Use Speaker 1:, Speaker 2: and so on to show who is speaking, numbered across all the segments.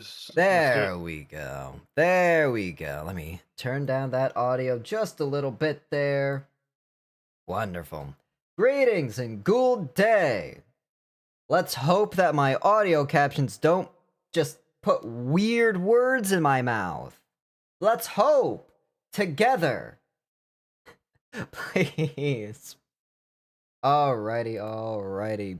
Speaker 1: please. Let's do it.
Speaker 2: There we go. There we go. Let me turn down that audio just a little bit there. Wonderful. Greetings and good day. Let's hope that my audio captions don't just put weird words in my mouth. Let's hope together. Please. Alrighty.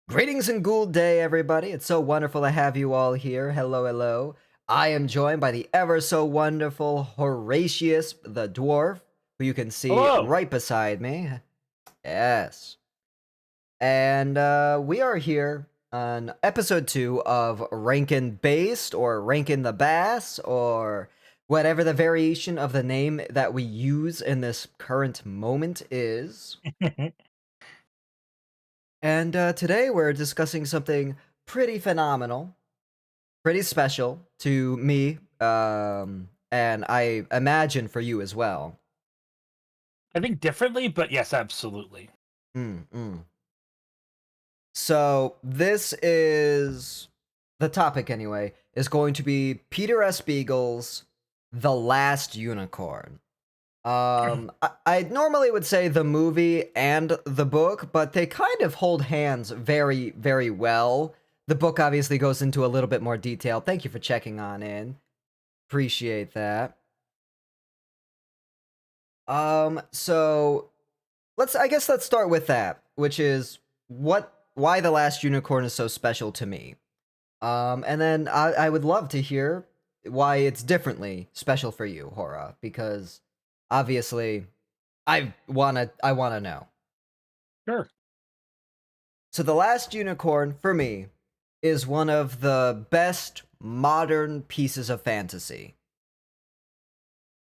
Speaker 2: Greetings and good day, everybody. It's so wonderful to have you all here. Hello. I am joined by the ever so wonderful Horatius the Dwarf, who you can see
Speaker 1: Hello.
Speaker 2: right beside me. Yes. And we are here on episode 2 of Rankin Based, or Rankin the Bass, or whatever the variation of the name that we use in this current moment is. And today we're discussing something pretty phenomenal, pretty special to me, and I imagine for you as well.
Speaker 1: I think differently, but yes, absolutely.
Speaker 2: Mm. So this is the topic anyway, is going to be Peter S. Beagle's The Last Unicorn. I normally would say the movie and the book, but they kind of hold hands very, very well. The book obviously goes into a little bit more detail. Thank you for checking on in. Appreciate that. So let's start with that, which is why The Last Unicorn is so special to me. And then I would love to hear why it's differently special for you, Hora, because obviously I wanna know.
Speaker 1: Sure.
Speaker 2: So The Last Unicorn, for me, is one of the best modern pieces of fantasy.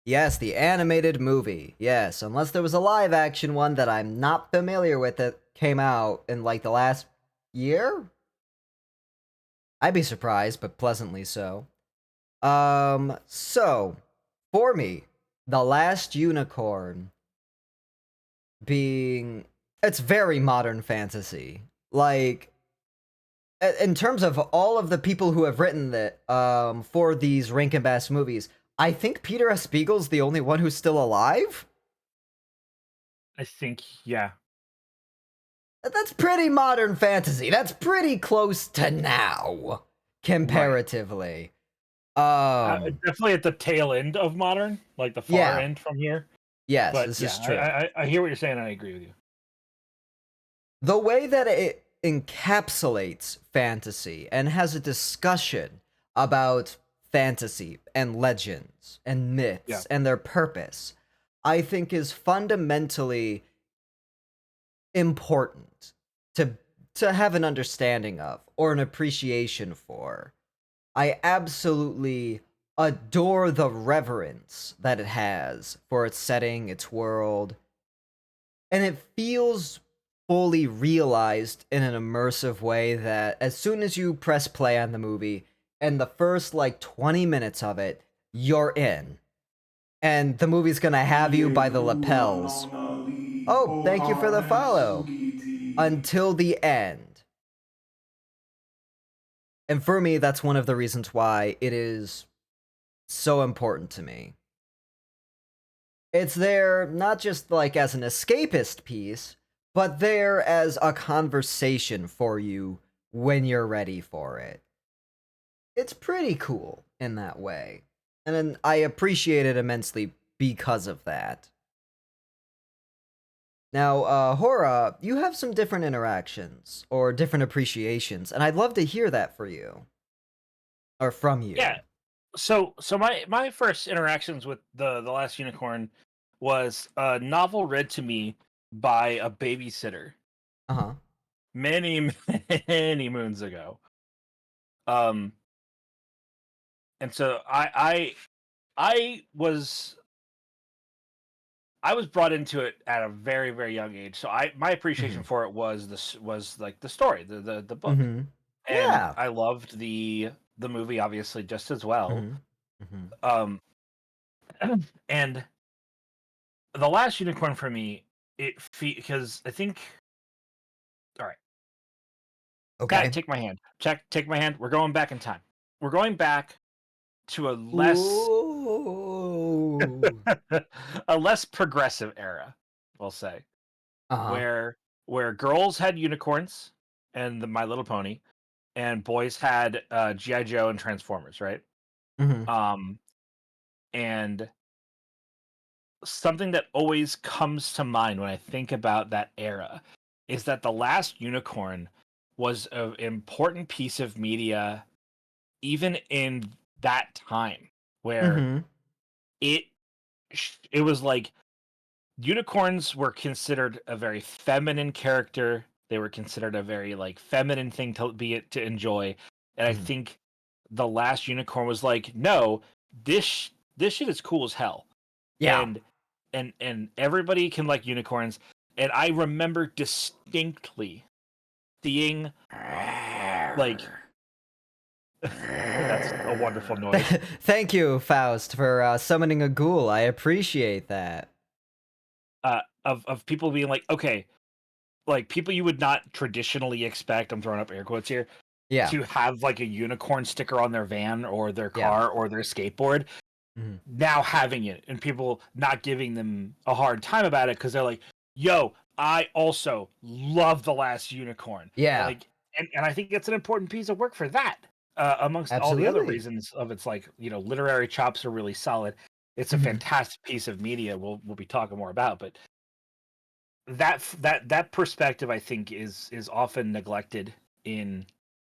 Speaker 2: Yes, the animated movie. Yes, unless there was a live action one that I'm not familiar with that came out in like the last year? I'd be surprised, but pleasantly so. So for me, The Last Unicorn being it's very modern fantasy. Like in terms of all of the people who have written that for these Rankin Bass movies, I think Peter S. Beagle's the only one who's still alive.
Speaker 1: I think, yeah.
Speaker 2: That's pretty modern fantasy. That's pretty close to now,
Speaker 1: Right.
Speaker 2: comparatively. Um,
Speaker 1: Definitely at the tail end of modern, like the far
Speaker 2: yeah,
Speaker 1: end from here.
Speaker 2: yes,
Speaker 1: But
Speaker 2: this
Speaker 1: yeah,
Speaker 2: is
Speaker 1: I,
Speaker 2: true.
Speaker 1: I, I hear what you're saying and I agree with you.
Speaker 2: The way that it encapsulates fantasy and has a discussion about fantasy and legends and
Speaker 1: Yeah.
Speaker 2: myths and their purpose, I think is fundamentally important to have an understanding of or an appreciation for. I absolutely adore the reverence that it has for its setting, its world, and it feels fully realized in an immersive way that as soon as you press play on the movie and the first like 20 minutes of it, you're in. And the movie's gonna have you by the lapels. Oh, thank you for the follow. Until the end. And for me, that's one of the reasons why it is so important to me. It's there not just like as an escapist piece, but there as a conversation for you when you're ready for it. It's pretty cool in that way. And then I appreciate it immensely because of that. Now, Hora, you have some different interactions or different appreciations, and I'd love to hear that for you. Or from
Speaker 1: Yeah.
Speaker 2: you.
Speaker 1: So my first interactions with the Last Unicorn was a novel read to me by a babysitter
Speaker 2: Uh-huh.
Speaker 1: many, many moons ago. Um and so I was brought into it at a very, very young age. So my appreciation
Speaker 2: Mhm.
Speaker 1: for it was like the story, the book.
Speaker 2: Mhm.
Speaker 1: And
Speaker 2: Yeah.
Speaker 1: I loved the movie obviously just as well.
Speaker 2: Mhm. Mhm.
Speaker 1: Um and The Last Unicorn for me, because I think, all right, Cat,
Speaker 2: Okay.
Speaker 1: take my hand. Check, take my hand. We're going back in time. we're going back to
Speaker 2: Ooh.
Speaker 1: a less progressive era, we'll say,
Speaker 2: Uh-huh.
Speaker 1: where girls had unicorns and the My Little Pony, and boys had GI Joe and Transformers, right?
Speaker 2: Mhm.
Speaker 1: Um, and something that always comes to mind when I think about that era is that The Last Unicorn was an important piece of media even in that time where
Speaker 2: Mhm.
Speaker 1: it it was like unicorns were considered a very feminine character. They were considered a very like feminine thing to enjoy. And I
Speaker 2: Mhm.
Speaker 1: think The Last Unicorn was like, no, this shit is cool as hell.
Speaker 2: Yeah.
Speaker 1: And everybody can like unicorns. And I remember distinctly seeing like that's a wonderful noise.
Speaker 2: Thank you, Faust, for summoning a ghoul. I appreciate that.
Speaker 1: Of people being like, okay, like people you would not traditionally expect, I'm throwing up air quotes here,
Speaker 2: Yeah.
Speaker 1: to have like a unicorn sticker on their van or their
Speaker 2: Yeah.
Speaker 1: car or their skateboard,
Speaker 2: Mhm.
Speaker 1: now having it and people not giving them a hard time about it because they're like, yo, I also love The Last Unicorn.
Speaker 2: Yeah.
Speaker 1: Like, and I think it's an important piece of work for that. Amongst all the other
Speaker 2: Absolutely.
Speaker 1: reasons of its like, literary chops are really solid. It's a
Speaker 2: Mhm.
Speaker 1: fantastic piece of media we'll be talking more about, but that perspective I think is often neglected in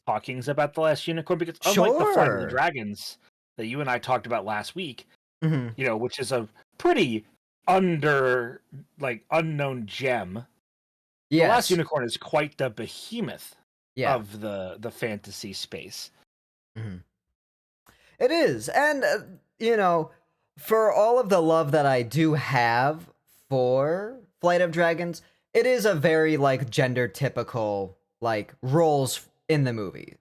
Speaker 1: talkings about The Last Unicorn because unlike the Flight of the
Speaker 2: Sure.
Speaker 1: Dragons that you and I talked about last week,
Speaker 2: Mhm.
Speaker 1: which is a pretty unknown gem. The Last
Speaker 2: Yes.
Speaker 1: Unicorn is quite the behemoth
Speaker 2: Yeah.
Speaker 1: of the fantasy space.
Speaker 2: Mhm. It is. And, for all of the love that I do have for Flight of Dragons, it is a very, like, gender typical, like, roles in the movie,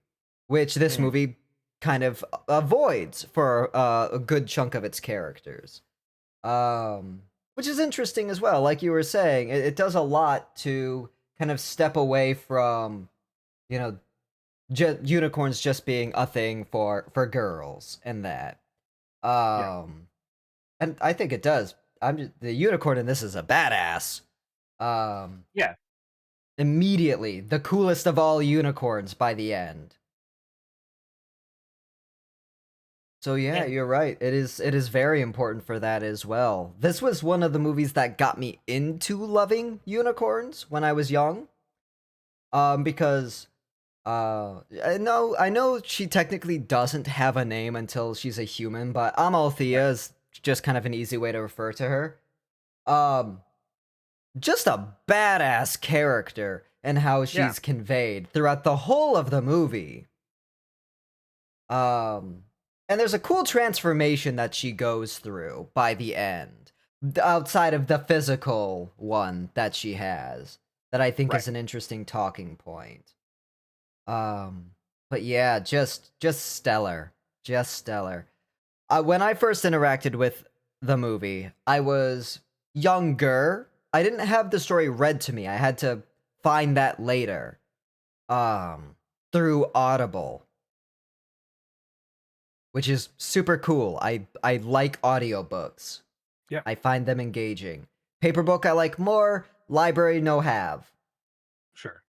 Speaker 2: which this
Speaker 1: Mhm.
Speaker 2: movie kind of avoids for a good chunk of its characters. Which is interesting as well. Like you were saying, it does a lot to kind of step away from, you know, unicorns just being a thing for girls and that.
Speaker 1: Yeah,
Speaker 2: Um, and I think it does. The unicorn in this is a badass. Um,
Speaker 1: yeah,
Speaker 2: Immediately the coolest of all unicorns by the end. So yeah,
Speaker 1: and
Speaker 2: you're right. It is very important for that as well. This was one of the movies that got me into loving unicorns when I was young. Because I know she technically doesn't have a name until she's a human, but
Speaker 1: right,
Speaker 2: Amalthea is just kind of an easy way to refer to her. Um, just a badass character and how
Speaker 1: yeah,
Speaker 2: she's conveyed throughout the whole of the movie. Um, and there's a cool transformation that she goes through by the end, outside of the physical one that she has, that I think
Speaker 1: right.
Speaker 2: is an interesting talking point. Um, but yeah, just stellar, just stellar. When I first interacted with the movie, I was younger. I didn't have the story read to me. I had to find that later. Um, Through Audible, which is super cool. I like audiobooks.
Speaker 1: Yeah,
Speaker 2: I find them engaging. Paperbook I like more, library no have.
Speaker 1: sure,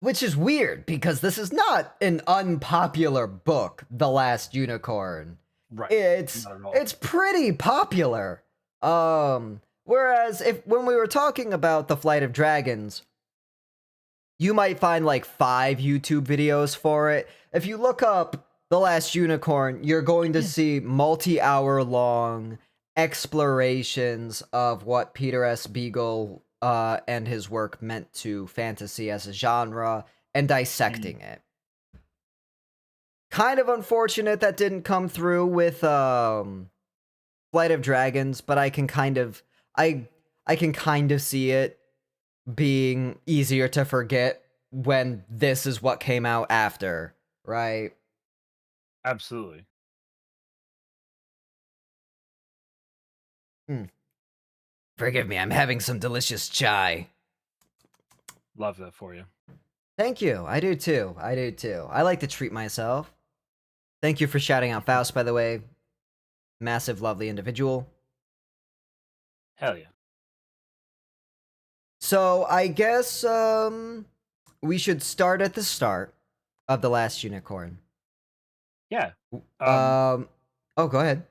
Speaker 2: Which is weird because this is not an unpopular book, The Last Unicorn.
Speaker 1: right.
Speaker 2: It's
Speaker 1: Not at all.
Speaker 2: it's pretty popular. Whereas if when we were talking about The Flight of Dragons, you might find like 5 YouTube videos for it. If you look up The Last Unicorn, you're going to see multi-hour long explorations of what Peter S. Beagle and his work meant to fantasy as a genre and
Speaker 1: Mhm.
Speaker 2: dissecting it. Kind of unfortunate that didn't come through with Flight of Dragons, but I can kind of see it being easier to forget when this is what came out after, right?
Speaker 1: Absolutely.
Speaker 2: Hmm. Forgive me, I'm having some delicious chai.
Speaker 1: Love that for you.
Speaker 2: Thank you. I do too. I do too. I like to treat myself. Thank you for shouting out Faust, by the way. Massive, lovely individual.
Speaker 1: Hell yeah.
Speaker 2: So I guess we should start at the start of The Last Unicorn.
Speaker 1: Yeah.
Speaker 2: Um oh, go ahead.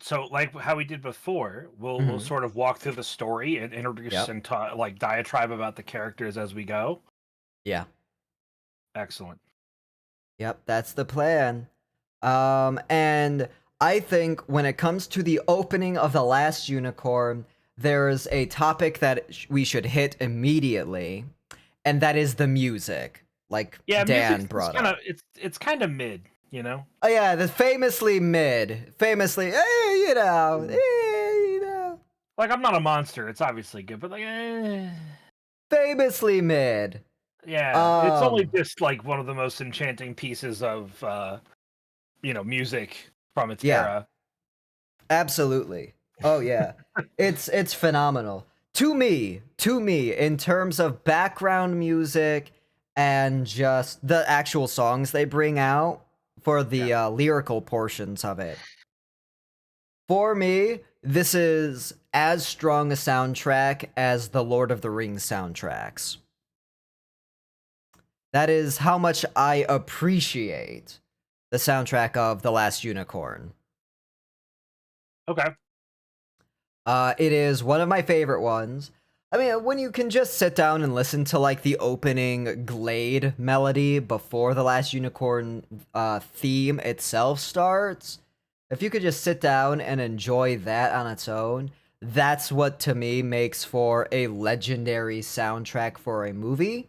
Speaker 1: So like how we did before, we'll
Speaker 2: Mhm.
Speaker 1: sort of walk through the story and introduce
Speaker 2: Yep.
Speaker 1: and talk, like diatribe about the characters as we go.
Speaker 2: Yeah.
Speaker 1: Excellent.
Speaker 2: Yep, that's the plan. And I think when it comes to the opening of The Last Unicorn, there's a topic that we should hit immediately, and that is the music, like
Speaker 1: Yeah,
Speaker 2: Dan
Speaker 1: music's
Speaker 2: brought
Speaker 1: kind of
Speaker 2: up.
Speaker 1: it's kind of mid, you know.
Speaker 2: Oh yeah, the famously mid, famously, you know,
Speaker 1: Mm.
Speaker 2: you know,
Speaker 1: Like I'm not a monster. It's obviously good, but like,
Speaker 2: famously mid.
Speaker 1: yeah, it's only
Speaker 2: Um,
Speaker 1: just like one of the most enchanting pieces of music from its
Speaker 2: yeah,
Speaker 1: era.
Speaker 2: absolutely. Oh yeah. It's phenomenal. To me in terms of background music and just the actual songs they bring out for
Speaker 1: Yeah.
Speaker 2: the lyrical portions of it. For me, this is as strong a soundtrack as the Lord of the Rings soundtracks. That is how much I appreciate the soundtrack of The Last Unicorn.
Speaker 1: Okay.
Speaker 2: It is one of my favorite ones. I mean, when you can just sit down and listen to like the opening Glade melody before the Last Unicorn theme itself starts, if you could just sit down and enjoy that on its own, that's what to me makes for a legendary soundtrack for a movie.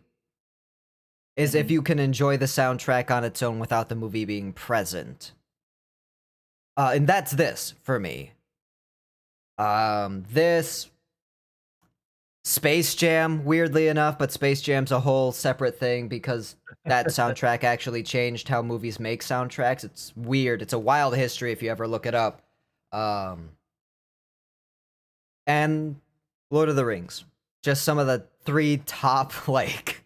Speaker 2: Is if
Speaker 1: Hmm.
Speaker 2: you can enjoy the soundtrack on its own without the movie being present. And that's this for me. This Space Jam, weirdly enough, but Space Jam's a whole separate thing because that soundtrack actually changed how movies make soundtracks. It's weird. It's a wild history if you ever look it up. Um, and Lord of the Rings. Just some of the three top, like,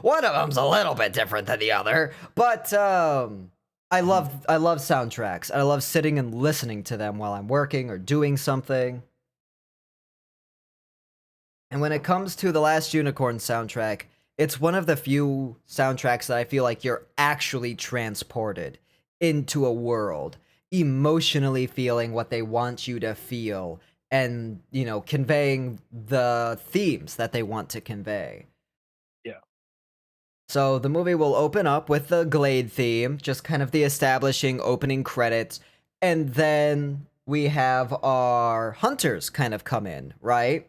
Speaker 2: one of them's a little bit different than the other, but
Speaker 1: Hmm.
Speaker 2: I love soundtracks. I love sitting and listening to them while I'm working or doing something. And when it comes to the Last Unicorn soundtrack, it's one of the few soundtracks that I feel like you're actually transported into a world, emotionally feeling what they want you to feel and, you know, conveying the themes that they want to convey.
Speaker 1: Yeah.
Speaker 2: So the movie will open up with the Glade theme, just kind of the establishing opening credits, and then we have our hunters kind of come in, right?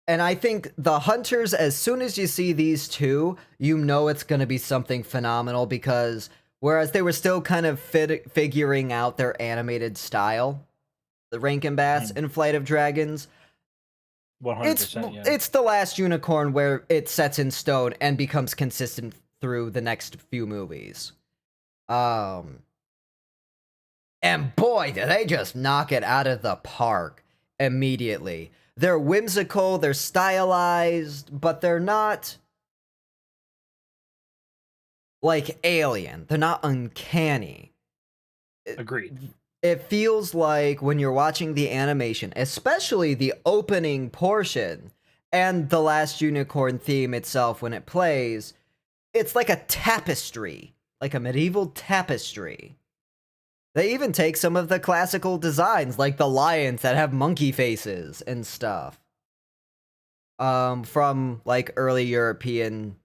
Speaker 2: And I think the hunters, as soon as you see these two, you know it's going to be something phenomenal because whereas they were still kind of figuring out their animated style, the Rankin Bass
Speaker 1: Hmm.
Speaker 2: in Flight of Dragons,
Speaker 1: 100%. Yeah.
Speaker 2: it's the last unicorn where it sets in stone and becomes consistent through the next few movies. Um, and boy, do they just knock it out of the park immediately. They're whimsical, they're stylized, but they're not like alien. They're not uncanny.
Speaker 1: Agreed.
Speaker 2: It feels like when you're watching the animation, especially the opening portion and the Last Unicorn theme itself when it plays, it's like a tapestry, like a medieval tapestry. They even take some of the classical designs, like the lions that have monkey faces and stuff, from like early European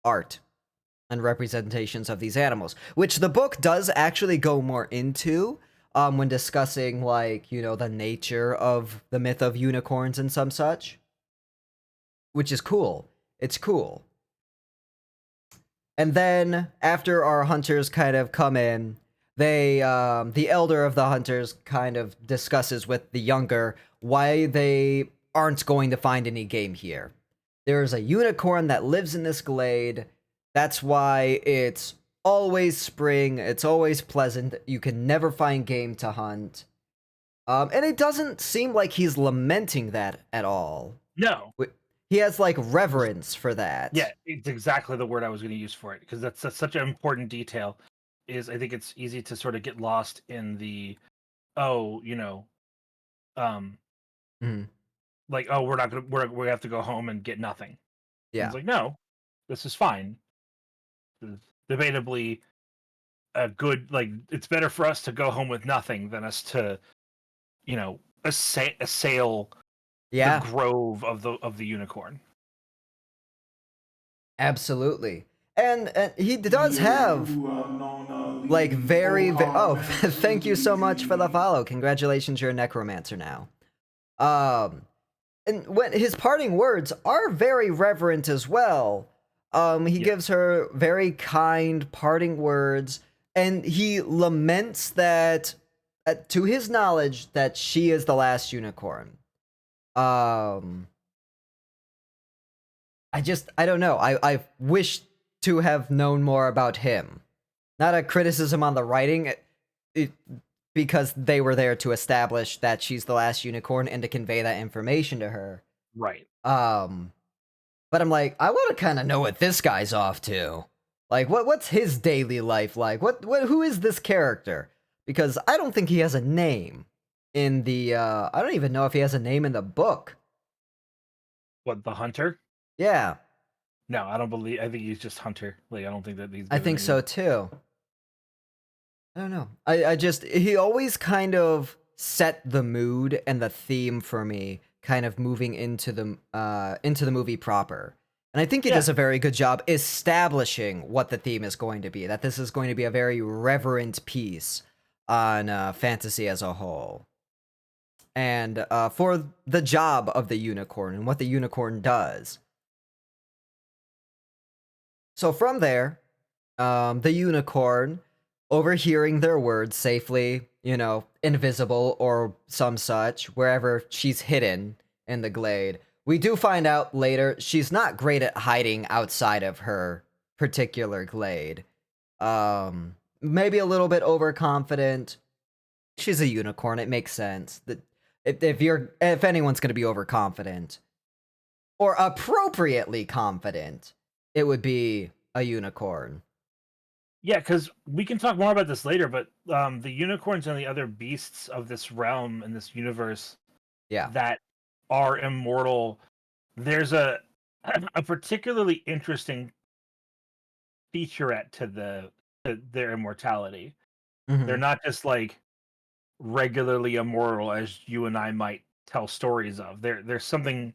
Speaker 2: art and representations of these animals, which the book does actually go more into when discussing, like, you know, the nature of the myth of unicorns and some such, which is cool. It's cool. And then after our hunters kind of come in, they the elder of the hunters kind of discusses with the younger why they aren't going to find any game here. There's a unicorn that lives in this glade. That's why it's always spring, it's always pleasant. You can never find game to hunt. And it doesn't seem like he's lamenting that at all.
Speaker 1: No.
Speaker 2: he has like reverence for
Speaker 1: Yeah,
Speaker 2: that.
Speaker 1: it's exactly the word I was going to use for it because that's such an important detail. Is I think it's easy to sort of get lost in the oh, um,
Speaker 2: Mhm.
Speaker 1: like oh, we're not gonna we have to go home and get nothing. And it's
Speaker 2: Yeah.
Speaker 1: like no, this is fine. It's debatably a good like it's better for us to go home with nothing than us to assail the
Speaker 2: Yeah,
Speaker 1: grove of the unicorn.
Speaker 2: absolutely. And he does
Speaker 3: Yo,
Speaker 2: have
Speaker 3: you are known
Speaker 2: like
Speaker 3: leading Ohar
Speaker 2: oh, thank you so much for the
Speaker 3: mentality.
Speaker 2: follow. Congratulations, you're a necromancer now. Um and when his parting words are very reverent as well. He
Speaker 1: Yeah,
Speaker 2: gives her very kind parting words, and he laments that, to his knowledge, that she is the last unicorn. Um, I don't know. I wish to have known more about him. Not a criticism on the writing, it, because they were there to establish that she's the last unicorn and to convey that information to her.
Speaker 1: right.
Speaker 2: Um, But I'm like, I want to kind of know what this guy's off to. Like, what's his daily life like? Who is this character? Because I don't think he has a name in the. I don't even know if he has a name in the book.
Speaker 1: What the hunter?
Speaker 2: Yeah,
Speaker 1: No, I don't believe. I think he's just hunter. Like I don't think that he's
Speaker 2: I
Speaker 1: given
Speaker 2: think
Speaker 1: any.
Speaker 2: so too. I don't know. I just he always kind of set the mood and the theme for me, kind of moving into the movie proper. And I think he
Speaker 1: Yeah,
Speaker 2: does a very good job establishing what the theme is going to be. That this is going to be a very reverent piece on fantasy as a whole, and for the job of the unicorn and what the unicorn does. So from there, the unicorn, overhearing their words safely, invisible or some such, wherever she's hidden in the glade. We do find out later she's not great at hiding outside of her particular glade. Maybe a little bit overconfident. She's a unicorn. It makes sense that if anyone's going to be overconfident or appropriately confident, it would be a unicorn.
Speaker 1: yeah, because we can talk more about this later. But the unicorns and the other beasts of this realm and this universe
Speaker 2: Yeah.
Speaker 1: that are immortal, there's a a particularly interesting featurette to their immortality. They're
Speaker 2: Hmm.
Speaker 1: not just like regularly immortal as you and I might tell stories of. There's something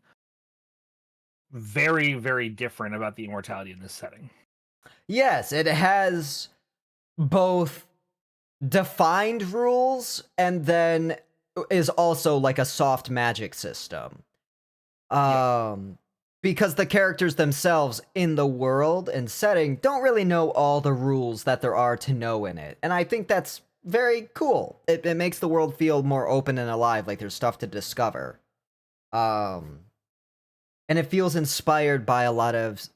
Speaker 1: very, very different about the immortality in this setting.
Speaker 2: Yes, it has both defined rules and then is also like a soft magic system.
Speaker 1: Yeah.
Speaker 2: Um because the characters themselves in the world and setting don't really know all the rules that there are to know in it. And I think that's very cool. It makes the world feel more open and alive, like there's stuff to discover. Um and it feels inspired by a lot of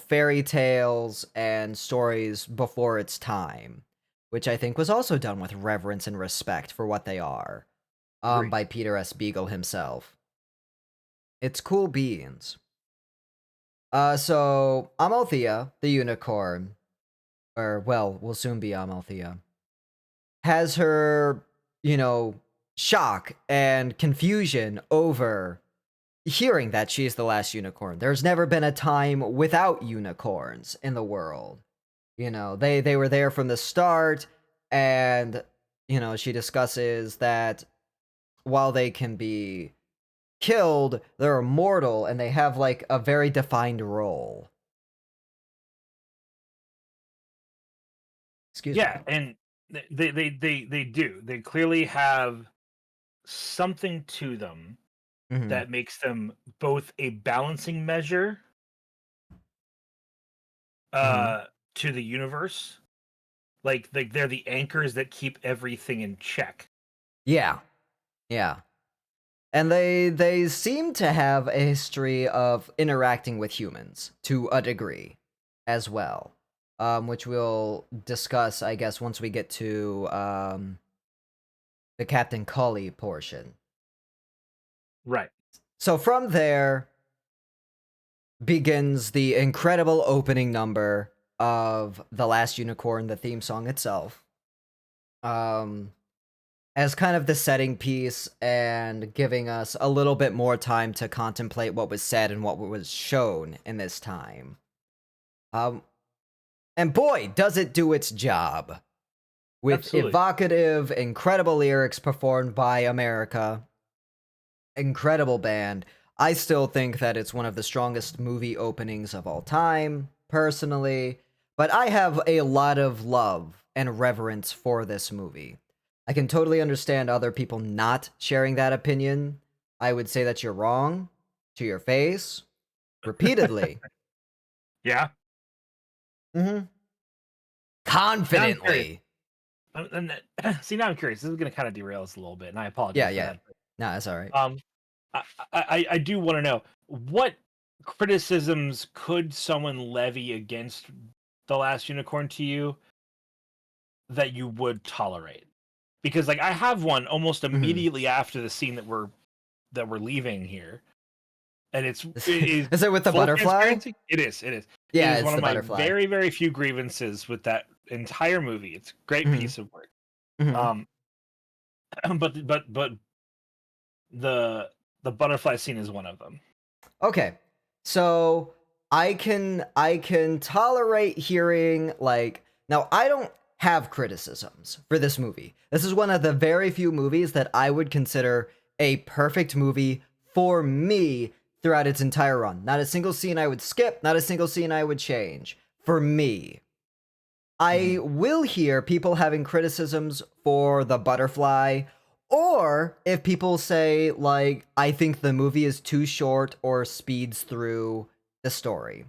Speaker 2: fairy tales and stories before its time, which I think was also done with reverence and respect for what they are,
Speaker 1: Agreed.
Speaker 2: by Peter S. Beagle himself. It's cool beans. So Amalthea, the unicorn, or well, will soon be Amalthea, has her, you know, shock and confusion over hearing that she's the last unicorn. There's never been a time without unicorns in the world. They were there from the start, and she discusses that while they can be killed, they're immortal and they have like a very defined role. Excuse
Speaker 1: Yeah,
Speaker 2: me.
Speaker 1: and they do. They clearly have something to them
Speaker 2: Mhm.
Speaker 1: that makes them both a balancing measure
Speaker 2: Mhm.
Speaker 1: uh to the universe. Like they're the anchors that keep everything in check.
Speaker 2: Yeah. Yeah. And they seem to have a history of interacting with humans to a degree as well. Which we'll discuss, I guess, once we get to the Captain Cully portion.
Speaker 1: Right.
Speaker 2: So from there, begins the incredible opening number of The Last Unicorn, the theme song itself. Um, as kind of the setting piece and giving us a little bit more time to contemplate what was said and what was shown in this time. Um, and boy, does it do its job. With
Speaker 1: Absolutely.
Speaker 2: evocative, incredible lyrics performed by America. Incredible band. I still think that it's one of the strongest movie openings of all time, personally. But I have a lot of love and reverence for this movie. I can totally understand other people not sharing that opinion. I would say that you're wrong to your face repeatedly.
Speaker 1: Yeah.
Speaker 2: Mm-hmm.
Speaker 1: Now I'm curious.
Speaker 2: Confidently.
Speaker 1: See, now I'm curious. This is going to kind of derail us a little bit, and I
Speaker 2: Yeah,
Speaker 1: apologize for
Speaker 2: yeah.
Speaker 1: that.
Speaker 2: No, that's all right.
Speaker 1: Um, I do want to know what criticisms could someone levy against The Last Unicorn to you that you would tolerate? Because like I have one almost
Speaker 2: Mm-hmm.
Speaker 1: immediately after the scene that we're leaving here, and it is
Speaker 2: Is it with the
Speaker 1: full
Speaker 2: butterfly?
Speaker 1: transparency. It is. It is. It
Speaker 2: Yeah,
Speaker 1: is
Speaker 2: it's
Speaker 1: one of
Speaker 2: the
Speaker 1: my
Speaker 2: butterfly.
Speaker 1: very few grievances with that entire movie. It's a great
Speaker 2: Mm-hmm.
Speaker 1: piece of work.
Speaker 2: Mm-hmm.
Speaker 1: Um, but the the butterfly scene is one of them.
Speaker 2: Okay. So I can tolerate hearing like now I don't have criticisms for this movie. This is one of the very few movies that I would consider a perfect movie for me throughout its entire run. Not a single scene I would skip, not a single scene I would change. For me. I
Speaker 1: Mhm.
Speaker 2: will hear people having criticisms for the butterfly, or if people say, like, I think the movie is too short or speeds through the story.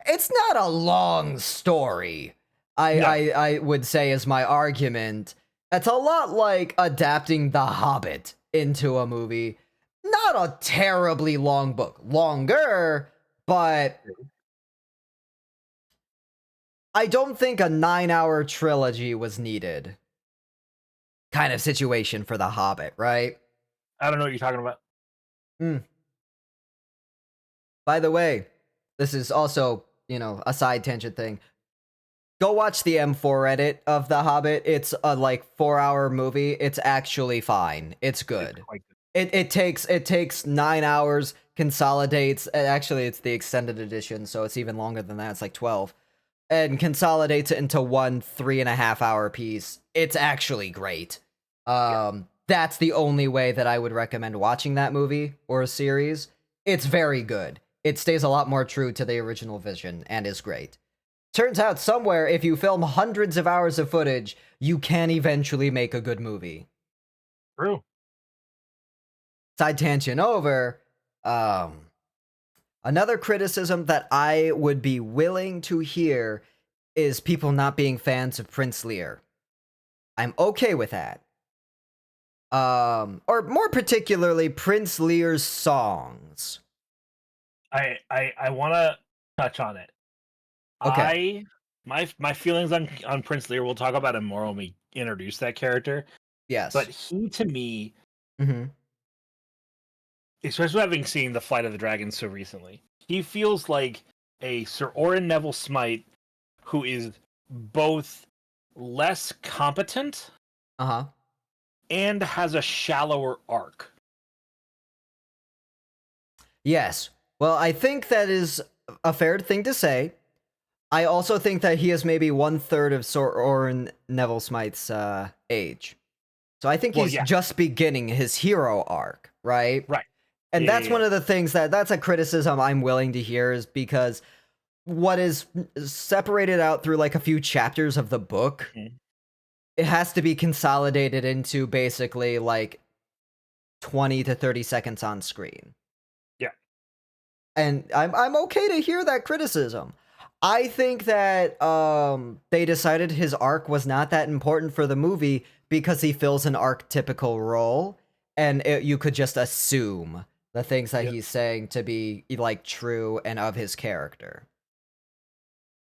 Speaker 2: It's not a long story,
Speaker 1: No,
Speaker 2: I would say is my argument. It's a lot like adapting The Hobbit into a movie. Not a terribly long book. Longer, but I don't think a 9-hour trilogy was needed. Kind of situation for The Hobbit, right?
Speaker 1: I don't know what you're talking about.
Speaker 2: Hmm. By the way, this is also, a side tangent thing. Go watch the M4 edit of The Hobbit. It's a like 4-hour movie. It's actually fine. It's
Speaker 1: It's
Speaker 2: good.
Speaker 1: quite good.
Speaker 2: It takes 9 hours, consolidates. Actually, it's the extended edition, so it's even longer than that. It's like 12. And consolidates it into one 3.5-hour piece. It's actually great.
Speaker 1: Yeah.
Speaker 2: That's the only way that I would recommend watching that movie or a series. It's very good. It stays a lot more true to the original vision and is great. Turns out somewhere, if you film hundreds of hours of footage, you can eventually make a good movie.
Speaker 1: True.
Speaker 2: Side tangent over. Um, Another criticism that I would be willing to hear is people not being fans of Prince Lear. I'm okay with that. Or more particularly, Prince Lear's songs.
Speaker 1: I want to touch on it.
Speaker 2: Okay.
Speaker 1: I my feelings on Prince Lear. We'll talk about him more when we introduce that character. But
Speaker 2: Yes.
Speaker 1: he, to me,
Speaker 2: Mm-hmm.
Speaker 1: especially having seen The Flight of the Dragon so recently, he feels like a Sir Orin Neville Smite who is both less competent
Speaker 2: Uh-huh.
Speaker 1: and has a shallower arc.
Speaker 2: Yes. Well, I think that is a fair thing to say. I also think that he is maybe 1/3 of Sir Orin Neville Smite's age. So I think
Speaker 1: Well,
Speaker 2: he's
Speaker 1: yeah,
Speaker 2: just beginning his hero arc, right?
Speaker 1: right.
Speaker 2: And
Speaker 1: Yeah, yeah,
Speaker 2: that's
Speaker 1: yeah.
Speaker 2: one of the things that's a criticism I'm willing to hear is because what is separated out through like a few chapters of the book,
Speaker 1: Mhm.
Speaker 2: it has to be consolidated into basically like 20 to 30 seconds on screen.
Speaker 1: Yeah.
Speaker 2: And I'm okay to hear that criticism. I think that they decided his arc was not that important for the movie because he fills an archetypical role, and you could just assume the things that
Speaker 1: Yep.
Speaker 2: he's saying to be like true and of his character.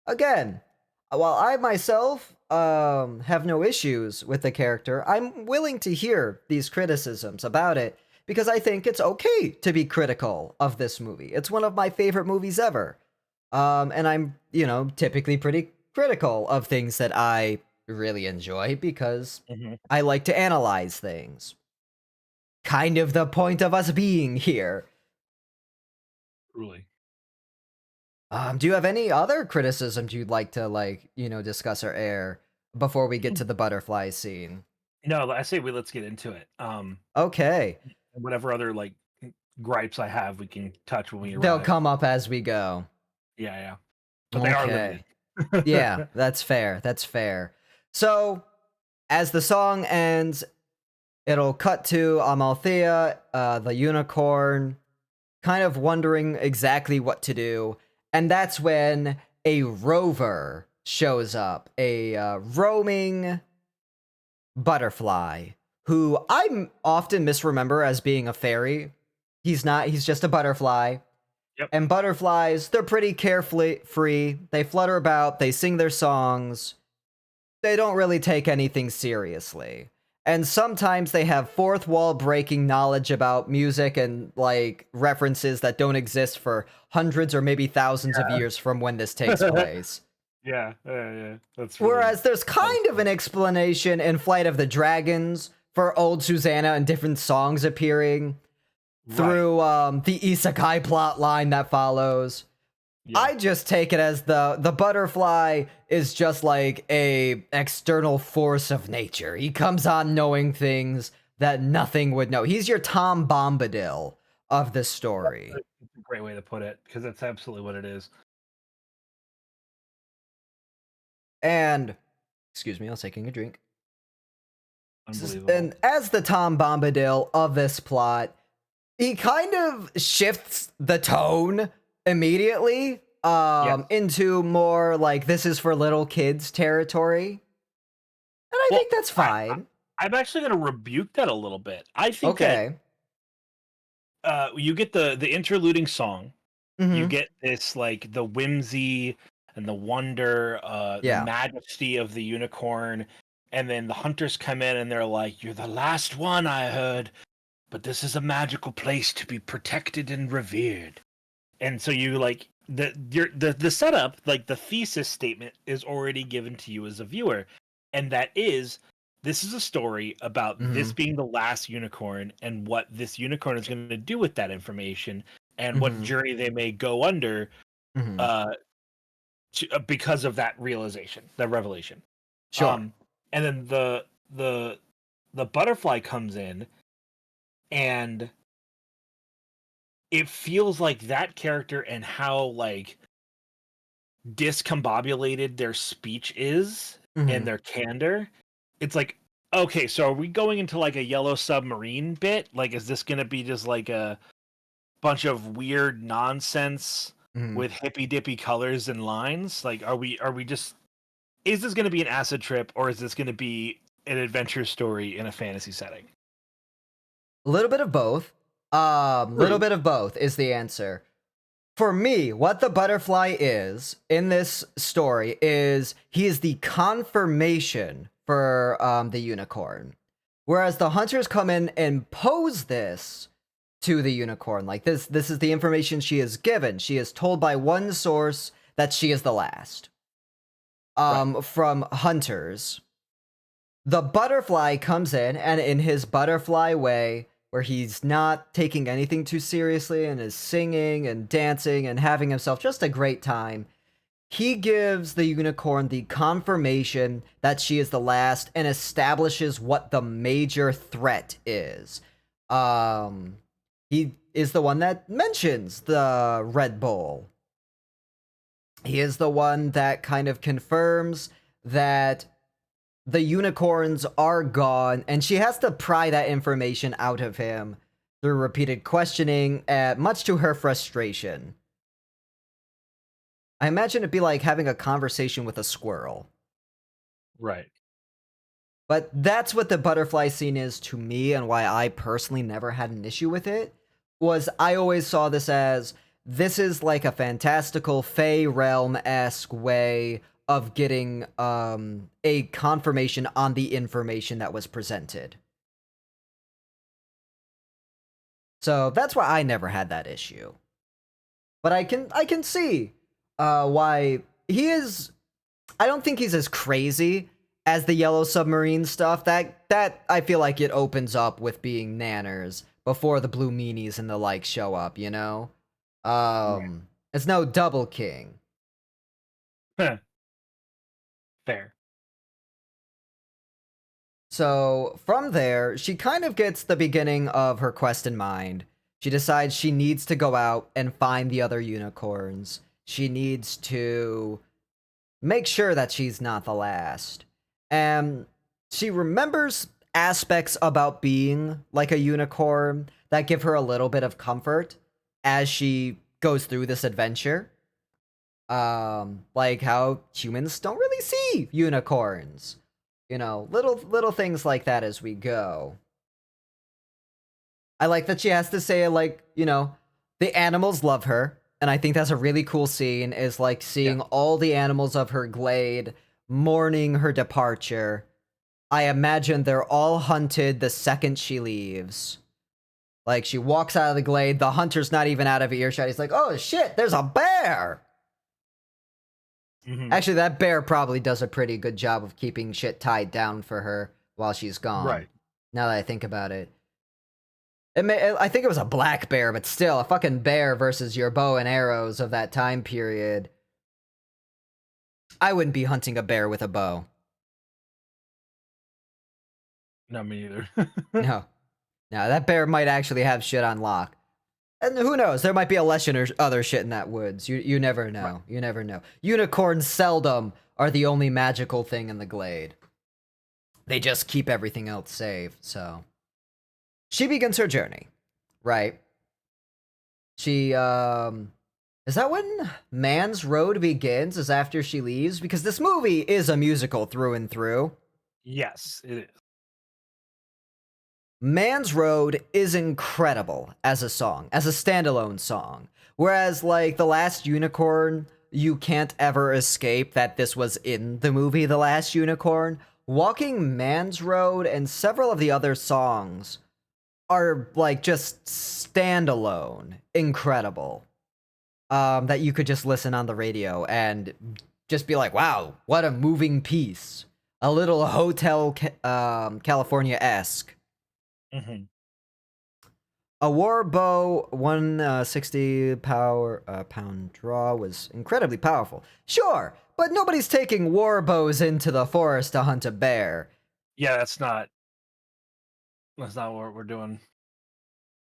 Speaker 2: Again, while I myself have no issues with the character, I'm willing to hear these criticisms about it because I think it's okay to be critical of this movie. It's one of my favorite movies ever. And I'm, typically pretty critical of things that I really enjoy because
Speaker 1: Mhm.
Speaker 2: I like to analyze things. Kind of the point of us being here.
Speaker 1: Truly.
Speaker 2: Do you have any other criticisms you'd like to discuss or air before we get to the butterfly scene?
Speaker 1: No, I say let's get into it.
Speaker 2: Okay.
Speaker 1: Whatever other gripes I have, we can touch when we
Speaker 2: They'll
Speaker 1: arrive.
Speaker 2: come up as we go.
Speaker 1: Yeah, yeah, but they are limited.
Speaker 2: Okay. Yeah, that's fair. That's fair. So, as the song ends, it'll cut to Amalthea, the unicorn, kind of wondering exactly what to do. And that's when a rover shows up, a roaming butterfly, who I often misremember as being a fairy. He's not, he's just a butterfly.
Speaker 1: Yep.
Speaker 2: And butterflies, they're pretty carefree. They flutter about, they sing their songs. They don't really take anything seriously. And sometimes they have fourth wall breaking knowledge about music and references that don't exist for hundreds or maybe thousands of years from when this takes place.
Speaker 1: Yeah, yeah, yeah. That's really
Speaker 2: Whereas there's kind of an explanation in Flight of the Dragons for old Susanna and different songs appearing
Speaker 1: right.
Speaker 2: through the isekai plot line that follows.
Speaker 1: Yeah.
Speaker 2: I just take it as the butterfly is just like a external force of nature. He comes on knowing things that nothing would know. He's your Tom Bombadil of this story.
Speaker 1: It's a great way to put it because that's absolutely what it is.
Speaker 2: And excuse me, I was taking a drink.
Speaker 1: Unbelievable.
Speaker 2: And as the Tom Bombadil of this plot, he kind of shifts the tone immediately
Speaker 1: Yes.
Speaker 2: into more like this is for little kids territory. And I
Speaker 1: Well,
Speaker 2: think that's fine.
Speaker 1: I'm actually going to rebuke that a little bit. I think that
Speaker 2: Okay.
Speaker 1: you get the interluding song, you
Speaker 2: Mm-hmm.
Speaker 1: get this the whimsy and the wonder, the
Speaker 2: Yeah.
Speaker 1: majesty of the unicorn, and then the hunters come in and they're like, "You're the last one I heard, but this is a magical place to be protected and revered." And so you the setup, the thesis statement is already given to you as a viewer, and that is this is a story about this
Speaker 2: Mm-hmm.
Speaker 1: being the last unicorn and what this unicorn is going to do with that information and what
Speaker 2: Mm-hmm.
Speaker 1: journey they may go under
Speaker 2: Mm-hmm.
Speaker 1: uh, because of that realization, that revelation.
Speaker 2: Sure.
Speaker 1: Um, and then the butterfly comes in, and it feels like that character and how discombobulated their speech is
Speaker 2: Mm-hmm.
Speaker 1: and their candor. It's like, okay, so are we going into a yellow submarine bit? Is this gonna be just a bunch of weird nonsense
Speaker 2: Mm-hmm.
Speaker 1: with hippy dippy colors and lines? Are we just is this gonna be an acid trip, or is this gonna be an adventure story in a fantasy setting?
Speaker 2: A little bit of both. Little
Speaker 1: True.
Speaker 2: bit of both is the answer. For me, what the butterfly is in this story is he is the confirmation for the unicorn. Whereas the hunters come in and pose this to the unicorn. Like this is the information she is given. She is told by one source that she is the last.
Speaker 1: Right.
Speaker 2: From hunters. The butterfly comes in, and in his butterfly way, where he's not taking anything too seriously and is singing and dancing and having himself just a great time, he gives the unicorn the confirmation that she is the last and establishes what the major threat is. Um, he is the one that mentions the Red Bull. He is the one that kind of confirms that the unicorns are gone, and she has to pry that information out of him through repeated questioning, much to her frustration. I imagine it'd be like having a conversation with a squirrel.
Speaker 1: Right.
Speaker 2: But that's what the butterfly scene is to me, and why I personally never had an issue with it, was I always saw this is like a fantastical Fey realm-esque way of getting a confirmation on the information that was presented. So that's why I never had that issue. But I can see why he is. I don't think he's as crazy as the Yellow Submarine stuff. That I feel like it opens up with being nanners before the Blue Meanies and the like show up. You know,
Speaker 1: Right.
Speaker 2: it's no Double King.
Speaker 1: Fair.
Speaker 2: So from there, she kind of gets the beginning of her quest in mind. She decides she needs to go out and find the other unicorns. She needs to make sure that she's not the last. And she remembers aspects about being like a unicorn that give her a little bit of comfort as she goes through this adventure. Like how humans don't really see unicorns. You know, little things like that as we go. I like that she has to say, like, you know, the animals love her, and I think that's a really cool scene, is like
Speaker 1: Yeah.
Speaker 2: seeing all the animals of her glade mourning her departure. I imagine they're all hunted the second she leaves. Like, she walks out of the glade, the hunter's not even out of earshot. He's like, oh shit, there's a bear!
Speaker 1: Hmm.
Speaker 2: Actually, that bear probably does a pretty good job of keeping shit tied down for her while she's gone.
Speaker 1: Right.
Speaker 2: Now that I think about it. I think it was a black bear, but still, a fucking bear versus your bow and arrows of that time period. I wouldn't be hunting a bear with a bow.
Speaker 1: No, me either.
Speaker 2: No. No, that bear might actually have shit on lock. And who knows? There might be a lesson or other shit in that woods. You never
Speaker 1: Right.
Speaker 2: know. You never know. Unicorns seldom are the only magical thing in the glade. They just keep everything else safe, so. She begins her journey, right? She, is that when Man's Road begins? Is after she leaves? Because this movie is a musical through and through.
Speaker 1: Yes, it is.
Speaker 2: Man's Road is incredible as a song, as a standalone song. Whereas, like, The Last Unicorn, you can't ever escape that this was in the movie The Last Unicorn. Walking Man's Road and several of the other songs are, like, just standalone incredible. That you could just listen on the radio and just be like, wow, what a moving piece. A little California-esque.
Speaker 1: Hmm.
Speaker 2: A war bow, 160 pound draw was incredibly powerful. Sure, but nobody's taking war bows into the forest to hunt a bear.
Speaker 1: Yeah, that's not what we're doing.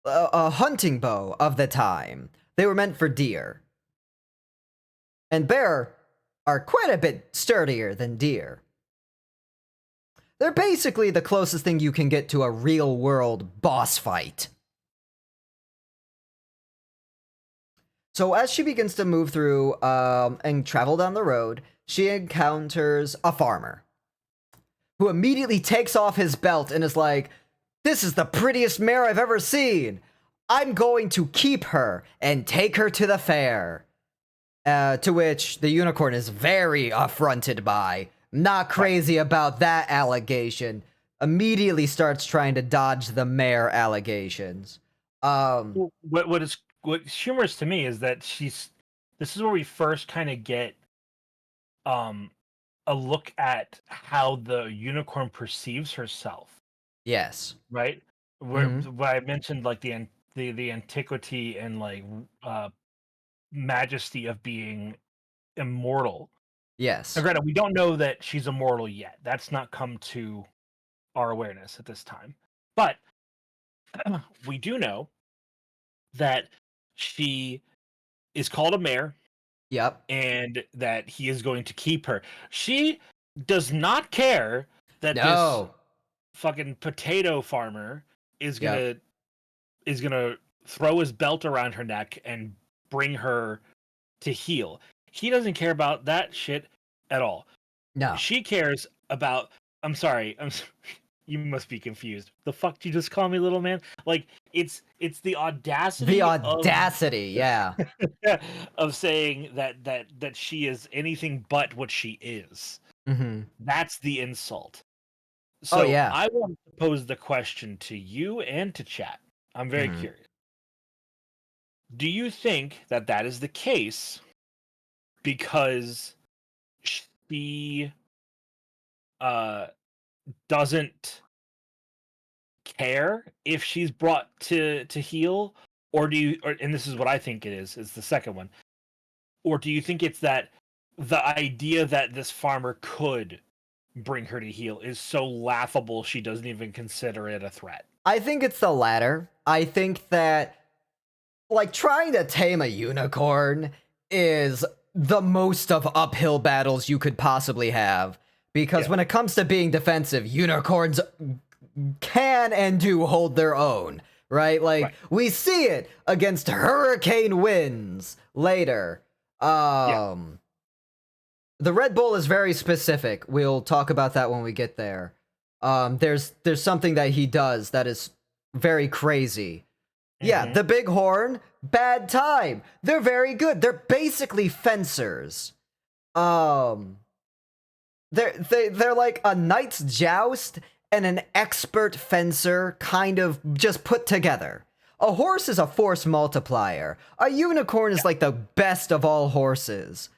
Speaker 2: A hunting bow of the time. They were meant for deer. And bear are quite a bit sturdier than deer. They're basically the closest thing you can get to a real world boss fight. So as she begins to move through and travel down the road, she encounters a farmer who immediately takes off his belt and is like, this is the prettiest mare I've ever seen. I'm going to keep her and take her to the fair. To which the unicorn is very affronted by. Not
Speaker 1: Right.
Speaker 2: crazy about that allegation. Immediately starts trying to dodge the mare allegations. Um,
Speaker 1: Well, what's humorous to me is that this is where we first kind of get um a look at how the unicorn perceives herself,
Speaker 2: yes.
Speaker 1: right?
Speaker 2: Mm-hmm.
Speaker 1: Where I mentioned like the antiquity and like uh majesty of being immortal. And
Speaker 2: Yes.
Speaker 1: granted, we don't know that she's immortal yet. That's not come to our awareness at this time. But we do know that she is called a mare
Speaker 2: Yep.
Speaker 1: and that he is going to keep her. She does not care that this
Speaker 2: No.
Speaker 1: fucking potato farmer is
Speaker 2: Yep.
Speaker 1: gonna throw his belt around her neck and bring her to heel. He doesn't care about that shit at all.
Speaker 2: No.
Speaker 1: She cares about. I'm sorry. You must be confused. The fuck did you just call me, little man? Like it's the
Speaker 2: The
Speaker 1: audacity of
Speaker 2: audacity. Yeah.
Speaker 1: of saying that she is anything but what she is.
Speaker 2: Mm-hmm.
Speaker 1: That's the insult.
Speaker 2: Oh
Speaker 1: So
Speaker 2: yeah.
Speaker 1: I want to pose the question to you and to chat. I'm very
Speaker 2: Mm-hmm.
Speaker 1: curious. Do you think that that is the case because she uh doesn't care if she's brought to heal, or do you, or, and this is what I think it is the second one, or do you think it's that the idea that this farmer could bring her to heal is so laughable she doesn't even consider it a threat?
Speaker 2: I think it's the latter. I think that, like, trying to tame a unicorn is the most of uphill battles you could possibly have. Because
Speaker 1: Yeah.
Speaker 2: when it comes to being defensive, unicorns can and do hold their own, right? Like,
Speaker 1: Right.
Speaker 2: we see it against hurricane winds later.
Speaker 1: Yeah.
Speaker 2: The Red Bull is very specific. We'll talk about that when we get there. There's something that he does that is very crazy. Yeah,
Speaker 1: Hmm.
Speaker 2: the big horn, bad time. They're very good. They're basically fencers. Um, they're like a knight's joust and an expert fencer kind of just put together. A horse is a force multiplier. A unicorn is like the best of all horses.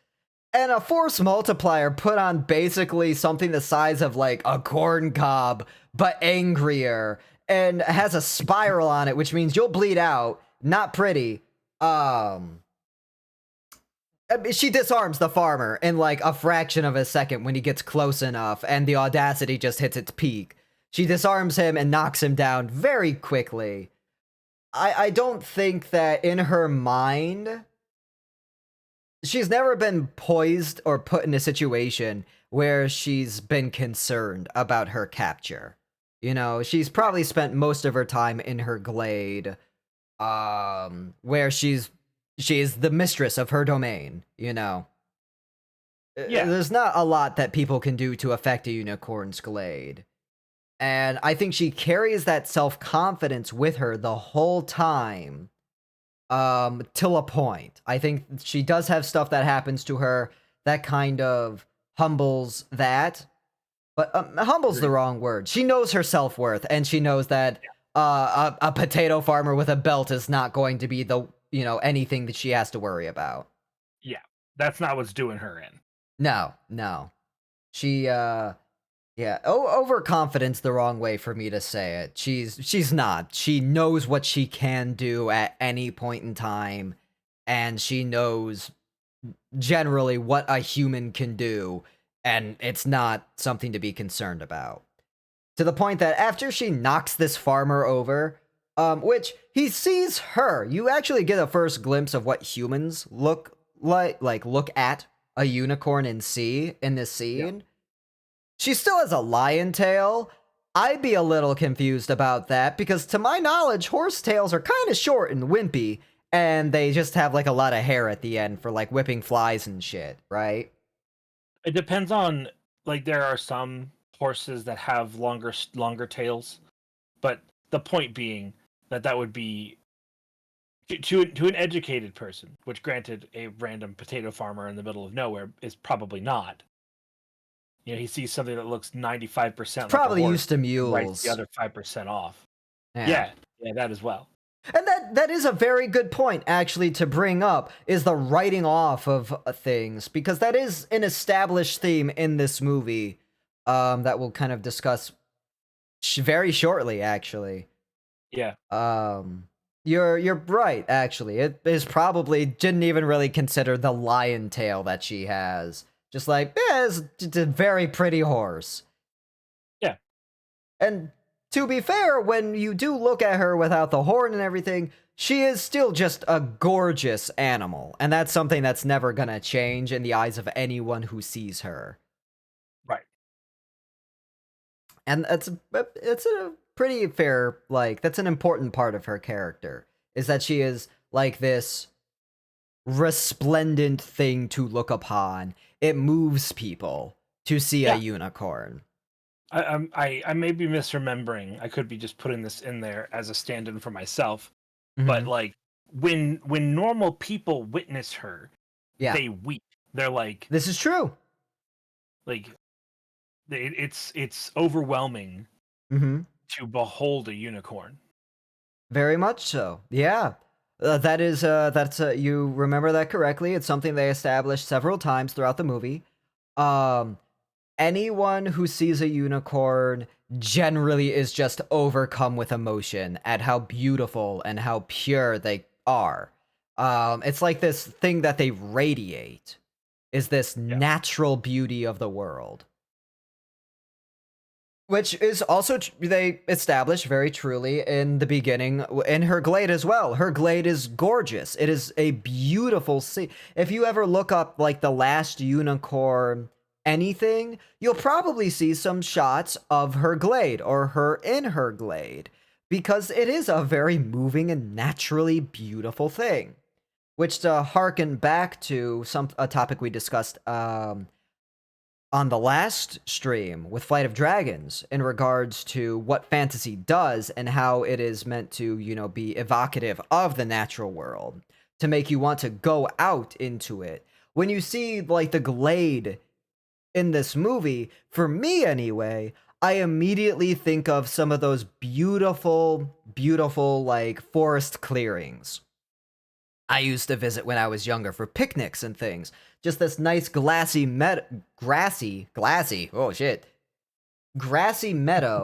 Speaker 2: And a force multiplier put on basically something the size of like a corn cob, but angrier, and has a spiral on it, which means you'll bleed out. Not pretty. I mean, she disarms the farmer in like a fraction of a second when he gets close enough, and the audacity just hits its peak. She disarms him and knocks him down very quickly. I don't think that in her mind she's never been poised or put in a situation where she's been concerned about her capture. You know, she's probably spent most of her time in her glade, where she is the mistress of her domain, you know.
Speaker 1: Yeah.
Speaker 2: There's not a lot that people can do to affect a unicorn's glade. And I think she carries that self-confidence with her the whole time, till a point. I think she does have stuff that happens to her that kind of humbles that, but humble's the wrong word. She knows her self-worth, and she knows that a potato farmer with a belt is not going to be the, you know, anything that she has to worry about.
Speaker 1: Yeah. That's not what's doing her in.
Speaker 2: No, no. She yeah, overconfidence the wrong way for me to say it. She's not. She knows what she can do at any point in time, and she knows generally what a human can do, and it's not something to be concerned about. To the point that after she knocks this farmer over, which he sees her, you actually get a first glimpse of what humans look like look at a unicorn and see in this
Speaker 1: Yeah.
Speaker 2: scene. She still has a lion tail. I'd be a little confused about that because, to my knowledge, horse tails are kind of short and wimpy, and they just have like a lot of hair at the end for like whipping flies and shit, right?
Speaker 1: It depends on, like, there are some horses that have longer tails, but the point being that that would be to an educated person, which granted a random potato farmer in the middle of nowhere is probably not. You know, he sees something that looks
Speaker 2: It's
Speaker 1: 95% like a
Speaker 2: probably
Speaker 1: horse
Speaker 2: used to
Speaker 1: and writes the
Speaker 2: mules.
Speaker 1: other 5% off.
Speaker 2: Yeah.
Speaker 1: Yeah, yeah, that as well.
Speaker 2: And that is a very good point, actually, to bring up, is the writing off of things, because that is an established theme in this movie, that we'll kind of discuss very shortly, actually.
Speaker 1: Yeah.
Speaker 2: Um, you're right, actually. It is probably didn't even really consider the lion tail that she has. Just like, it's a very pretty horse.
Speaker 1: Yeah.
Speaker 2: And to be fair, when you do look at her without the horn and everything, she is still just a gorgeous animal. And that's something that's never gonna change in the eyes of anyone who sees her.
Speaker 1: Right.
Speaker 2: And it's a pretty fair, like, that's an important part of her character, is that she is like this resplendent thing to look upon. It moves people to see a
Speaker 1: Yeah.
Speaker 2: unicorn.
Speaker 1: I may be misremembering. I could be just putting this in there as a stand-in for myself. But
Speaker 2: Mhm.
Speaker 1: like when normal people witness her,
Speaker 2: Yeah,
Speaker 1: they weep. They're
Speaker 2: this is true.
Speaker 1: like it's overwhelming
Speaker 2: Mhm.
Speaker 1: to behold a unicorn.
Speaker 2: Very much so. Yeah. You remember that correctly. It's something they established several times throughout the movie. Um, Anyone who sees a unicorn generally is just overcome with emotion at how beautiful and how pure they are. It's like this thing that they radiate is this
Speaker 1: Yeah.
Speaker 2: natural beauty of the world. Which is also they establish very truly in the beginning in her glade as well. Her glade is gorgeous. It is a beautiful scene. If you ever look up like the last unicorn anything, you'll probably see some shots of her glade or her in her glade because it is a very moving and naturally beautiful thing. Which to harken back to a topic we discussed on the last stream with Flight of Dragons in regards to what fantasy does and how it is meant to, be evocative of the natural world to make you want to go out into it. When you see like the glade in this movie, for me anyway, I immediately think of some of those beautiful, beautiful like forest clearings I used to visit when I was younger for picnics and things. Just this nice grassy meadow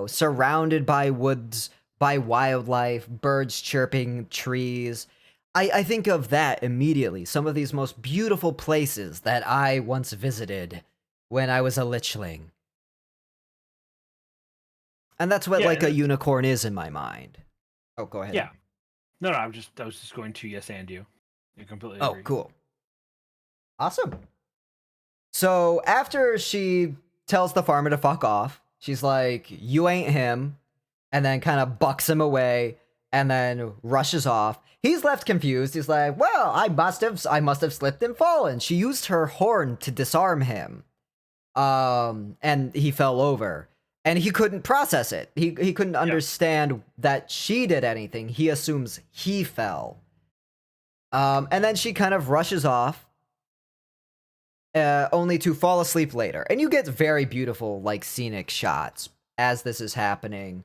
Speaker 2: surrounded by woods, by wildlife, birds chirping, trees. I think of that immediately. Some of these most beautiful places that I once visited when I was a lichling. And that's what
Speaker 1: Yeah,
Speaker 2: like
Speaker 1: and
Speaker 2: a
Speaker 1: it's
Speaker 2: unicorn is in my mind. Oh, go ahead.
Speaker 1: yeah. No, I was just going to yes and you. I completely
Speaker 2: Oh,
Speaker 1: agree.
Speaker 2: cool. Awesome. So after she tells the farmer to fuck off, she's like, "You ain't him," and then kind of bucks him away and then rushes off. He's left confused. He's like, "Well, I must have slipped and fallen." She used her horn to disarm him. And he fell over. And he couldn't process it. He couldn't
Speaker 1: Yeah.
Speaker 2: understand that she did anything. He assumes he fell. And then she kind of rushes off only to fall asleep later. And you get very beautiful, like, scenic shots as this is happening.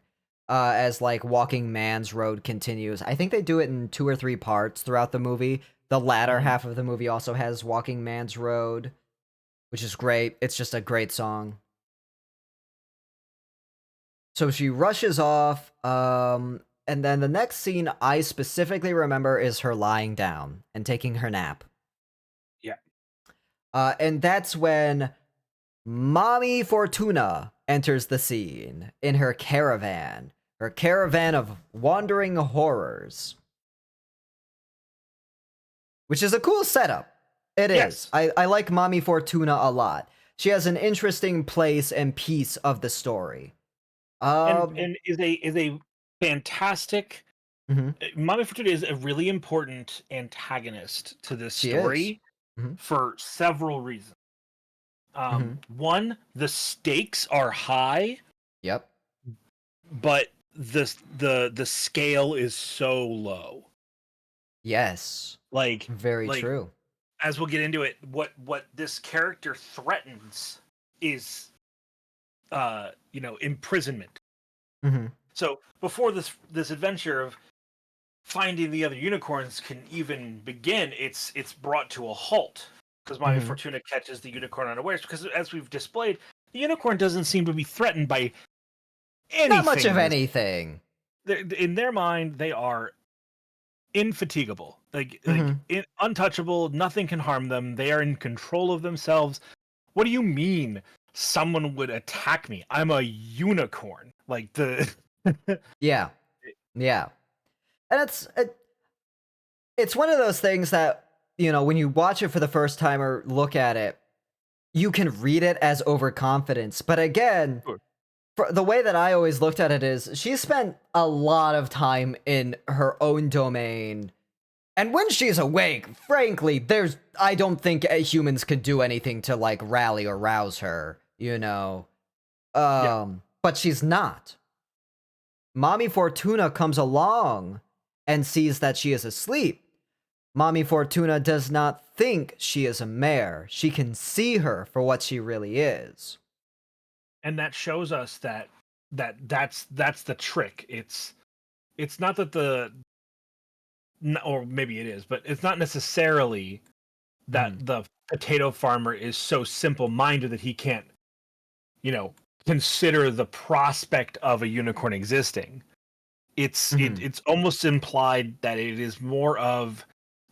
Speaker 2: As, like, Walking Man's Road continues. I think they do it in 2 or 3 parts throughout the movie. The latter
Speaker 1: Mhm.
Speaker 2: half of the movie also has Walking Man's Road, which is great. It's just a great song. So she rushes off, and then the next scene I specifically remember is her lying down and taking her nap.
Speaker 1: Yeah.
Speaker 2: And that's when Mommy Fortuna enters the scene in her caravan of wandering horrors, which is a cool setup. It is.
Speaker 1: Yes.
Speaker 2: I like Mommy Fortuna a lot. She has an interesting place and piece of the story.
Speaker 1: And is a fantastic
Speaker 2: Mhm.
Speaker 1: Mami Fortuna is a really important antagonist to this
Speaker 2: She is.
Speaker 1: story
Speaker 2: Mhm.
Speaker 1: for several reasons.
Speaker 2: Mhm.
Speaker 1: One, the stakes are high,
Speaker 2: Yep.
Speaker 1: but the scale is so low.
Speaker 2: Yes.
Speaker 1: Like
Speaker 2: Very
Speaker 1: like
Speaker 2: true.
Speaker 1: as we'll get into it, what this character threatens is imprisonment.
Speaker 2: Mhm.
Speaker 1: So before this adventure of finding the other unicorns can even begin, it's brought to a halt because Mami
Speaker 2: Mhm.
Speaker 1: Fortuna catches the unicorn unawares. Because as we've displayed, the unicorn doesn't seem to be threatened by
Speaker 2: Not much
Speaker 1: anything
Speaker 2: of
Speaker 1: in this.
Speaker 2: anything.
Speaker 1: In their mind, they are infatigable,
Speaker 2: Mhm.
Speaker 1: untouchable. Nothing can harm them. They are in control of themselves. What do you mean someone would attack me? I'm a unicorn. Like the
Speaker 2: Yeah. Yeah. And it's one of those things that, when you watch it for the first time or look at it, you can read it as overconfidence. But again,
Speaker 1: Sure.
Speaker 2: for the way that I always looked at it is she spent a lot of time in her own domain. And when she's awake, frankly, I don't think humans could do anything to like rally or rouse her.
Speaker 1: Yeah,
Speaker 2: But she's not. Mommy Fortuna comes along and sees that she is asleep. Mommy Fortuna does not think she is a mare. She can see her for what she really is.
Speaker 1: and that shows us that's the trick. It's not that or maybe it is, but it's not necessarily that
Speaker 2: Mhm.
Speaker 1: the potato farmer is so simple-minded that he can't, you know, consider the prospect of a unicorn existing.
Speaker 2: Mhm.
Speaker 1: It's almost implied that it is more of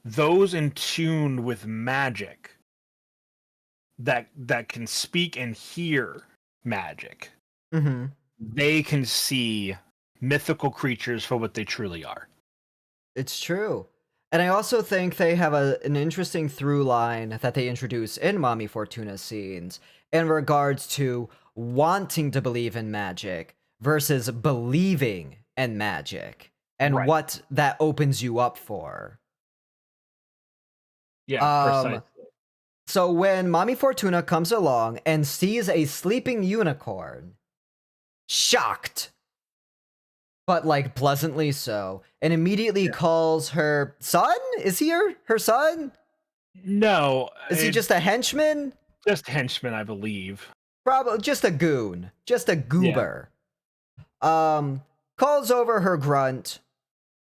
Speaker 1: those in tune with magic that can speak and hear magic.
Speaker 2: Mhm.
Speaker 1: They can see mythical creatures for what they truly are.
Speaker 2: It's true. And I also think they have an interesting through line that they introduce in Mommy Fortuna's scenes in regards to wanting to believe in magic versus believing in magic and
Speaker 1: Right.
Speaker 2: what that opens you up for.
Speaker 1: Yeah,
Speaker 2: Um,
Speaker 1: precisely.
Speaker 2: so when Mommy Fortuna comes along and sees a sleeping unicorn, shocked, but like pleasantly so, and immediately
Speaker 1: Yeah.
Speaker 2: calls her son? Is he her son?
Speaker 1: No,
Speaker 2: Is he
Speaker 1: it's
Speaker 2: just a henchman?
Speaker 1: just henchmen, I believe.
Speaker 2: Probably just a goon. Just a
Speaker 1: Yeah.
Speaker 2: goober. Um, calls over her grunt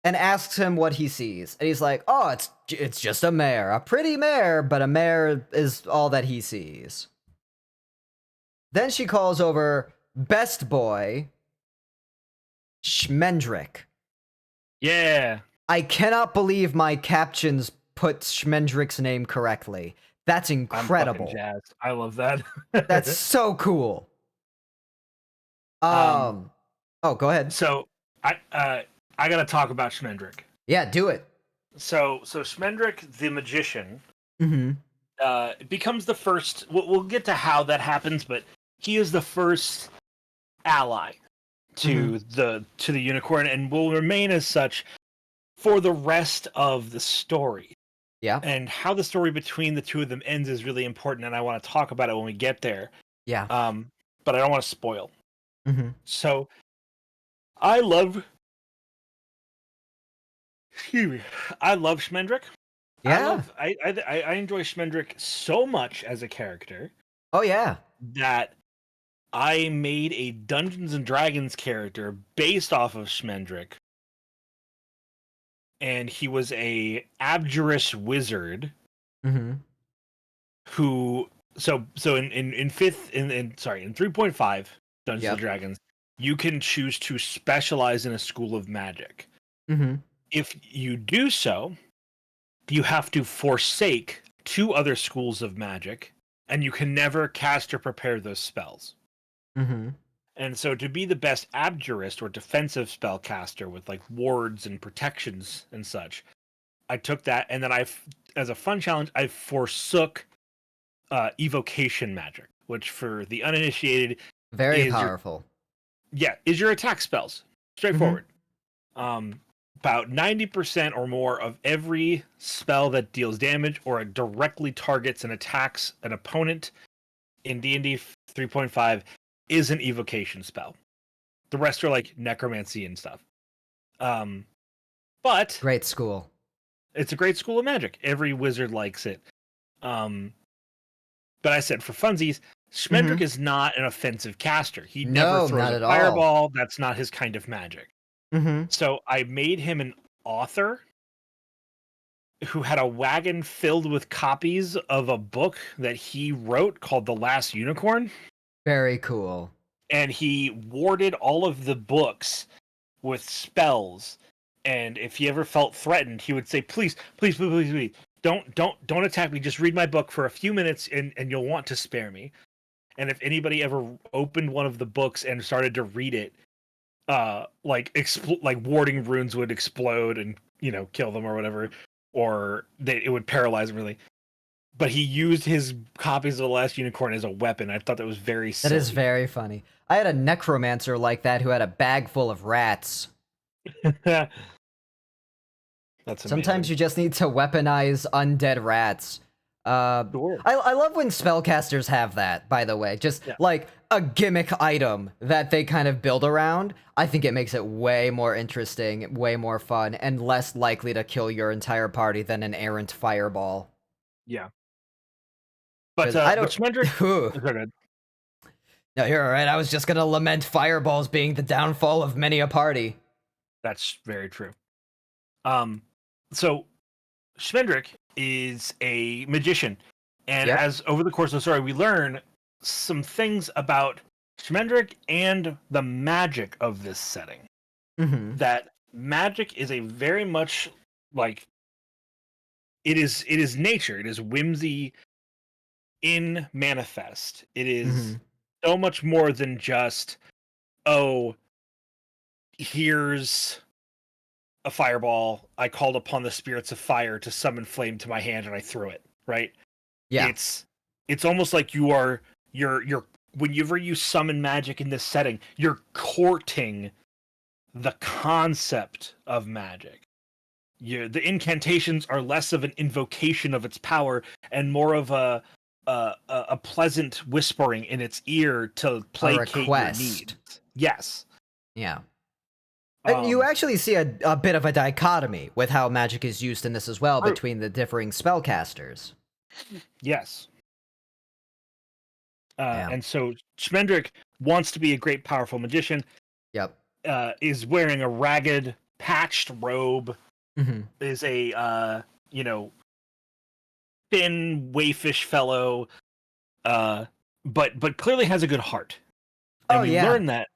Speaker 2: and asks him what he sees. And he's like, "Oh, it's just a mare. A pretty mare, but a mare is all that he sees." Then she calls over best boy, Schmendrick.
Speaker 1: Yeah.
Speaker 2: I cannot believe my captions put Schmendrick's name correctly. That's
Speaker 1: I'm fucking
Speaker 2: incredible.
Speaker 1: jazzed. I love that.
Speaker 2: That's so cool.
Speaker 1: um,
Speaker 2: Um, oh, go ahead.
Speaker 1: so I gotta talk about Schmendrick.
Speaker 2: Yeah, do it.
Speaker 1: So Schmendrick the magician
Speaker 2: Mm-hmm.
Speaker 1: becomes the first. We'll get to how that happens, but he is the first ally
Speaker 2: Mm-hmm.
Speaker 1: to the unicorn, and will remain as such for the rest of the story.
Speaker 2: Yeah.
Speaker 1: And how the story between the two of them ends is really important, and I want to talk about it when we get there.
Speaker 2: Yeah.
Speaker 1: Um, but I don't want to spoil.
Speaker 2: Mm-hmm.
Speaker 1: So I love, excuse me, I love Schmendrick.
Speaker 2: Yeah.
Speaker 1: I enjoy Schmendrick so much as a character
Speaker 2: Oh yeah.
Speaker 1: that I made a Dungeons and Dragons character based off of Schmendrick, and he was a abjurous wizard
Speaker 2: Mm-hmm.
Speaker 1: who so in fifth in sorry in 3.5 Dungeons and
Speaker 2: Yep.
Speaker 1: Dragons, you can choose to specialize in a school of magic.
Speaker 2: Mm-hmm.
Speaker 1: If you do so, you have to forsake two other schools of magic, and you can never cast or prepare those spells.
Speaker 2: Mm-hmm.
Speaker 1: And so to be the best abjurist or defensive spellcaster with like wards and protections and such, I took that, and then as a fun challenge, I forsook evocation magic, which for the uninitiated
Speaker 2: Very
Speaker 1: is your
Speaker 2: powerful.
Speaker 1: is your attack spells.
Speaker 2: Mm-hmm.
Speaker 1: Straightforward. About 90% or more of every spell that deals damage or directly targets and attacks an opponent in D&D 3.5 is an evocation spell. The rest are like necromancy and stuff. Um, but
Speaker 2: Great school.
Speaker 1: it's a great school of magic. Every wizard likes it. But I said for funsies,
Speaker 2: Mm-hmm.
Speaker 1: Schmendrick is not an offensive caster. He never
Speaker 2: No,
Speaker 1: throws
Speaker 2: not
Speaker 1: a
Speaker 2: at all.
Speaker 1: fireball. That's not his kind of magic.
Speaker 2: Mm-hmm.
Speaker 1: So I made him an author who had a wagon filled with copies of a book that he wrote called The Last Unicorn.
Speaker 2: Very cool.
Speaker 1: And he warded all of the books with spells. And if he ever felt threatened, he would say, please, please, please, please, please, don't attack me. Just read my book for a few minutes and you'll want to spare me. And if anybody ever opened one of the books and started to read it, like warding runes would explode and kill them or whatever, or it would paralyze them really. But he used his copies of The Last Unicorn as a weapon. I thought that was very
Speaker 2: That is
Speaker 1: silly.
Speaker 2: very funny. I had a necromancer like that who had a bag full of rats.
Speaker 1: That's
Speaker 2: Sometimes
Speaker 1: amazing.
Speaker 2: you just need to weaponize undead rats.
Speaker 1: Sure.
Speaker 2: I love when spellcasters have that, by the way. Just
Speaker 1: Yeah.
Speaker 2: like a gimmick item that they kind of build around. I think it makes it way more interesting, way more fun, and less likely to kill your entire party than an errant fireball.
Speaker 1: Yeah. But
Speaker 2: Because I
Speaker 1: but
Speaker 2: don't.
Speaker 1: Schmendrick.
Speaker 2: Whew.
Speaker 1: Go ahead.
Speaker 2: No, you're alright. I was just gonna lament fireballs being the downfall of many a party.
Speaker 1: That's very true. Um, So Schmendrick is a magician, and
Speaker 2: Yep.
Speaker 1: as over the course of the story, we learn some things about Schmendrick and the magic of this setting.
Speaker 2: Mm-hmm.
Speaker 1: That magic is a very much like it is nature. It is whimsy in manifest. It
Speaker 2: Mm-hmm.
Speaker 1: is so much more than just, oh, here's a fireball. I called upon the spirits of fire to summon flame to my hand and I threw it, right?
Speaker 2: Yeah.
Speaker 1: It's almost like you're whenever you summon magic in this setting, you're courting the concept of magic. The incantations are less of an invocation of its power and more of a pleasant whispering in its ear to
Speaker 2: A
Speaker 1: placate your
Speaker 2: request.
Speaker 1: needs. Yes.
Speaker 2: Yeah. And you
Speaker 1: Um,
Speaker 2: actually see a bit of a dichotomy with how magic is used in this as well
Speaker 1: True.
Speaker 2: between the differing spellcasters.
Speaker 1: Yes.
Speaker 2: Yeah.
Speaker 1: And so Schmendrick wants to be a great, powerful magician.
Speaker 2: Yep.
Speaker 1: Is wearing a ragged, patched robe.
Speaker 2: Mm-hmm.
Speaker 1: Is a thin, waifish fellow. But clearly has a good heart, and
Speaker 2: Oh
Speaker 1: we
Speaker 2: yeah.
Speaker 1: learn that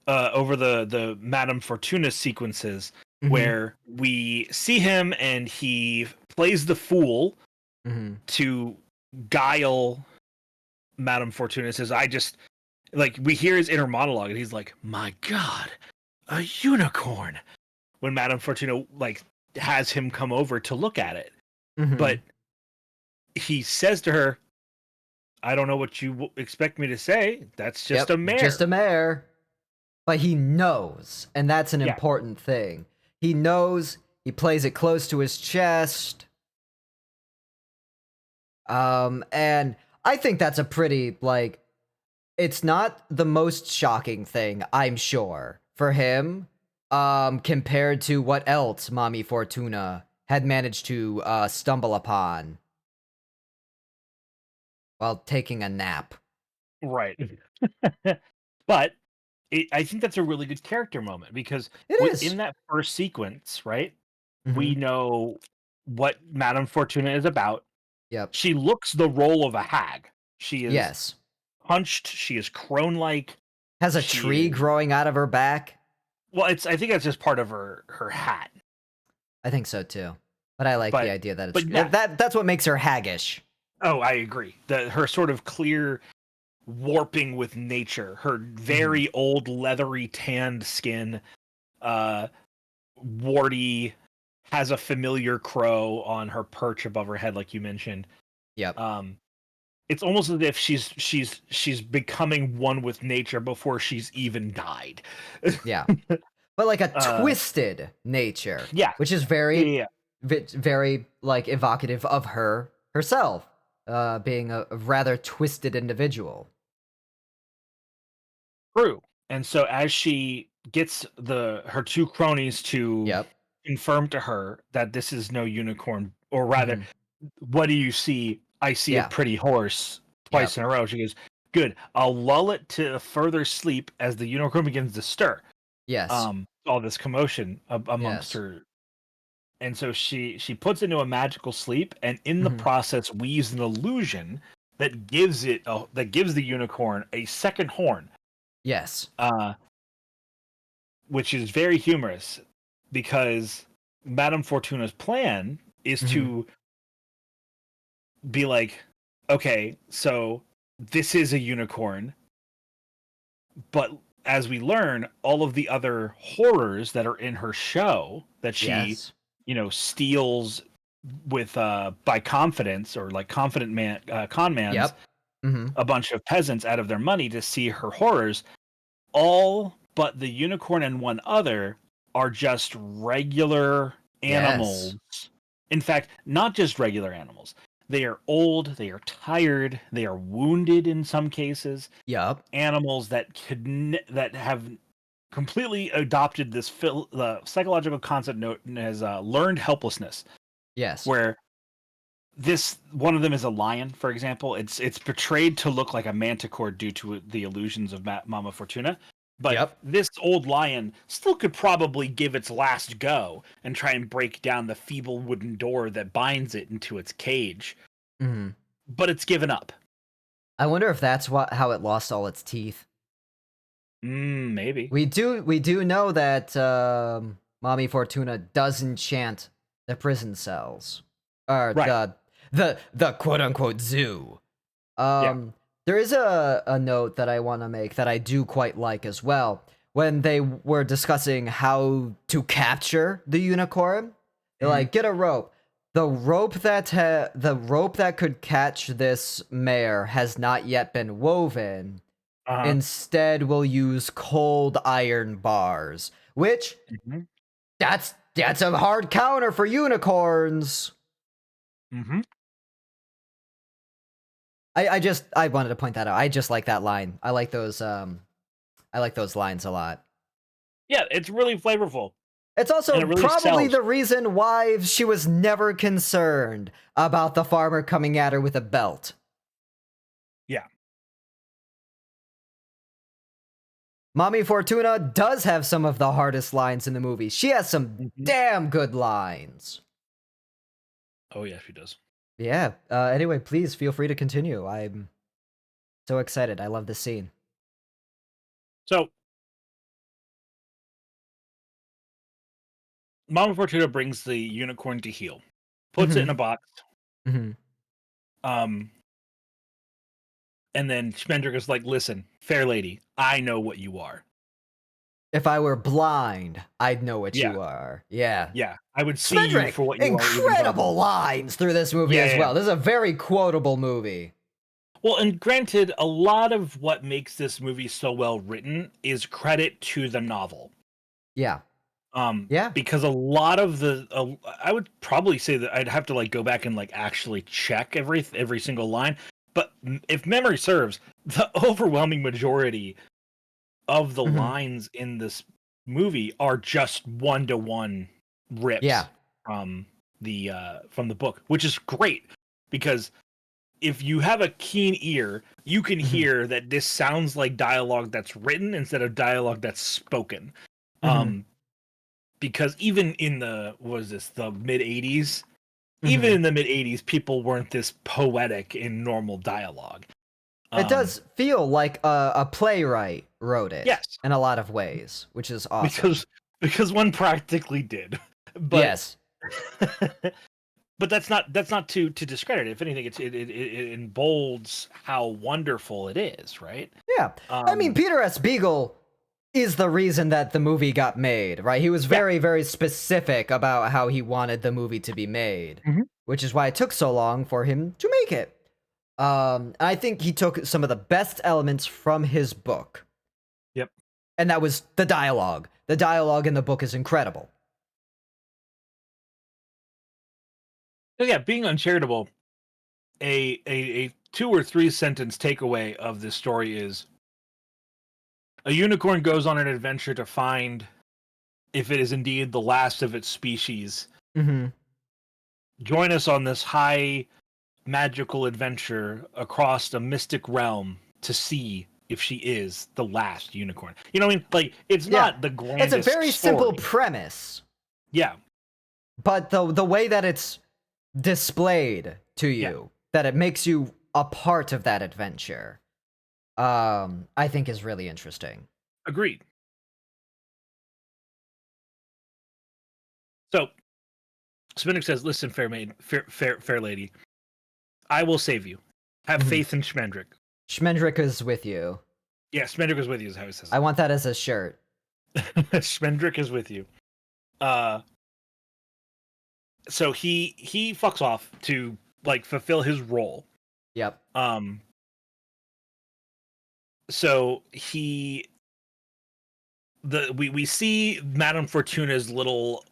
Speaker 1: over the Madame Fortuna sequences,
Speaker 2: Mm-hmm.
Speaker 1: where we see him and he plays the fool
Speaker 2: Mm-hmm.
Speaker 1: to guile Madame Fortuna. Says, I just, like, we hear his inner monologue and he's like, my God, a unicorn, when Madame Fortuna like has him come over to look at it.
Speaker 2: Mm-hmm.
Speaker 1: But he says to her, I don't know what you expect me to say. That's just a
Speaker 2: Yep.
Speaker 1: mare.
Speaker 2: Just a mare. But he knows, and that's an
Speaker 1: Yeah.
Speaker 2: important thing. He knows, he plays it close to his chest. And I think that's a pretty, like, it's not the most shocking thing, I'm sure, for him, compared to what else Mommy Fortuna had managed to stumble upon while taking a nap.
Speaker 1: Right. But I think that's a really good character moment because
Speaker 2: It is.
Speaker 1: within that first sequence, right,
Speaker 2: Mm-hmm.
Speaker 1: we know what Madame Fortuna is about.
Speaker 2: Yep.
Speaker 1: She looks the role of a hag. She is
Speaker 2: Yes.
Speaker 1: hunched. She is crone-like.
Speaker 2: Has a
Speaker 1: She
Speaker 2: tree
Speaker 1: is
Speaker 2: growing out of her back.
Speaker 1: well. I think that's just part of her hat.
Speaker 2: I think so too. But I like the
Speaker 1: But
Speaker 2: idea that it's
Speaker 1: but yeah.
Speaker 2: that's what makes her haggish.
Speaker 1: Oh, I agree. Her sort of clear warping with nature. Her
Speaker 2: Mm-hmm.
Speaker 1: very old, leathery, tanned skin. Uh, warty, has a familiar crow on her perch above her head, like you mentioned.
Speaker 2: Yep.
Speaker 1: It's almost as if she's becoming one with nature before she's even died.
Speaker 2: Yeah. But like a
Speaker 1: uh,
Speaker 2: twisted nature,
Speaker 1: yeah,
Speaker 2: which is
Speaker 1: yeah,
Speaker 2: very,
Speaker 1: yeah, yeah.
Speaker 2: very like evocative of her herself, being a rather twisted individual.
Speaker 1: True. And so as she gets her two cronies to
Speaker 2: Yep.
Speaker 1: confirm to her that this is no unicorn, or rather,
Speaker 2: Hmm.
Speaker 1: what do you see? I see a
Speaker 2: Yeah.
Speaker 1: pretty horse twice
Speaker 2: Yep.
Speaker 1: in a row. She goes, good. I'll lull it to further sleep as the unicorn begins to stir.
Speaker 2: Yes.
Speaker 1: All this commotion amongst
Speaker 2: Yes.
Speaker 1: her. And so she puts it into a magical sleep, and in the
Speaker 2: Hmm.
Speaker 1: process weaves an illusion that gives the unicorn a second horn.
Speaker 2: Yes.
Speaker 1: Uh, which is very humorous because Madame Fortuna's plan is
Speaker 2: Hmm.
Speaker 1: to be like, okay, so this is a unicorn, but as we learn, all of the other horrors that are in her show that she,
Speaker 2: Yes.
Speaker 1: steals with by confidence, or like confident man con mans
Speaker 2: Yep. Hmm.
Speaker 1: a bunch of peasants out of their money to see her horrors, all but the unicorn and one other are just regular animals.
Speaker 2: Yes.
Speaker 1: In fact, not just regular animals. They are old, they are tired, they are wounded in some cases.
Speaker 2: Yep.
Speaker 1: Animals that have completely adopted this the psychological concept known as learned helplessness,
Speaker 2: Yes.
Speaker 1: where this one of them is a lion, for example. It's portrayed to look like a manticore due to the illusions of Mama Fortuna. But
Speaker 2: Yep.
Speaker 1: this old lion still could probably give its last go and try and break down the feeble wooden door that binds it into its cage.
Speaker 2: Hmm.
Speaker 1: But it's given up.
Speaker 2: I wonder if that's how it lost all its teeth.
Speaker 1: Maybe.
Speaker 2: We do know that Mommy Fortuna does enchant the prison cells, or
Speaker 1: Right.
Speaker 2: the quote unquote zoo.
Speaker 1: Yeah.
Speaker 2: There is a note that I want to make that I do quite like as well. When they were discussing how to capture the unicorn, they're
Speaker 1: Mhm.
Speaker 2: like, get a rope. The rope that could catch this mare has not yet been woven.
Speaker 1: Uh-huh.
Speaker 2: Instead, we'll use cold iron bars, which
Speaker 1: Mhm.
Speaker 2: that's a hard counter for unicorns.
Speaker 1: Mhm.
Speaker 2: I wanted to point that out. I just like that line. I like those lines a lot.
Speaker 1: Yeah, it's really flavorful
Speaker 2: It's
Speaker 1: and
Speaker 2: also
Speaker 1: it really
Speaker 2: probably
Speaker 1: sells.
Speaker 2: the reason why she was never concerned about the farmer coming at her with a belt.
Speaker 1: Yeah.
Speaker 2: Mommy Fortuna does have some of the hardest lines in the movie. She has some
Speaker 1: Mhm.
Speaker 2: damn good lines.
Speaker 1: Oh yeah, she does.
Speaker 2: Yeah. Anyway, please feel free to continue. I'm so excited. I love this scene.
Speaker 1: So Mama Fortuna brings the unicorn to heel, puts it in
Speaker 2: Mm-hmm.
Speaker 1: a box,
Speaker 2: Mm-hmm.
Speaker 1: um, and then Schmendrick is like, "Listen, fair lady, I know what you are.
Speaker 2: If I were blind, I'd know what
Speaker 1: Yeah,
Speaker 2: you are. Yeah.
Speaker 1: yeah, I would see you
Speaker 2: Smedrick,
Speaker 1: for what you are, even if I'm
Speaker 2: incredible
Speaker 1: blind."
Speaker 2: lines through this movie
Speaker 1: Yeah,
Speaker 2: as
Speaker 1: yeah, yeah.
Speaker 2: well. This is a very quotable movie.
Speaker 1: Well, and granted, a lot of what makes this movie so well written is credit to the novel.
Speaker 2: Yeah. Yeah.
Speaker 1: Because a lot of I would probably say that I'd have to like go back and like actually check every single line. But if memory serves, the overwhelming majority of the
Speaker 2: Hmm.
Speaker 1: lines in this movie are just one-to-one
Speaker 2: Yeah.
Speaker 1: rips from the book, which is great because if you have a keen ear, you can
Speaker 2: Hmm.
Speaker 1: hear that this sounds like dialogue that's written instead of dialogue that's spoken.
Speaker 2: Hmm.
Speaker 1: Um, because even in the mid 80s, even
Speaker 2: Hmm.
Speaker 1: in the mid 80s, people weren't this poetic in normal dialogue.
Speaker 2: It
Speaker 1: Um,
Speaker 2: does feel like a playwright wrote it
Speaker 1: yes,
Speaker 2: in a lot of ways, which is awesome.
Speaker 1: because one practically did, but
Speaker 2: Yes.
Speaker 1: but that's not to discredit it. If anything, it embolds how wonderful it is, right?
Speaker 2: Yeah. I mean,
Speaker 1: Um,
Speaker 2: Peter S. Beagle is the reason that the movie got made, right? He was
Speaker 1: yeah.
Speaker 2: very, very specific about how he wanted the movie to be made,
Speaker 1: Mhm.
Speaker 2: which is why it took so long for him to make it. I think he took some of the best elements from his book,
Speaker 1: Yep.
Speaker 2: and that was the dialogue. The dialogue in the book is incredible.
Speaker 1: So yeah, being uncharitable, a 2 or 3 sentence takeaway of this story is a unicorn goes on an adventure to find if it is indeed the last of its species.
Speaker 2: Hmm.
Speaker 1: Join us on this high magical adventure across a mystic realm to see if she is the last unicorn. You know what I mean? Like, it's
Speaker 2: Yeah.
Speaker 1: not the
Speaker 2: It's a
Speaker 1: grandest
Speaker 2: very simple
Speaker 1: story.
Speaker 2: premise,
Speaker 1: Yeah,
Speaker 2: but the way that it's displayed to
Speaker 1: yeah,
Speaker 2: you, that it makes you a part of that adventure, I think is really interesting.
Speaker 1: agreed. So Spinnick says, "Listen, fair maid, fair lady, I will save you. Have
Speaker 2: Mhm.
Speaker 1: faith in Schmendrick."
Speaker 2: Schmendrick is with you.
Speaker 1: Yeah, Schmendrick is with you, is how he says
Speaker 2: I want that as a shirt.
Speaker 1: it. Schmendrick is with you. Uh, so he fucks off to like fulfill his role.
Speaker 2: Yep.
Speaker 1: Um, so he we see Madame Fortuna's little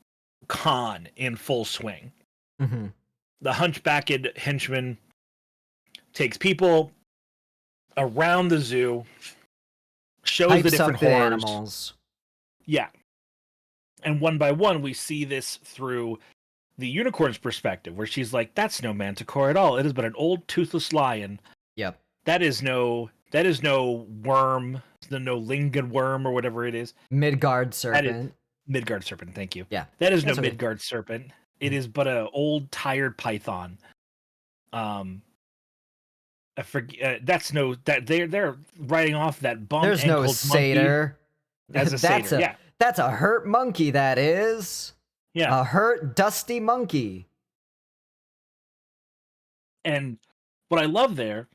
Speaker 1: con in full swing.
Speaker 2: Hmm.
Speaker 1: The hunchbacked henchman takes people around the zoo, shows the
Speaker 2: Hypes
Speaker 1: different
Speaker 2: up the
Speaker 1: horrors.
Speaker 2: animals.
Speaker 1: Yeah, and one by one, we see this through the unicorn's perspective, where she's like, "That's no manticore at all. It is but an old toothless lion.
Speaker 2: Yep.
Speaker 1: That is no That is no worm, no linged worm or whatever it is.
Speaker 2: Midgard
Speaker 1: That is
Speaker 2: serpent.
Speaker 1: Midgard serpent. Thank you.
Speaker 2: Yeah,
Speaker 1: That is no
Speaker 2: that's okay.
Speaker 1: Midgard serpent. It is but a old tired python. I forget. That's no that they're writing off that bum
Speaker 2: There's no
Speaker 1: ankled monkey
Speaker 2: satyr.
Speaker 1: as a satyr. Yeah,
Speaker 2: That's a hurt monkey. That is
Speaker 1: yeah.
Speaker 2: a hurt, dusty monkey.
Speaker 1: And what I love there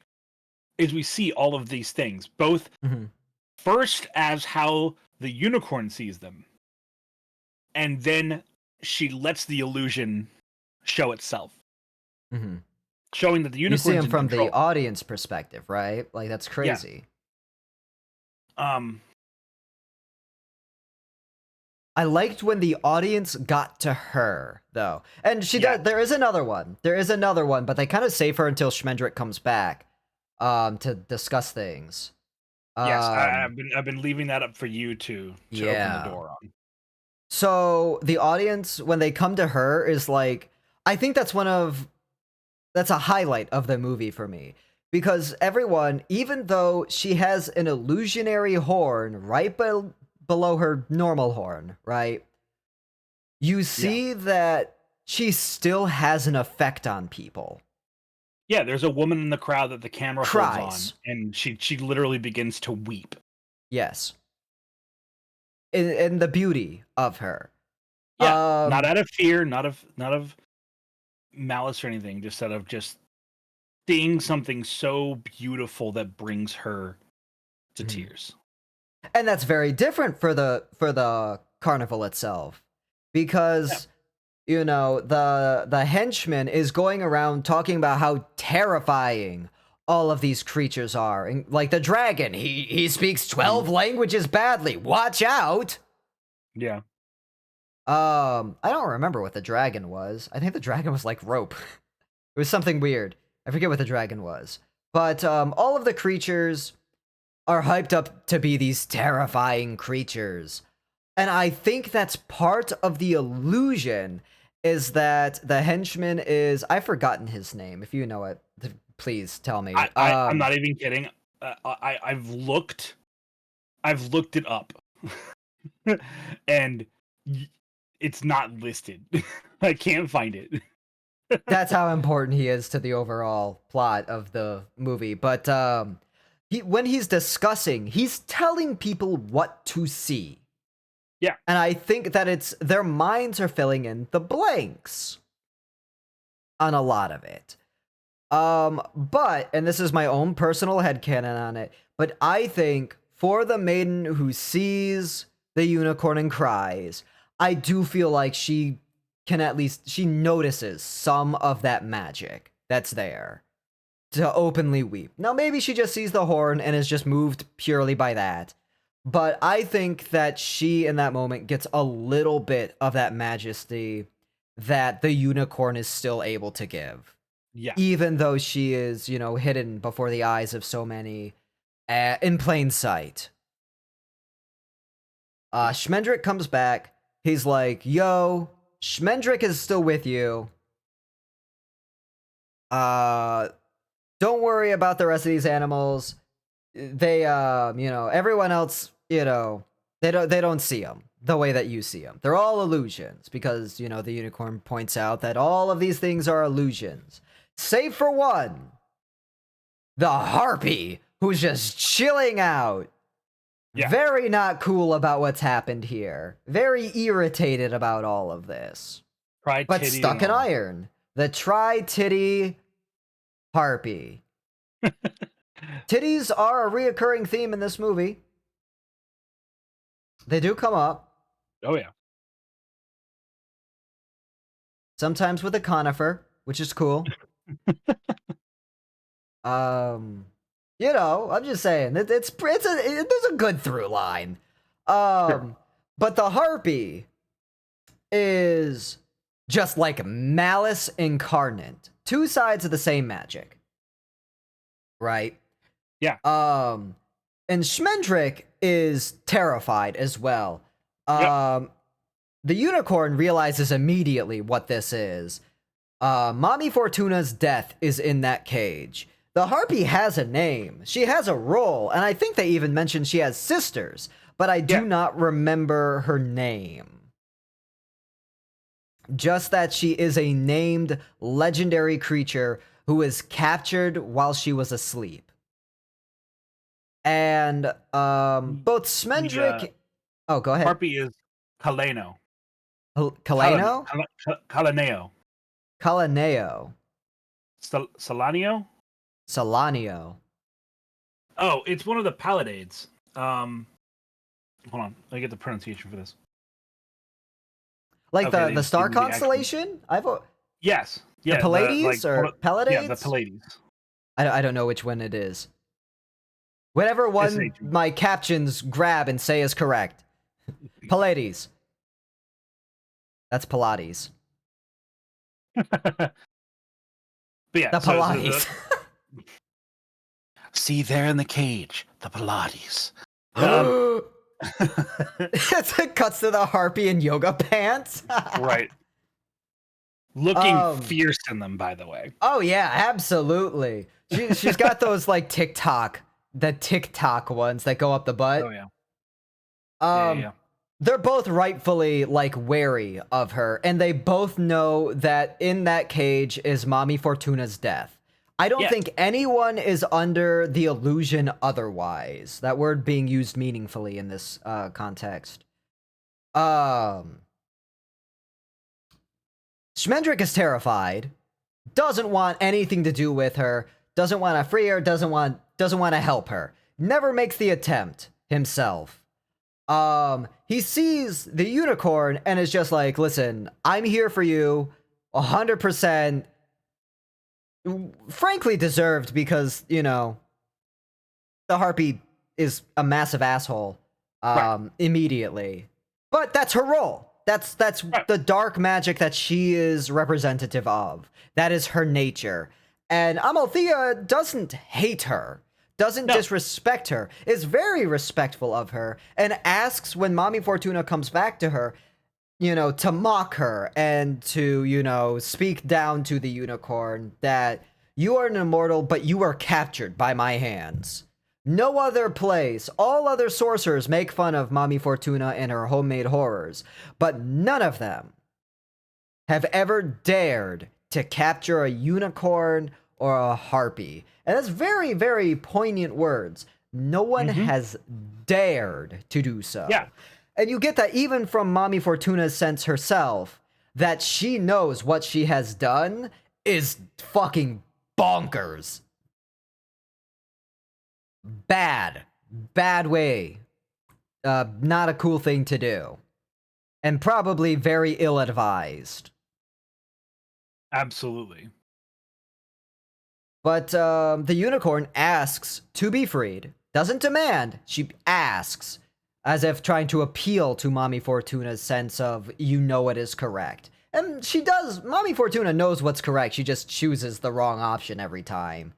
Speaker 1: is we see all of these things, both first as how the unicorn sees them, and then she lets the illusion show itself, showing that the
Speaker 2: You see
Speaker 1: unicorn's
Speaker 2: him
Speaker 1: in
Speaker 2: from
Speaker 1: control.
Speaker 2: the audience perspective, right? Like, that's crazy.
Speaker 1: Yeah.
Speaker 2: I liked when the audience got to her, though. And she does. There is another one. But they kind of save her until Schmendrick comes back to discuss things.
Speaker 1: Yes, I've been leaving that up for you to open the door on.
Speaker 2: So the audience, when they come to her, is like, I think that's a highlight of the movie for me. Because everyone, even though she has an illusionary horn right below her normal horn, right? You see that she still has an effect on people.
Speaker 1: Yeah, there's a woman in the crowd that the camera holds on, and she literally begins to weep.
Speaker 2: Yes. In the beauty of her.
Speaker 1: Yeah, not out of fear, not of malice or anything, just out of just seeing something so beautiful that brings her to tears.
Speaker 2: And that's very different for the carnival itself, because you know, the henchman is going around talking about how terrifying all of these creatures are, and like the dragon, he speaks 12 languages badly. Watch out.
Speaker 1: Yeah.
Speaker 2: I don't remember what the dragon was. I think the dragon was like rope. It was something weird. I forget what the dragon was. But all of the creatures are hyped up to be these terrifying creatures. And I think that's part of the illusion, is that the henchman is... I've forgotten his name. If you know it, please tell me.
Speaker 1: I'm not even kidding. I've looked it up. And it's not listed. I can't find it.
Speaker 2: That's how important he is to the overall plot of the movie. But when he's discussing, he's telling people what to see.
Speaker 1: Yeah.
Speaker 2: And I think that it's their minds are filling in the blanks on a lot of it. But, and this is my own personal headcanon on it, but I think for the maiden who sees the unicorn and cries, I do feel like she can at least, she notices some of that magic that's there to openly weep. Now, maybe she just sees the horn and is just moved purely by that. But I think that she, in that moment, gets a little bit of that majesty that the unicorn is still able to give.
Speaker 1: Yeah.
Speaker 2: Even though she is, you know, hidden before the eyes of so many in plain sight. Schmendrick comes back. He's like, yo, Schmendrick is still with you. Don't worry about the rest of these animals. They, you know, everyone else, you know, they don't see them the way that you see them. They're all illusions because, you know, the unicorn points out that all of these things are illusions. Save for one. The harpy, who's just chilling out. Yeah. Very not cool about what's happened here. Very irritated about all of this. But stuck in iron. The tri-titty harpy. Titties are a reoccurring theme in this movie. They do come up.
Speaker 1: Oh, yeah.
Speaker 2: Sometimes with a conifer, which is cool. You know, I'm just saying there's a good through line. Sure. But the harpy is just like malice incarnate. Two sides of the same magic. Right?
Speaker 1: Yeah.
Speaker 2: And Schmendrick is terrified as well. The unicorn realizes immediately what this is. Mommy Fortuna's death is in that cage. The Harpy has a name. She has a role, and I think they even mentioned she has sisters, but I do not remember her name. Just that she is a named legendary creature who was captured while she was asleep. And both Smendrick... oh, go ahead.
Speaker 1: Harpy is Kaleno.
Speaker 2: Kaleno?
Speaker 1: Kalaneo.
Speaker 2: Kalaneo.
Speaker 1: Solanio?
Speaker 2: Solanio.
Speaker 1: Oh, it's one of the Paladades. Hold on, let me get the pronunciation for this.
Speaker 2: Like the star constellation?
Speaker 1: Yes. Yeah.
Speaker 2: The Pallades or Paladades?
Speaker 1: Yeah, the Pallades.
Speaker 2: I don't know which one it is. Whatever one my captions grab and say is correct. Pallades. That's Pilates.
Speaker 1: But yeah,
Speaker 2: the Pilates.
Speaker 1: See there in the cage, the Pilates.
Speaker 2: It cuts to the Harpy in yoga pants.
Speaker 1: Right. Looking fierce in them, by the way.
Speaker 2: Oh yeah, absolutely. She's got those like TikTok ones that go up the butt.
Speaker 1: Oh yeah.
Speaker 2: Yeah. They're both rightfully like wary of her, and they both know that in that cage is Mommy Fortuna's death. I don't think anyone is under the illusion otherwise. That word being used meaningfully in this context. Schmendrick is terrified, doesn't want anything to do with her, doesn't want to free her, doesn't want to help her. Never makes the attempt himself. He sees the unicorn and is just like, listen, I'm here for you 100%. Frankly deserved because, you know, the Harpy is a massive asshole immediately. But that's her role. That's the dark magic that she is representative of. That is her nature. And Amalthea doesn't hate her, doesn't disrespect her, is very respectful of her, and asks when Mommy Fortuna comes back to her, you know, to mock her and to, you know, speak down to the unicorn that you are an immortal, but you are captured by my hands. No other place, all other sorcerers make fun of Mommy Fortuna and her homemade horrors, but none of them have ever dared to capture a unicorn or a harpy. And that's very, very poignant words. No one has dared to do so.
Speaker 1: Yeah.
Speaker 2: And you get that even from Mommy Fortuna's sense herself, that she knows what she has done is fucking bonkers. Bad way. Not a cool thing to do. And probably very ill-advised.
Speaker 1: Absolutely.
Speaker 2: But the unicorn asks to be freed. Doesn't demand, she asks. As if trying to appeal to Mommy Fortuna's sense of, you know it is correct. And she does. Mommy Fortuna knows what's correct. She just chooses the wrong option every time.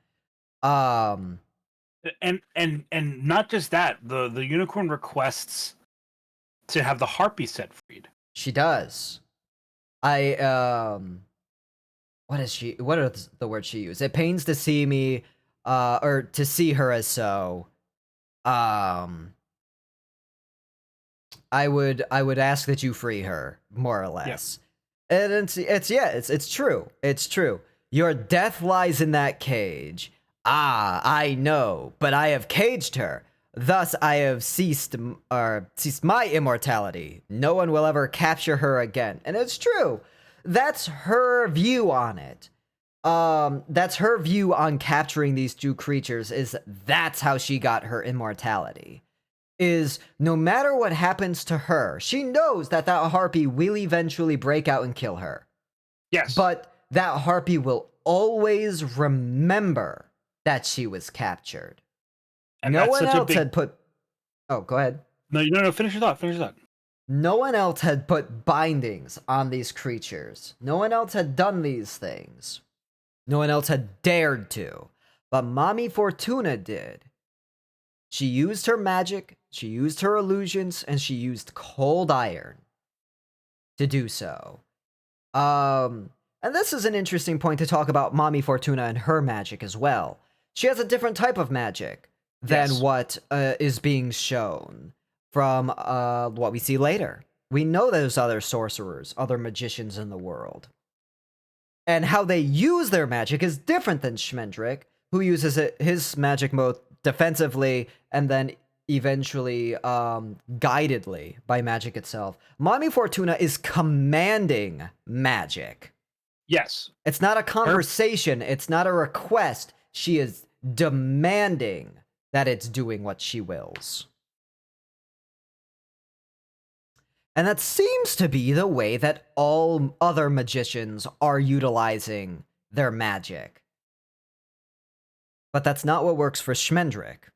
Speaker 1: And not just that, the unicorn requests to have the harpy set freed.
Speaker 2: She does. What are the words she used? It pains to see me, or to see her as so. I would ask that you free her, more or less. Yeah. And it's true. It's true. Your death lies in that cage. Ah, I know, but I have caged her. Thus I have ceased my immortality. No one will ever capture her again. And it's true. That's her view on it. That's her view on capturing these two creatures, is that's how she got her immortality. Is no matter what happens to her, she knows that harpy will eventually break out and kill her.
Speaker 1: Yes.
Speaker 2: But that harpy will always remember that she was captured. And no one else had put... Oh, go ahead.
Speaker 1: No, finish your thought.
Speaker 2: No one else had put bindings on these creatures. No one else had done these things. No one else had dared to. But Mommy Fortuna did. She used her magic, she used her illusions, and she used cold iron to do so. And this is an interesting point to talk about Mommy Fortuna and her magic as well. She has a different type of magic than
Speaker 1: Yes.
Speaker 2: what is being shown from what we see later. We know there's other sorcerers, other magicians in the world. And how they use their magic is different than Schmendrick, who uses his magic mode defensively and then eventually guidedly by magic itself. Mommy Fortuna is commanding magic.
Speaker 1: Yes.
Speaker 2: It's not a conversation, it's not a request. She is demanding that it's doing what she wills. And that seems to be the way that all other magicians are utilizing their magic. But that's not what works for Schmendrick.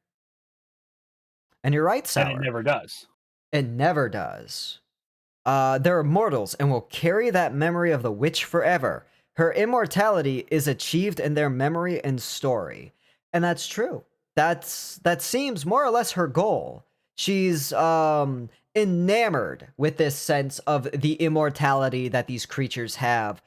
Speaker 2: And you're right, Sour.
Speaker 1: And it never does.
Speaker 2: It never does. They're immortals and will carry that memory of the witch forever. Her immortality is achieved in their memory and story. And that's true. That seems more or less her goal. She's enamored with this sense of the immortality that these creatures have.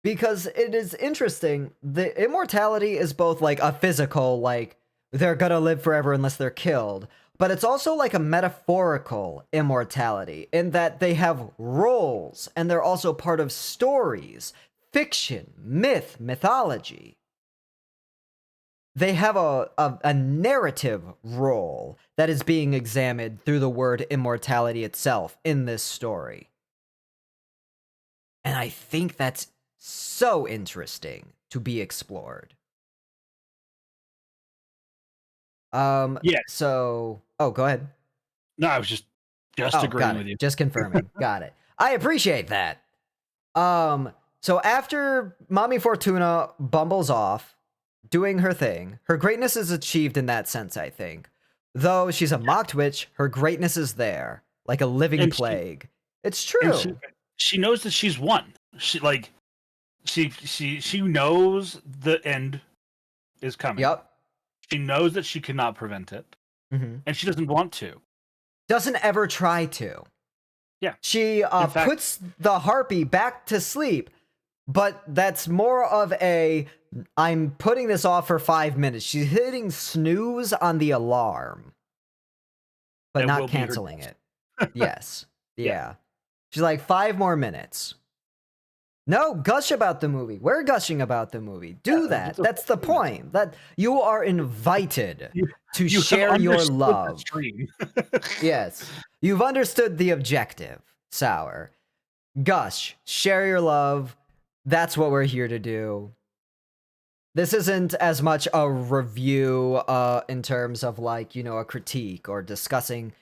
Speaker 2: Because it is interesting, the immortality is both like a physical, like they're gonna live forever unless they're killed, but it's also like a metaphorical immortality in that they have roles and they're also part of stories, fiction, mythology. They have a narrative role that is being examined through the word immortality itself in this story. And I think that's so interesting to be explored.
Speaker 1: Yeah.
Speaker 2: So, oh, go ahead.
Speaker 1: No, I was just agreeing with you.
Speaker 2: Just confirming. Got it. I appreciate that. So after Mommy Fortuna bumbles off, doing her thing, her greatness is achieved in that sense, I think. Though she's a mocked witch, her greatness is there, like a living plague. It's true.
Speaker 1: She knows that she's won. She knows the end is coming.
Speaker 2: Yep.
Speaker 1: She knows that she cannot prevent it.
Speaker 2: Mm-hmm.
Speaker 1: And she doesn't want to.
Speaker 2: Doesn't ever try to.
Speaker 1: Yeah.
Speaker 2: She puts the harpy back to sleep, but that's more of a, I'm putting this off for 5 minutes. She's hitting snooze on the alarm, but not canceling it. Yes. Yeah. She's like, 5 more minutes. No, gush about the movie. We're gushing about the movie. Do that. That's the point. That you are invited to share your love. Yes. You've understood the objective, Sour. Gush, share your love. That's what we're here to do. This isn't as much a review in terms of like, you know, a critique or discussing.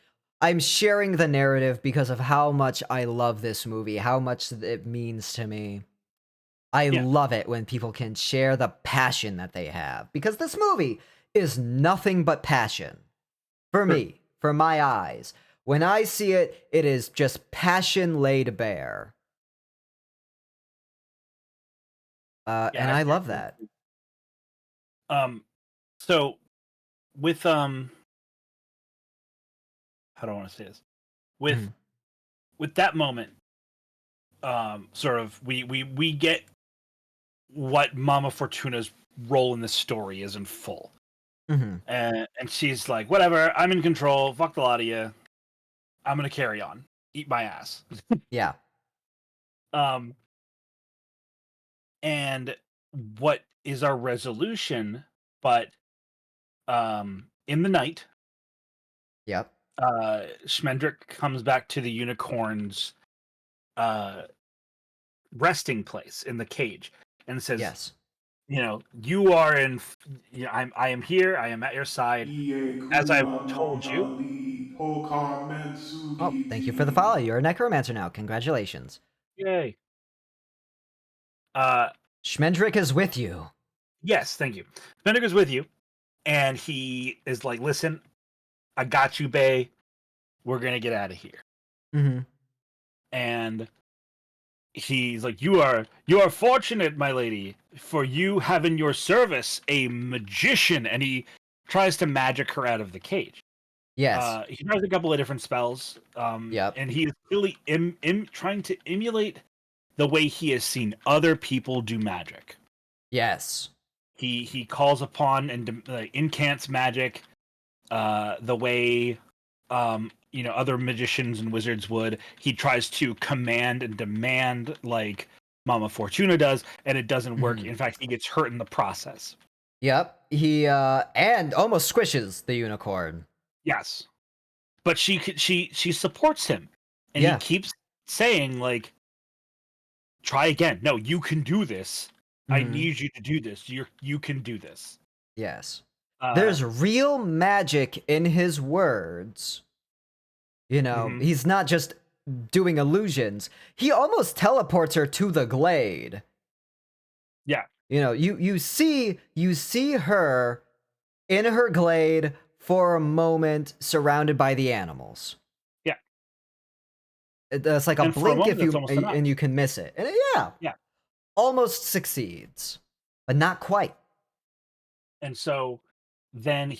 Speaker 2: I'm sharing the narrative because of how much I love this movie, how much it means to me. I love it when people can share the passion that they have, because this movie is nothing but passion. For me, for my eyes. When I see it, it is just passion laid bare. And I love that.
Speaker 1: So with how do I want to say this? With that moment, sort of we get what Mama Fortuna's role in this story is in full.
Speaker 2: Mm-hmm.
Speaker 1: And she's like, whatever, I'm in control, fuck the lot of you. I'm gonna carry on. Eat my ass.
Speaker 2: Yeah.
Speaker 1: And what is our resolution? But in the night,
Speaker 2: yep.
Speaker 1: Schmendrick comes back to the unicorn's resting place in the cage and says,
Speaker 2: yes,
Speaker 1: you know, you are in, you know, I am here, I am at your side, as I've told you.
Speaker 2: Oh, thank you for the follow. You're a necromancer now. Congratulations.
Speaker 1: Yay.
Speaker 2: Schmendrick is with you.
Speaker 1: Yes, thank you. Schmendrick is with you, and he is like, listen, I got you, Bay. We're gonna get out of here.
Speaker 2: Mm-hmm.
Speaker 1: And he's like, you are fortunate, my lady, for you have in your service a magician. And he tries to magic her out of the cage.
Speaker 2: Yes.
Speaker 1: He tries a couple of different spells.
Speaker 2: Yep.
Speaker 1: And he is really trying to emulate the way he has seen other people do magic.
Speaker 2: Yes.
Speaker 1: He calls upon and incants magic, the way other magicians and wizards would. He tries to command and demand like Mama Fortuna does, and it doesn't work.
Speaker 2: Mhm.
Speaker 1: In fact, he gets hurt in the process.
Speaker 2: Yep. He and almost squishes the unicorn.
Speaker 1: Yes, but she supports him, and he
Speaker 2: Yeah.
Speaker 1: keeps saying like, "Try again. No, you can do this. I
Speaker 2: Mhm.
Speaker 1: need you to do this. You can do this."
Speaker 2: Yes.
Speaker 1: Uh,
Speaker 2: There's real magic in his words. You know,
Speaker 1: mhm.
Speaker 2: he's not just doing illusions. He almost teleports her to the glade.
Speaker 1: Yeah,
Speaker 2: You know, you see her in her glade for a moment surrounded by the animals.
Speaker 1: yeah,
Speaker 2: It's like a
Speaker 1: and for a
Speaker 2: blink
Speaker 1: moment,
Speaker 2: if
Speaker 1: that's
Speaker 2: you
Speaker 1: almost enough.
Speaker 2: and you can miss it. And yeah,
Speaker 1: Yeah,
Speaker 2: almost succeeds, but not quite.
Speaker 1: and so then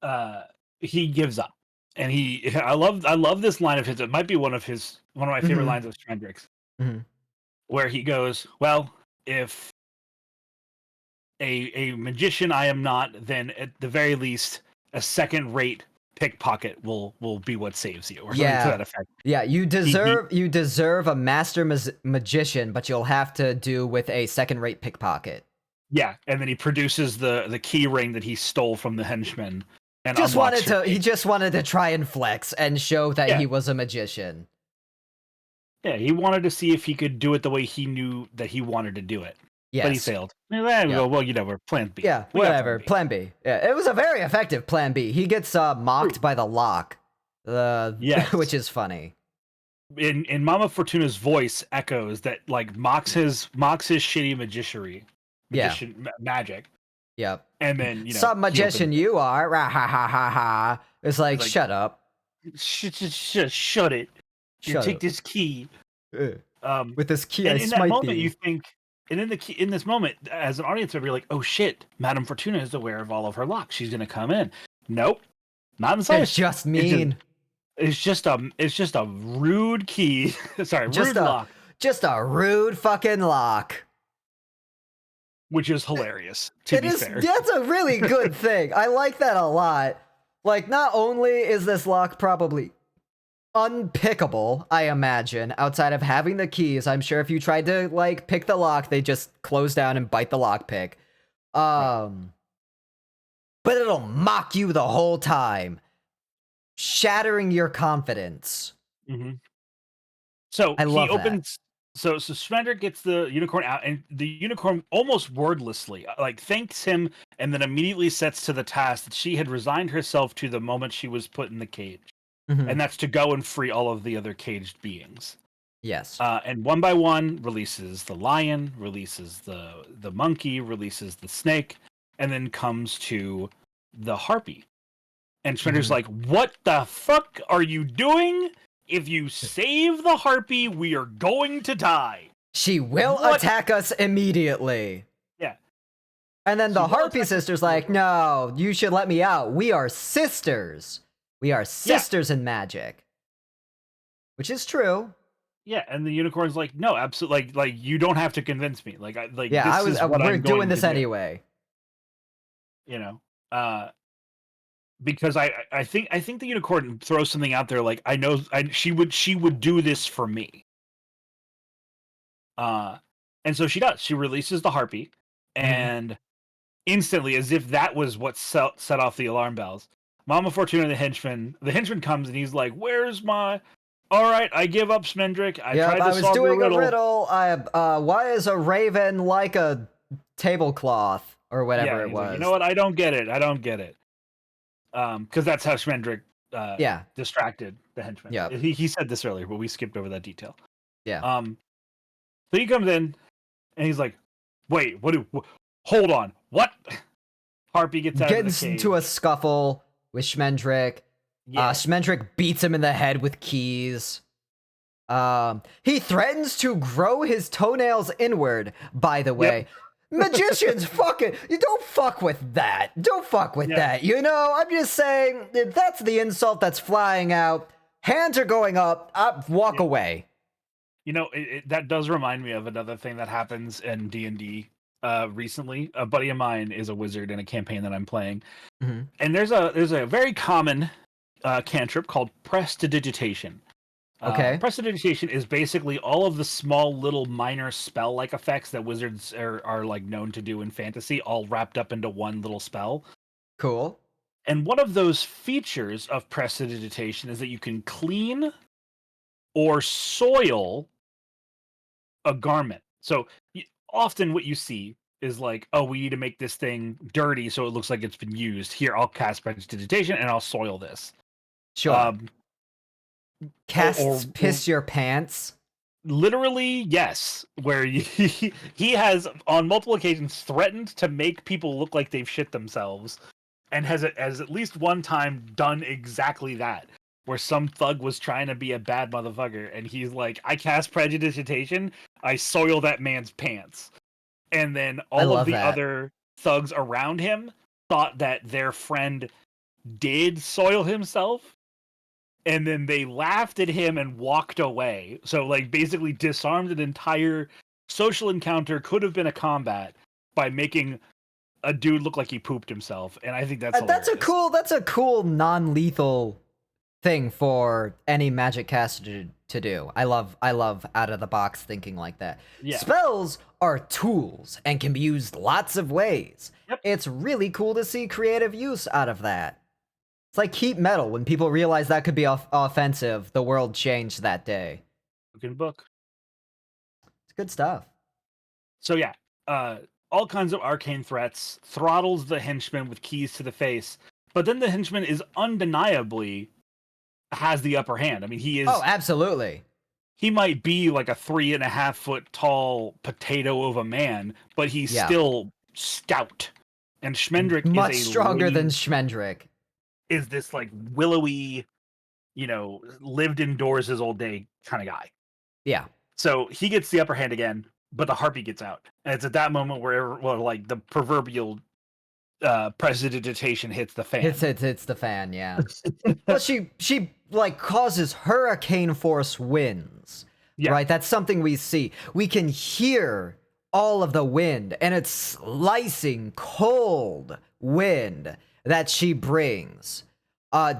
Speaker 1: uh he gives up, and I love this line of his. It might be one of my favorite
Speaker 2: Mhm.
Speaker 1: lines of Strandrick's,
Speaker 2: Mhm.
Speaker 1: where he goes, "Well, if a magician I am not, then at the very least, a second rate pickpocket will be what saves you," or something to
Speaker 2: Yeah.
Speaker 1: that effect.
Speaker 2: Yeah, you
Speaker 1: He
Speaker 2: deserve a master magician, but you'll have to do with a second-rate pickpocket.
Speaker 1: Yeah, and then he produces the key ring that he stole from the henchman and
Speaker 2: Just
Speaker 1: unlocks
Speaker 2: wanted
Speaker 1: your
Speaker 2: to he
Speaker 1: gate.
Speaker 2: just wanted to try and flex and show that
Speaker 1: Yeah,
Speaker 2: he was a magician.
Speaker 1: yeah, he wanted to see if he could do it the way he knew that he wanted to do it, but he
Speaker 2: Yes.
Speaker 1: failed. And then we go,
Speaker 2: Yep.
Speaker 1: well, we're Plan B.
Speaker 2: Yeah,
Speaker 1: We got Plan
Speaker 2: whatever.
Speaker 1: B.
Speaker 2: Plan B. Yeah, it was a very effective plan B. He gets
Speaker 1: True.
Speaker 2: mocked by the lock. Which
Speaker 1: Yes.
Speaker 2: is funny.
Speaker 1: In Mama Fortuna's voice echoes that like mocks his shitty
Speaker 2: Yeah.
Speaker 1: magic,
Speaker 2: Yep.
Speaker 1: and then
Speaker 2: Some
Speaker 1: he opens
Speaker 2: magician
Speaker 1: it.
Speaker 2: you are. Rah, ha ha ha ha. It's
Speaker 1: He's
Speaker 2: like,
Speaker 1: like,
Speaker 2: shut up.
Speaker 1: shut it, and
Speaker 2: Shut
Speaker 1: take
Speaker 2: up.
Speaker 1: this key.
Speaker 2: Ugh.
Speaker 1: Um,
Speaker 2: With this key I
Speaker 1: and in that
Speaker 2: smite
Speaker 1: moment, you
Speaker 2: thee.
Speaker 1: think, and in this moment, as an audience member, you're like, oh shit, Madame Fortuna is aware of all of her locks. She's gonna come in. Nope, not in the
Speaker 2: They're
Speaker 1: slightest.
Speaker 2: just
Speaker 1: It's just
Speaker 2: mean.
Speaker 1: it's just a rude key. Sorry,
Speaker 2: Just
Speaker 1: rude
Speaker 2: a
Speaker 1: lock,
Speaker 2: just a rude fucking lock.
Speaker 1: which is hilarious. To be fair,
Speaker 2: That's a really good thing. I like that a lot. Like, not only is this lock probably unpickable, I imagine, outside of having the keys. I'm sure if you tried to, like, pick the lock, they just close down and bite the lockpick.
Speaker 1: right?
Speaker 2: Um, but it'll mock you the whole time, shattering your confidence.
Speaker 1: hmm So
Speaker 2: I
Speaker 1: he
Speaker 2: love that.
Speaker 1: opens. So Smender gets the unicorn out, and the unicorn almost wordlessly like thanks him, and then immediately sets to the task that she had resigned herself to the moment she was put in the cage,
Speaker 2: Mhm.
Speaker 1: and that's to go and free all of the other caged beings.
Speaker 2: Yes.
Speaker 1: And one by one releases the lion, releases the monkey, releases the snake, and then comes to the harpy. And Spencer's
Speaker 2: Mhm.
Speaker 1: like, "What the fuck are you doing? If you save the harpy, we are going to die."
Speaker 2: She will
Speaker 1: What?
Speaker 2: attack us immediately.
Speaker 1: Yeah,
Speaker 2: And then
Speaker 1: she
Speaker 2: the
Speaker 1: will
Speaker 2: Harpy
Speaker 1: attack us
Speaker 2: sister's like,
Speaker 1: immediately.
Speaker 2: no, you should let me out. We are sisters. We are
Speaker 1: Yeah,
Speaker 2: sisters in magic. Which is true.
Speaker 1: yeah. And the unicorn's like, "No, absolutely. Like you don't have to convince me. Like
Speaker 2: Yeah,
Speaker 1: this is what
Speaker 2: we're
Speaker 1: I'm
Speaker 2: doing
Speaker 1: going to
Speaker 2: this
Speaker 1: do."
Speaker 2: anyway.
Speaker 1: You know. Because I think the unicorn throws something out there like she would do this for me. Uh and so she does. She releases the harpy,
Speaker 2: Mhm.
Speaker 1: and instantly, as if that was what set off the alarm bells, Mama Fortuna and the henchman comes, and he's like, "Where's my all right, I give up, Smendrick. I
Speaker 2: Yep,
Speaker 1: tried
Speaker 2: I
Speaker 1: to
Speaker 2: was
Speaker 1: solve your
Speaker 2: doing a
Speaker 1: riddle."
Speaker 2: riddle. Why is a raven like a tablecloth? Or
Speaker 1: Yeah,
Speaker 2: whatever it
Speaker 1: he's like, "You know
Speaker 2: was.
Speaker 1: what? I don't get it. I don't get it." Because that's how Smendrick
Speaker 2: Yeah.
Speaker 1: distracted the henchman.
Speaker 2: Yep.
Speaker 1: He said this earlier, but we skipped over that detail.
Speaker 2: Yeah.
Speaker 1: Um, so he comes in, and he's like, "Wait, hold on, what?" Harpy gets out of the
Speaker 2: Gets into a
Speaker 1: cage.
Speaker 2: scuffle with Schmendrick.
Speaker 1: Yeah.
Speaker 2: Schmendrick beats him in the head with keys. He threatens to grow his toenails inward, by the
Speaker 1: Yep.
Speaker 2: way. Magicians, fucking, you don't fuck with that. Don't fuck with
Speaker 1: Yeah.
Speaker 2: that. You know, I'm just saying, if that's the insult that's flying out. Hands are going up. Walk
Speaker 1: Yeah.
Speaker 2: away.
Speaker 1: That does remind me of another thing that happens in D&D recently. A buddy of mine is a wizard in a campaign that I'm playing,
Speaker 2: Mhm.
Speaker 1: and there's a very common cantrip called prestidigitation.
Speaker 2: Okay.
Speaker 1: Prestidigitation is basically all of the small little minor spell like effects that wizards are like known to do in fantasy, all wrapped up into one little spell.
Speaker 2: Cool.
Speaker 1: And one of those features of prestidigitation is that you can clean or soil a garment. So often what you see is like, oh, we need to make this thing dirty so it looks like it's been used. Here, I'll cast prestidigitation and I'll soil this.
Speaker 2: Sure.
Speaker 1: Um,
Speaker 2: Casts
Speaker 1: or
Speaker 2: piss your pants.
Speaker 1: literally, yes, where he has on multiple occasions threatened to make people look like they've shit themselves, and has at least one time done exactly that, where some thug was trying to be a bad motherfucker, and he's like, "I cast prestidigitation, I soil that man's pants," and then
Speaker 2: I
Speaker 1: all of
Speaker 2: love
Speaker 1: the
Speaker 2: that.
Speaker 1: other thugs around him thought that their friend did soil himself, and then they laughed at him and walked away. So like basically disarmed an entire social encounter, could have been a combat, by making a dude look like he pooped himself, and I think that's hilarious.
Speaker 2: That's a cool non-lethal thing for any magic caster to do. I love out of the box thinking like that.
Speaker 1: Yeah.
Speaker 2: Spells are tools and can be used lots of ways.
Speaker 1: Yep.
Speaker 2: It's really cool to see creative use out of that. It's like heat metal. When people realized that could be offensive, the world changed that day.
Speaker 1: Good book.
Speaker 2: It's good stuff.
Speaker 1: So yeah, uh, all kinds of arcane threats, throttles the henchman with keys to the face, but then the henchman is undeniably has the upper hand. I mean,
Speaker 2: Oh, absolutely.
Speaker 1: he might be like a 3.5 foot tall potato of a man, but he's
Speaker 2: Yeah.
Speaker 1: still stout. And Schmendrick
Speaker 2: Much stronger than Schmendrick.
Speaker 1: is this like willowy, lived indoors his old day kind of guy.
Speaker 2: Yeah.
Speaker 1: So he gets the upper hand again, but the harpy gets out. And it's at that moment where like the proverbial prestidigitation hits the fan.
Speaker 2: It's the fan, yeah. Well, she like causes hurricane force winds.
Speaker 1: Yeah.
Speaker 2: Right? That's something we see. We can hear all of the wind, and it's slicing cold wind that she brings.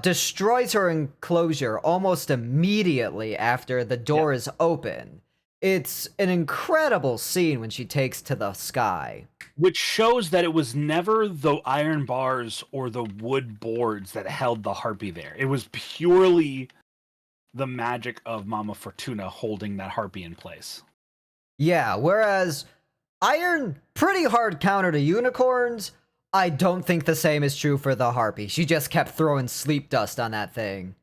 Speaker 2: Destroys her enclosure almost immediately after the door is open. It's an incredible scene when she takes to the sky.
Speaker 1: Which shows that it was never the iron bars or the wood boards that held the harpy there. It was purely the magic of Mama Fortuna holding that harpy in place.
Speaker 2: Yeah, whereas iron, pretty hard counter to unicorns. I don't think the same is true for the harpy. She just kept throwing sleep dust on that thing.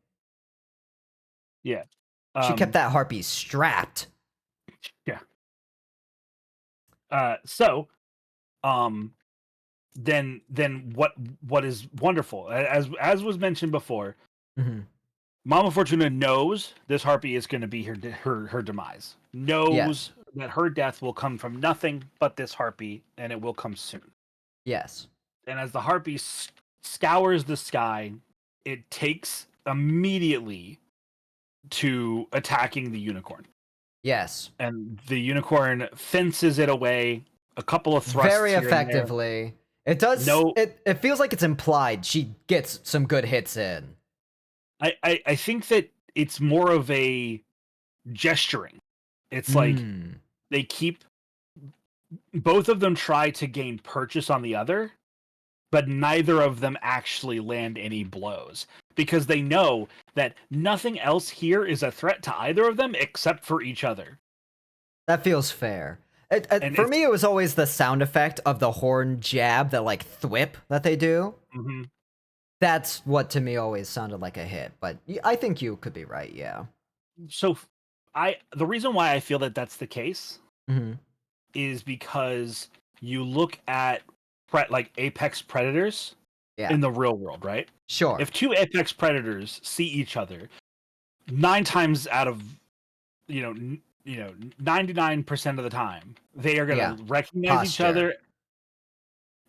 Speaker 1: Yeah.
Speaker 2: She kept that harpy strapped.
Speaker 1: Yeah. So, then what is wonderful, as was mentioned before,
Speaker 2: Mm-hmm.
Speaker 1: Mama Fortuna knows this harpy is going to be her demise. Knows
Speaker 2: Yes.
Speaker 1: that her death will come from nothing but this harpy, and it will come soon.
Speaker 2: Yes.
Speaker 1: And as the harpy scours the sky, it takes immediately to attacking the unicorn.
Speaker 2: Yes.
Speaker 1: And the unicorn fences it away. A couple of thrusts
Speaker 2: Very
Speaker 1: here and there.
Speaker 2: effectively. It does.
Speaker 1: No,
Speaker 2: It feels like it's implied she gets some good hits in.
Speaker 1: I think that it's more of a gesturing. It's like they keep both of them try to gain purchase on the other, but neither of them actually land any blows because they know that nothing else here is a threat to either of them except for each other.
Speaker 2: That feels fair.
Speaker 1: And
Speaker 2: For me, it was always the sound effect of the horn jab, that like thwip that they do.
Speaker 1: Mm-hmm.
Speaker 2: That's what to me always sounded like a hit, but I think you could be right, yeah.
Speaker 1: So the reason why I feel that that's the case
Speaker 2: Mm-hmm.
Speaker 1: is because you look at like apex predators in the real world, right?
Speaker 2: Sure.
Speaker 1: If two apex predators see each other, 9 times out of 99% of the time, they are gonna recognize each other.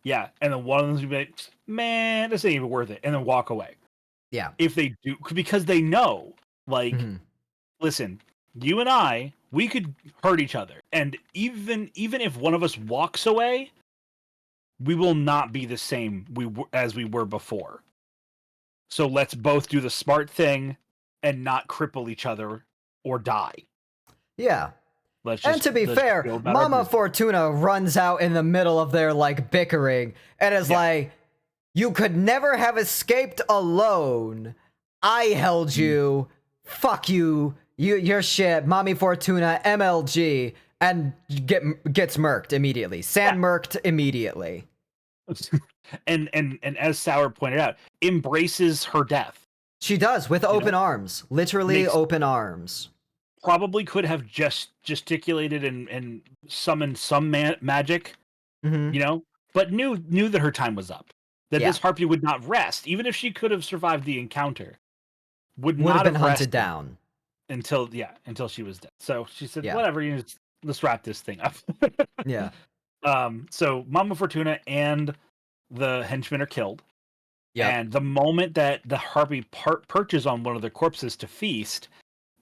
Speaker 1: Yeah, and then one of them's gonna be like, "Man, this ain't even worth it," and then walk away.
Speaker 2: Yeah.
Speaker 1: If they do, because they know, like,
Speaker 2: Mm-hmm.
Speaker 1: listen, you and I, we could hurt each other, and even if one of us walks away, we will not be the same as we were before. So let's both do the smart thing and not cripple each other or die.
Speaker 2: Yeah.
Speaker 1: Let's
Speaker 2: And
Speaker 1: just
Speaker 2: to be fair,
Speaker 1: go about our
Speaker 2: Mama
Speaker 1: business.
Speaker 2: Fortuna runs out in the middle of their like bickering and is like, "You could never have escaped alone. I held you. Fuck you. Your shit. Mommy Fortuna, MLG," and gets murked immediately. Murked immediately.
Speaker 1: and as Sour pointed out, embraces her death.
Speaker 2: She does with open arms, literally open arms.
Speaker 1: Probably could have just gesticulated and summoned some magic, but knew that her time was up. That this harpy would not rest, even if she could have survived the encounter. Would
Speaker 2: have
Speaker 1: not
Speaker 2: been
Speaker 1: have
Speaker 2: hunted down
Speaker 1: until she was dead. So she said, "Whatever, let's wrap this thing up."
Speaker 2: Yeah.
Speaker 1: So Mama Fortuna and the henchmen are killed.
Speaker 2: Yeah.
Speaker 1: And the moment that the harpy perches on one of the corpses to feast,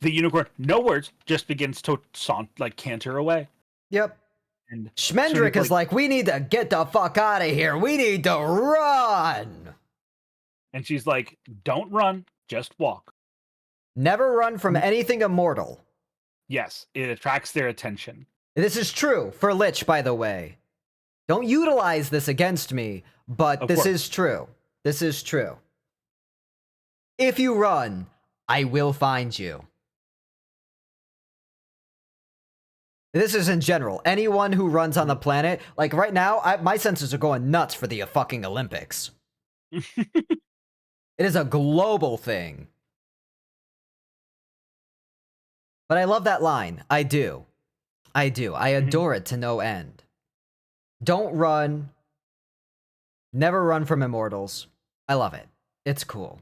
Speaker 1: the unicorn, no words, just begins to canter away.
Speaker 2: Yep.
Speaker 1: And
Speaker 2: Schmendrick is like, "We need to get the fuck out of here. We need to run."
Speaker 1: And she's like, "Don't run, just walk.
Speaker 2: Never run from anything immortal."
Speaker 1: Yes, it attracts their attention.
Speaker 2: This is true for Lich, by the way. Don't utilize this against me, but this is true. This is true. If you run, I will find you. This is in general. Anyone who runs on the planet, like right now, my senses are going nuts for the fucking Olympics. It is a global thing. But I love that line. I do. I adore it to no end. Don't run. Never run from immortals. I love it. It's cool.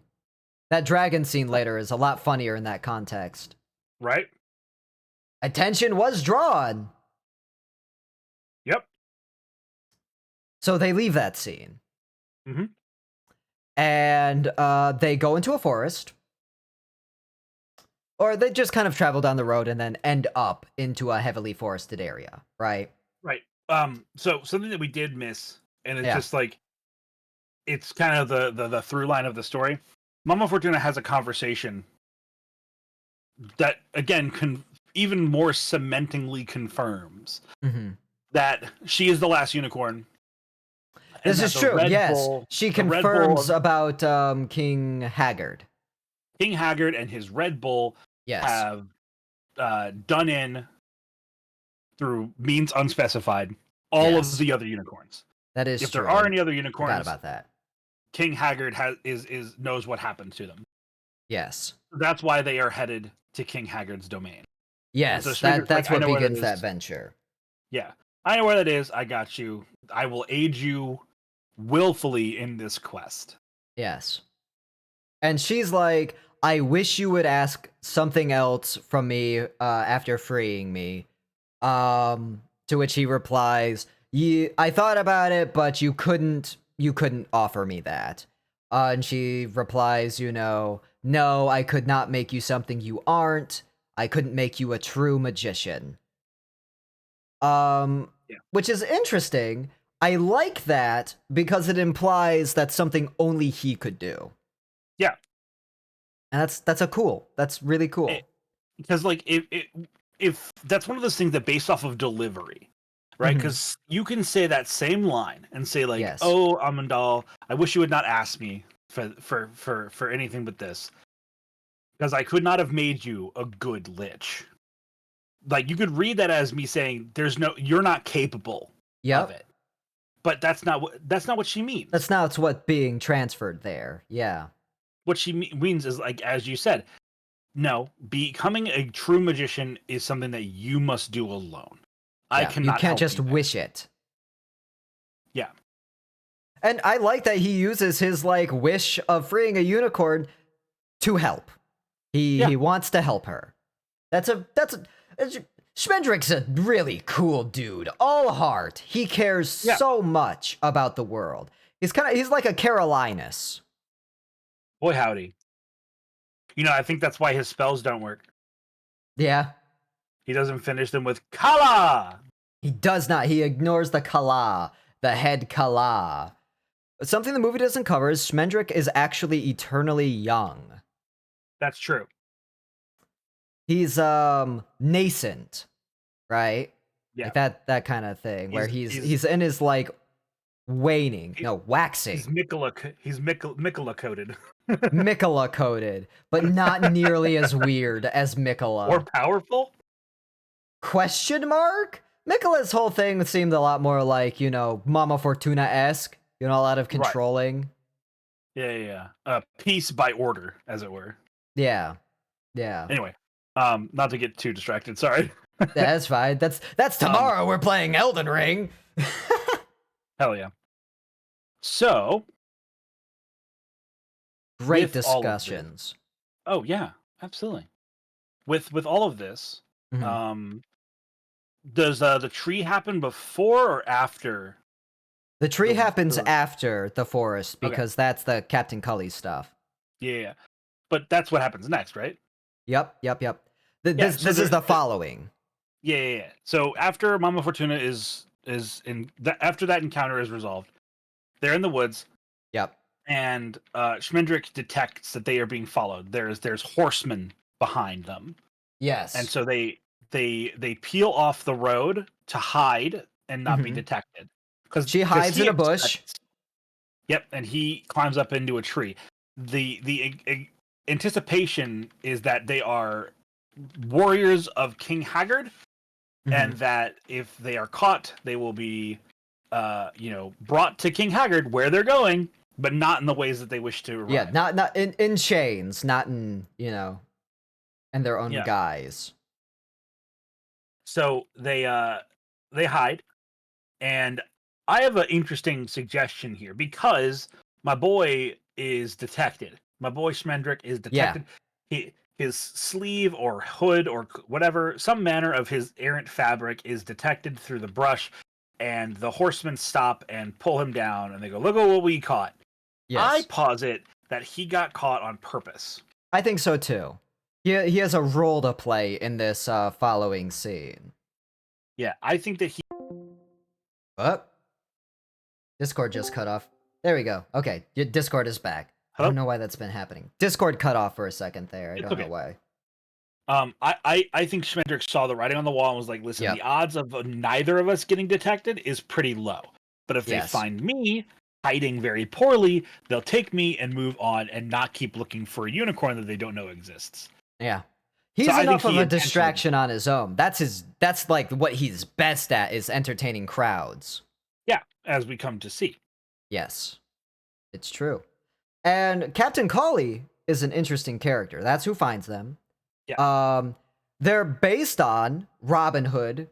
Speaker 2: That dragon scene later is a lot funnier in that context.
Speaker 1: Right?
Speaker 2: Attention was drawn.
Speaker 1: Yep.
Speaker 2: So they leave that scene.
Speaker 1: Mm-hmm.
Speaker 2: And they go into a forest. Or they just kind of travel down the road and then end up into a heavily forested area, right?
Speaker 1: Right. So something that we did miss, and it's just like, it's kind of the through line of the story. Mama Fortuna has a conversation that, again, even more cementingly confirms that she is the last unicorn.
Speaker 2: This is true, yes. She confirms about King Haggard.
Speaker 1: King Haggard and his Red Bull have done in, through means unspecified, all of the other unicorns.
Speaker 2: That is
Speaker 1: if
Speaker 2: true.
Speaker 1: There are any other unicorns,
Speaker 2: forgot about that.
Speaker 1: King Haggard knows what happened to them.
Speaker 2: Yes.
Speaker 1: That's why they are headed to King Haggard's domain.
Speaker 2: Yes, so that's what begins that venture.
Speaker 1: Yeah. I know where that is. I got you. I will aid you willfully in this quest.
Speaker 2: Yes. And she's like, "I wish you would ask something else from me after freeing me." To which he replies, "I thought about it, but you couldn't offer me that." And she replies, "No, I could not make you something you aren't. I couldn't make you a true magician." Which is interesting. I like that because it implies that's something only he could do.
Speaker 1: Yeah.
Speaker 2: And that's really cool.
Speaker 1: Because like if that's one of those things that based off of delivery, right? Because you can say that same line and say like, "Oh, Amandal, I wish you would not ask me for anything but this, because I could not have made you a good lich." Like, you could read that as me saying, "You're not capable of it." But that's not what she means.
Speaker 2: That's not what's being transferred there. Yeah.
Speaker 1: What she means is, like, as you said, no, becoming a true magician is something that you must do alone. I cannot.
Speaker 2: You can't just wish it.
Speaker 1: Yeah.
Speaker 2: And I like that he uses his like wish of freeing a unicorn to help. He wants to help her. Schmendrick's a really cool dude. All heart. He cares so much about the world. He's like a Carolinus.
Speaker 1: Boy howdy. I think that's why his spells don't work.
Speaker 2: Yeah.
Speaker 1: He doesn't finish them with Kala.
Speaker 2: He does not. He ignores the Kala, the head Kala. Something the movie doesn't cover is Schmendrick is actually eternally young.
Speaker 1: That's true.
Speaker 2: He's nascent, right?
Speaker 1: Yeah.
Speaker 2: Like that kind of thing, where
Speaker 1: He's
Speaker 2: he's in his like waning, no,
Speaker 1: he's
Speaker 2: waxing.
Speaker 1: Mikola coated.
Speaker 2: Mikola coded, but not nearly as weird as
Speaker 1: More
Speaker 2: Mikola.
Speaker 1: powerful?
Speaker 2: Question mark? Mikola's whole thing seemed a lot more like, you know, Mama Fortuna-esque. You know, a lot of
Speaker 1: Right.
Speaker 2: controlling.
Speaker 1: Yeah. Peace by order, as it were.
Speaker 2: Yeah. Yeah.
Speaker 1: Anyway, not to get too distracted. Sorry.
Speaker 2: That's fine. That's tomorrow. We're playing Elden Ring.
Speaker 1: Hell yeah. So,
Speaker 2: Great
Speaker 1: with all of this,
Speaker 2: discussions.
Speaker 1: oh yeah, absolutely. With all of this,
Speaker 2: Mhm.
Speaker 1: does the tree happen before or after?
Speaker 2: The tree happens
Speaker 1: The
Speaker 2: after the forest
Speaker 1: okay,
Speaker 2: because that's the Captain Cully stuff.
Speaker 1: yeah, but that's what happens next, right?
Speaker 2: Yep.
Speaker 1: Yeah.
Speaker 2: This
Speaker 1: So
Speaker 2: is the following.
Speaker 1: yeah. So after Mama Fortuna after that encounter is resolved, they're in the woods,
Speaker 2: Yep.
Speaker 1: and Schmendrick detects that they are being followed. There's horsemen behind them, and
Speaker 2: Yes.
Speaker 1: so they peel off the road to hide and not be
Speaker 2: Hmm.
Speaker 1: detected because
Speaker 2: She hides
Speaker 1: he
Speaker 2: in a bush.
Speaker 1: expects. Yep, and he climbs up into a tree. The anticipation is that they are warriors of King Haggard, and
Speaker 2: Hmm.
Speaker 1: that if they are caught, they will be, brought to King Haggard where they're going, but not in the ways that they wish to
Speaker 2: Yeah,
Speaker 1: arrive.
Speaker 2: not in chains, not in, you know, in their own
Speaker 1: Yeah.
Speaker 2: guise.
Speaker 1: So they hide, and I have an interesting suggestion here because my boy is detected. My boy Schmendrick is
Speaker 2: Yeah.
Speaker 1: detected. His sleeve or hood or whatever, some manner of his errant fabric is detected through the brush, and the horsemen stop and pull him down, and they go, "Look at what we caught." I
Speaker 2: Yes.
Speaker 1: posit that he got caught on purpose.
Speaker 2: I think so too. He has a role to play in this following scene.
Speaker 1: Yeah, I think that he.
Speaker 2: Oh, Discord just cut off. There we go. Okay, Discord is back. I don't
Speaker 1: Hello.
Speaker 2: know why that's been happening. Discord cut off for a second there. I
Speaker 1: It's
Speaker 2: don't know
Speaker 1: okay.
Speaker 2: why.
Speaker 1: I think Schmendrick saw the writing on the wall and was like, "Listen, the
Speaker 2: Yep.
Speaker 1: odds of neither of us getting detected is pretty low. But if they
Speaker 2: Yes.
Speaker 1: find me hiding very poorly, they'll take me and move on and not keep looking for a unicorn that they don't know exists."
Speaker 2: Yeah.
Speaker 1: So
Speaker 2: He's
Speaker 1: I think
Speaker 2: enough of
Speaker 1: he
Speaker 2: a
Speaker 1: intentionally.
Speaker 2: distraction on his own. That's like what he's best at is entertaining crowds.
Speaker 1: Yeah, as we come to see.
Speaker 2: Yes. It's true. And Captain Collie is an interesting character. That's who finds them.
Speaker 1: Yeah,
Speaker 2: Um, they're based on Robin Hood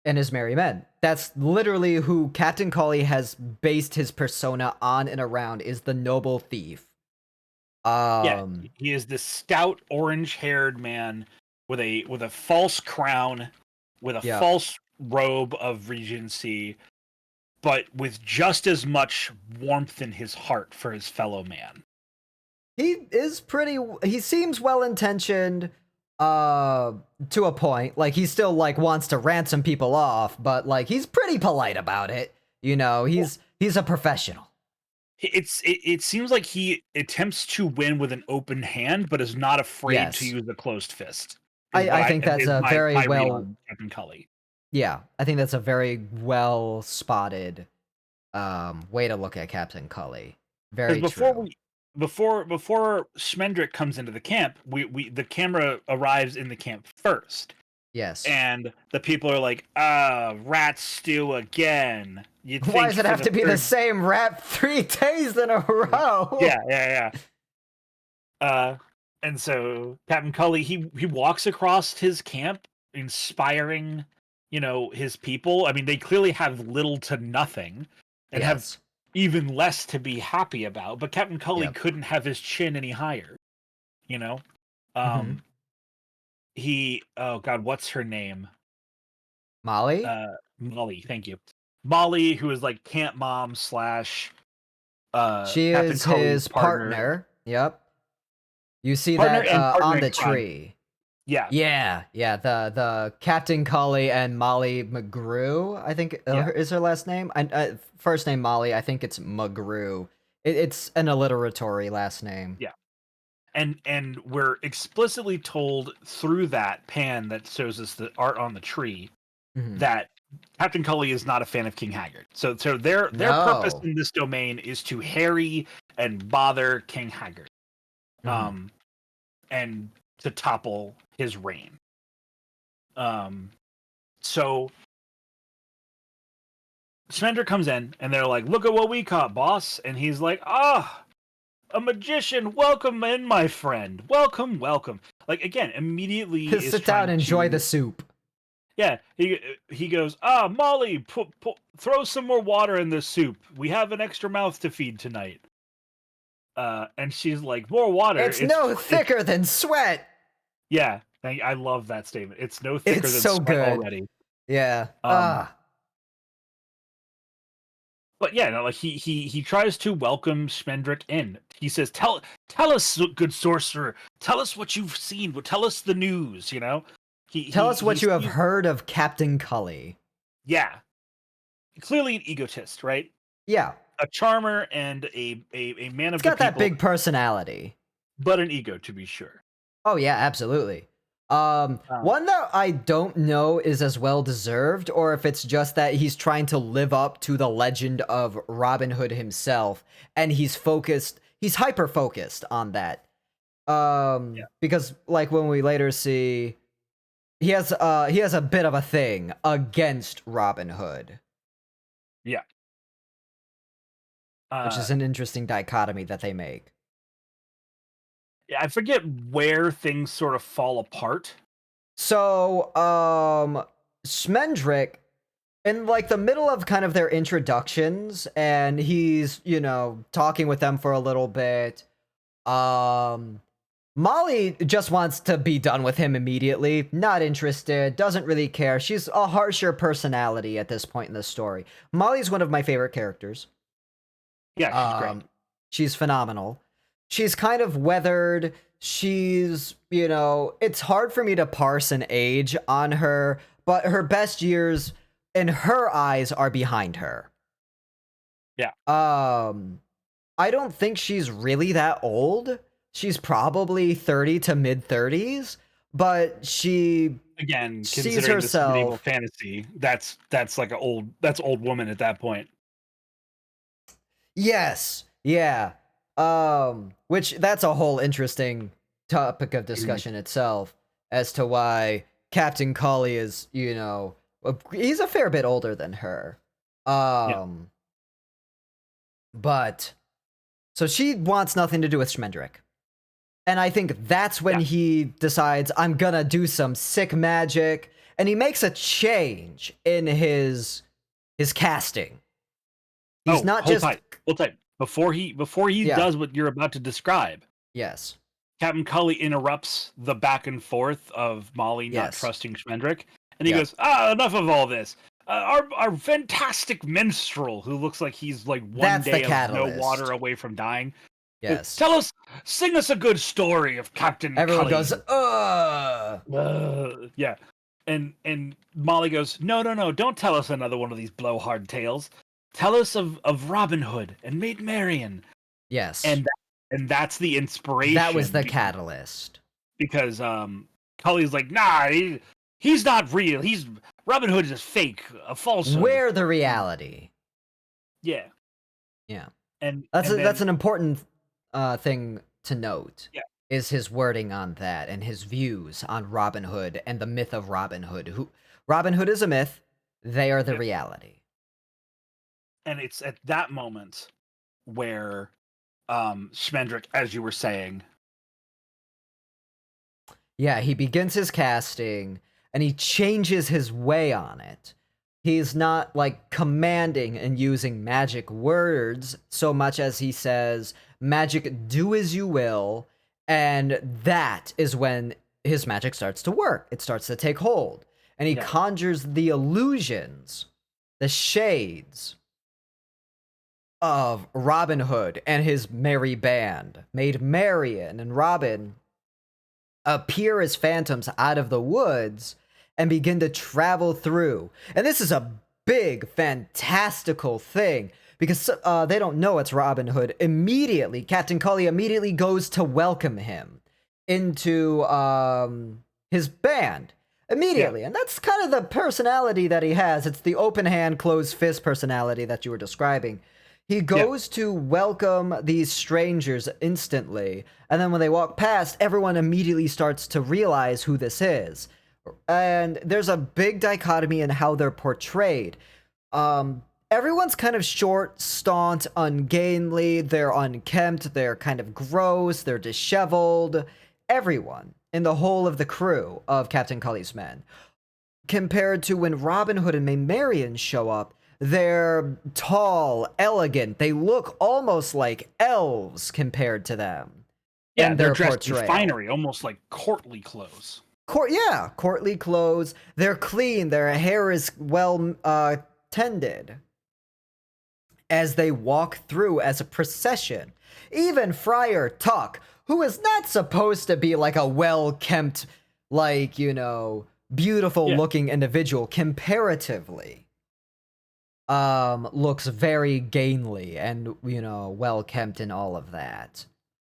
Speaker 2: and his merry men. That's literally who Captain Collie has based his persona on and around is the noble thief.
Speaker 1: yeah.
Speaker 2: Um,
Speaker 1: He is this stout, orange-haired man with a false crown, with a
Speaker 2: yeah.
Speaker 1: false robe of regency, but with just as much warmth in his heart for his fellow man.
Speaker 2: He seems well intentioned to a point. Like he still like wants to ransom people off, but like he's pretty polite about it. You know, he's a professional.
Speaker 1: It seems like he attempts to win with an open hand, but is not afraid to
Speaker 2: Yes.
Speaker 1: use a closed fist.
Speaker 2: I think that's
Speaker 1: Is
Speaker 2: a very
Speaker 1: my read
Speaker 2: well
Speaker 1: on Captain Cully.
Speaker 2: yeah, I think that's a very well spotted way to look at Captain Cully.
Speaker 1: Because
Speaker 2: Very true.
Speaker 1: before Schmendrick comes into the camp, we the camera arrives in the camp first,
Speaker 2: Yes.
Speaker 1: and the people are like, rat stew again. You'd
Speaker 2: Why
Speaker 1: think
Speaker 2: does it
Speaker 1: for
Speaker 2: have
Speaker 1: the
Speaker 2: to be the
Speaker 1: third.
Speaker 2: same rap 3 days in a row?
Speaker 1: Yeah. And so Captain Cully, he walks across his camp, inspiring, his people. I mean, they clearly have little to nothing, and have
Speaker 2: Yes.
Speaker 1: even less to be happy about. But Captain Cully
Speaker 2: Yep.
Speaker 1: couldn't have his chin any higher. You know,
Speaker 2: Hmm.
Speaker 1: um, he. Oh God, what's her name?
Speaker 2: Molly?
Speaker 1: Molly. Thank you, Molly, who is like camp mom slash
Speaker 2: She
Speaker 1: Captain
Speaker 2: is
Speaker 1: Cully's
Speaker 2: his
Speaker 1: partner,
Speaker 2: partner. Yep. You see that
Speaker 1: and partner
Speaker 2: on
Speaker 1: in
Speaker 2: the
Speaker 1: crime.
Speaker 2: tree.
Speaker 1: Yeah,
Speaker 2: Yeah. The Captain Cully and Molly McGrew, I think
Speaker 1: yeah,
Speaker 2: is her last name. First name Molly. I think it's McGrew. It's an alliteratory last name.
Speaker 1: yeah. And we're explicitly told through that pan that shows us the art on the tree
Speaker 2: Mhm.
Speaker 1: that Captain Cully is not a fan of King Haggard. So their purpose
Speaker 2: No.
Speaker 1: in this domain is to harry and bother King Haggard,
Speaker 2: Mhm.
Speaker 1: um, and to topple his reign. Um, so Smender comes in and they're like, "Look at what we caught, boss!" And he's like, "Ah, a magician! Welcome in, my friend. Welcome, welcome." Like again, immediately is
Speaker 2: Sit down
Speaker 1: trying
Speaker 2: and enjoy the
Speaker 1: to.
Speaker 2: soup.
Speaker 1: Yeah, he goes, "Ah, Molly, throw some more water in this soup. We have an extra mouth to feed tonight." And she's like, "More water?
Speaker 2: It's no
Speaker 1: It's
Speaker 2: thicker than sweat.
Speaker 1: yeah." I love that statement. It's no thicker
Speaker 2: It's
Speaker 1: than
Speaker 2: so
Speaker 1: sweat
Speaker 2: good.
Speaker 1: already.
Speaker 2: Yeah.
Speaker 1: Um, but yeah, no, like he tries to welcome Schmendrick in. He says, "Tell us, good sorcerer. Tell us what you've seen. Tell us the news." You know, he
Speaker 2: Tell
Speaker 1: he
Speaker 2: us what
Speaker 1: he
Speaker 2: you have
Speaker 1: sees,
Speaker 2: heard of Captain Cully.
Speaker 1: yeah, clearly an egotist, right?
Speaker 2: Yeah.
Speaker 1: A charmer and a man
Speaker 2: It's
Speaker 1: of the
Speaker 2: got that
Speaker 1: people,
Speaker 2: big personality.
Speaker 1: but an ego to be sure.
Speaker 2: Oh yeah, absolutely.
Speaker 1: Um,
Speaker 2: One that I don't know is as well deserved, or if it's just that he's trying to live up to the legend of Robin Hood himself, and he's hyper focused on that.
Speaker 1: yeah,
Speaker 2: Because like when we later see, he has a bit of a thing against Robin Hood,
Speaker 1: yeah.
Speaker 2: which
Speaker 1: Uh,
Speaker 2: is an interesting dichotomy that they make.
Speaker 1: yeah, I forget where things sort of fall apart.
Speaker 2: So, Smendrick, in like the middle of kind of their introductions, and he's, talking with them for a little bit. Um, Molly just wants to be done with him immediately, not interested, doesn't really care. She's a harsher personality at this point in the story. Molly's one of my favorite characters.
Speaker 1: Yeah, she's great.
Speaker 2: Um, she's phenomenal. She's kind of weathered. It's hard for me to parse an age on her, but her best years in her eyes are behind her.
Speaker 1: Yeah,
Speaker 2: I don't think she's really that old. She's probably 30 to mid 30s, but she
Speaker 1: again,
Speaker 2: sees
Speaker 1: considering this is medieval
Speaker 2: herself.
Speaker 1: fantasy, that's like that's old woman at that point.
Speaker 2: Yes. Yeah. Which that's a whole interesting topic of
Speaker 1: Mhm.
Speaker 2: discussion itself as to why Captain Cully is, he's a fair bit older than her.
Speaker 1: Yeah,
Speaker 2: Um, but so she wants nothing to do with Schmendrick. And I think that's when
Speaker 1: yeah.
Speaker 2: he decides I'm gonna do some sick magic, and he makes a change in his casting. He's
Speaker 1: Oh,
Speaker 2: not
Speaker 1: hold
Speaker 2: just
Speaker 1: tight, hold tight. Before he
Speaker 2: yeah,
Speaker 1: does what you're about to describe,
Speaker 2: yes,
Speaker 1: Captain Cully interrupts the back and forth of Molly not
Speaker 2: yes,
Speaker 1: trusting Schmendrick, and he
Speaker 2: yep.
Speaker 1: goes, "Ah, enough of all this. Our fantastic minstrel, who looks like he's like one
Speaker 2: That's the
Speaker 1: day of no water
Speaker 2: catalyst.
Speaker 1: away from dying,
Speaker 2: Yes.
Speaker 1: tell us, sing us a good story of Captain
Speaker 2: Everyone
Speaker 1: Cully."
Speaker 2: goes, ugh.
Speaker 1: Yeah, and Molly goes, "No, no, no! Don't tell us another one of these blowhard tales. Tell us of Robin Hood and Maid Marian."
Speaker 2: Yes.
Speaker 1: And and that's the
Speaker 2: That was
Speaker 1: inspiration
Speaker 2: the catalyst.
Speaker 1: because Cully's like, "Nah, he's not real. He's Robin Hood is fake, a falsehood."
Speaker 2: We're the
Speaker 1: And
Speaker 2: reality.
Speaker 1: yeah,
Speaker 2: Yeah.
Speaker 1: and
Speaker 2: That's
Speaker 1: then
Speaker 2: an important thing to note.
Speaker 1: yeah,
Speaker 2: Is his wording on that and his views on Robin Hood and the myth of Robin Hood. Who Robin Hood is a myth, they are the
Speaker 1: yeah,
Speaker 2: reality.
Speaker 1: and it's at that moment where Schmendrick, as you were saying,
Speaker 2: Yeah, he begins his casting and he changes his way on it. He's not like commanding and using magic words so much as he says, magic, do as you will. And that is when his magic starts to work. It starts to take hold. And he
Speaker 1: yeah,
Speaker 2: conjures the illusions, the shades of Robin Hood and his merry band, Maid Marian and Robin appear as phantoms out of the woods and begin to travel through. And this is a big, fantastical thing because they don't know it's Robin Hood. Immediately, Captain Cully immediately goes to welcome him into his band. Immediately.
Speaker 1: Yeah.
Speaker 2: And that's kind of the personality that he has. It's the open hand, closed fist personality that you were describing. He goes to welcome these strangers instantly, and then when they walk past, everyone immediately starts to realize who this is. And there's a big dichotomy in how they're portrayed. Everyone's kind of short, staunt, ungainly, they're unkempt, they're kind of gross, they're disheveled. Everyone in the whole of the crew of Captain Cully's men. Compared to when Robin Hood and Maid Marian show up, they're tall, elegant. They look almost like elves compared to them.
Speaker 1: Yeah,
Speaker 2: In
Speaker 1: they're
Speaker 2: their
Speaker 1: dressed in
Speaker 2: portrayal.
Speaker 1: finery, almost like courtly clothes.
Speaker 2: Courtly clothes. They're clean. Their hair is well tended. As they walk through as a procession. Even Friar Tuck, who is not supposed to be like a well-kempt, like, beautiful looking individual comparatively, looks very gainly and, well kempt and all of that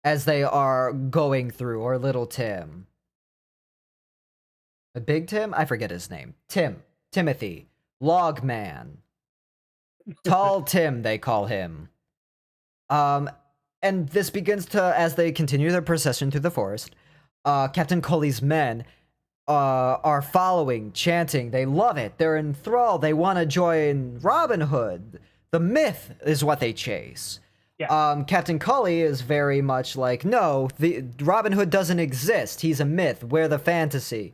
Speaker 2: as they are going through. Or little Tim, Big Tim, I forget his name. Timothy, Logman, Tall Tim, they call him. And this begins to, as they continue their procession through the forest, Captain Cully's men are following, chanting. They love it. They're enthralled. They want to join Robin Hood. The myth is what they chase.
Speaker 1: Yeah.
Speaker 2: Captain Cully is very much like, no, the Robin Hood doesn't exist. He's a myth. We're the fantasy.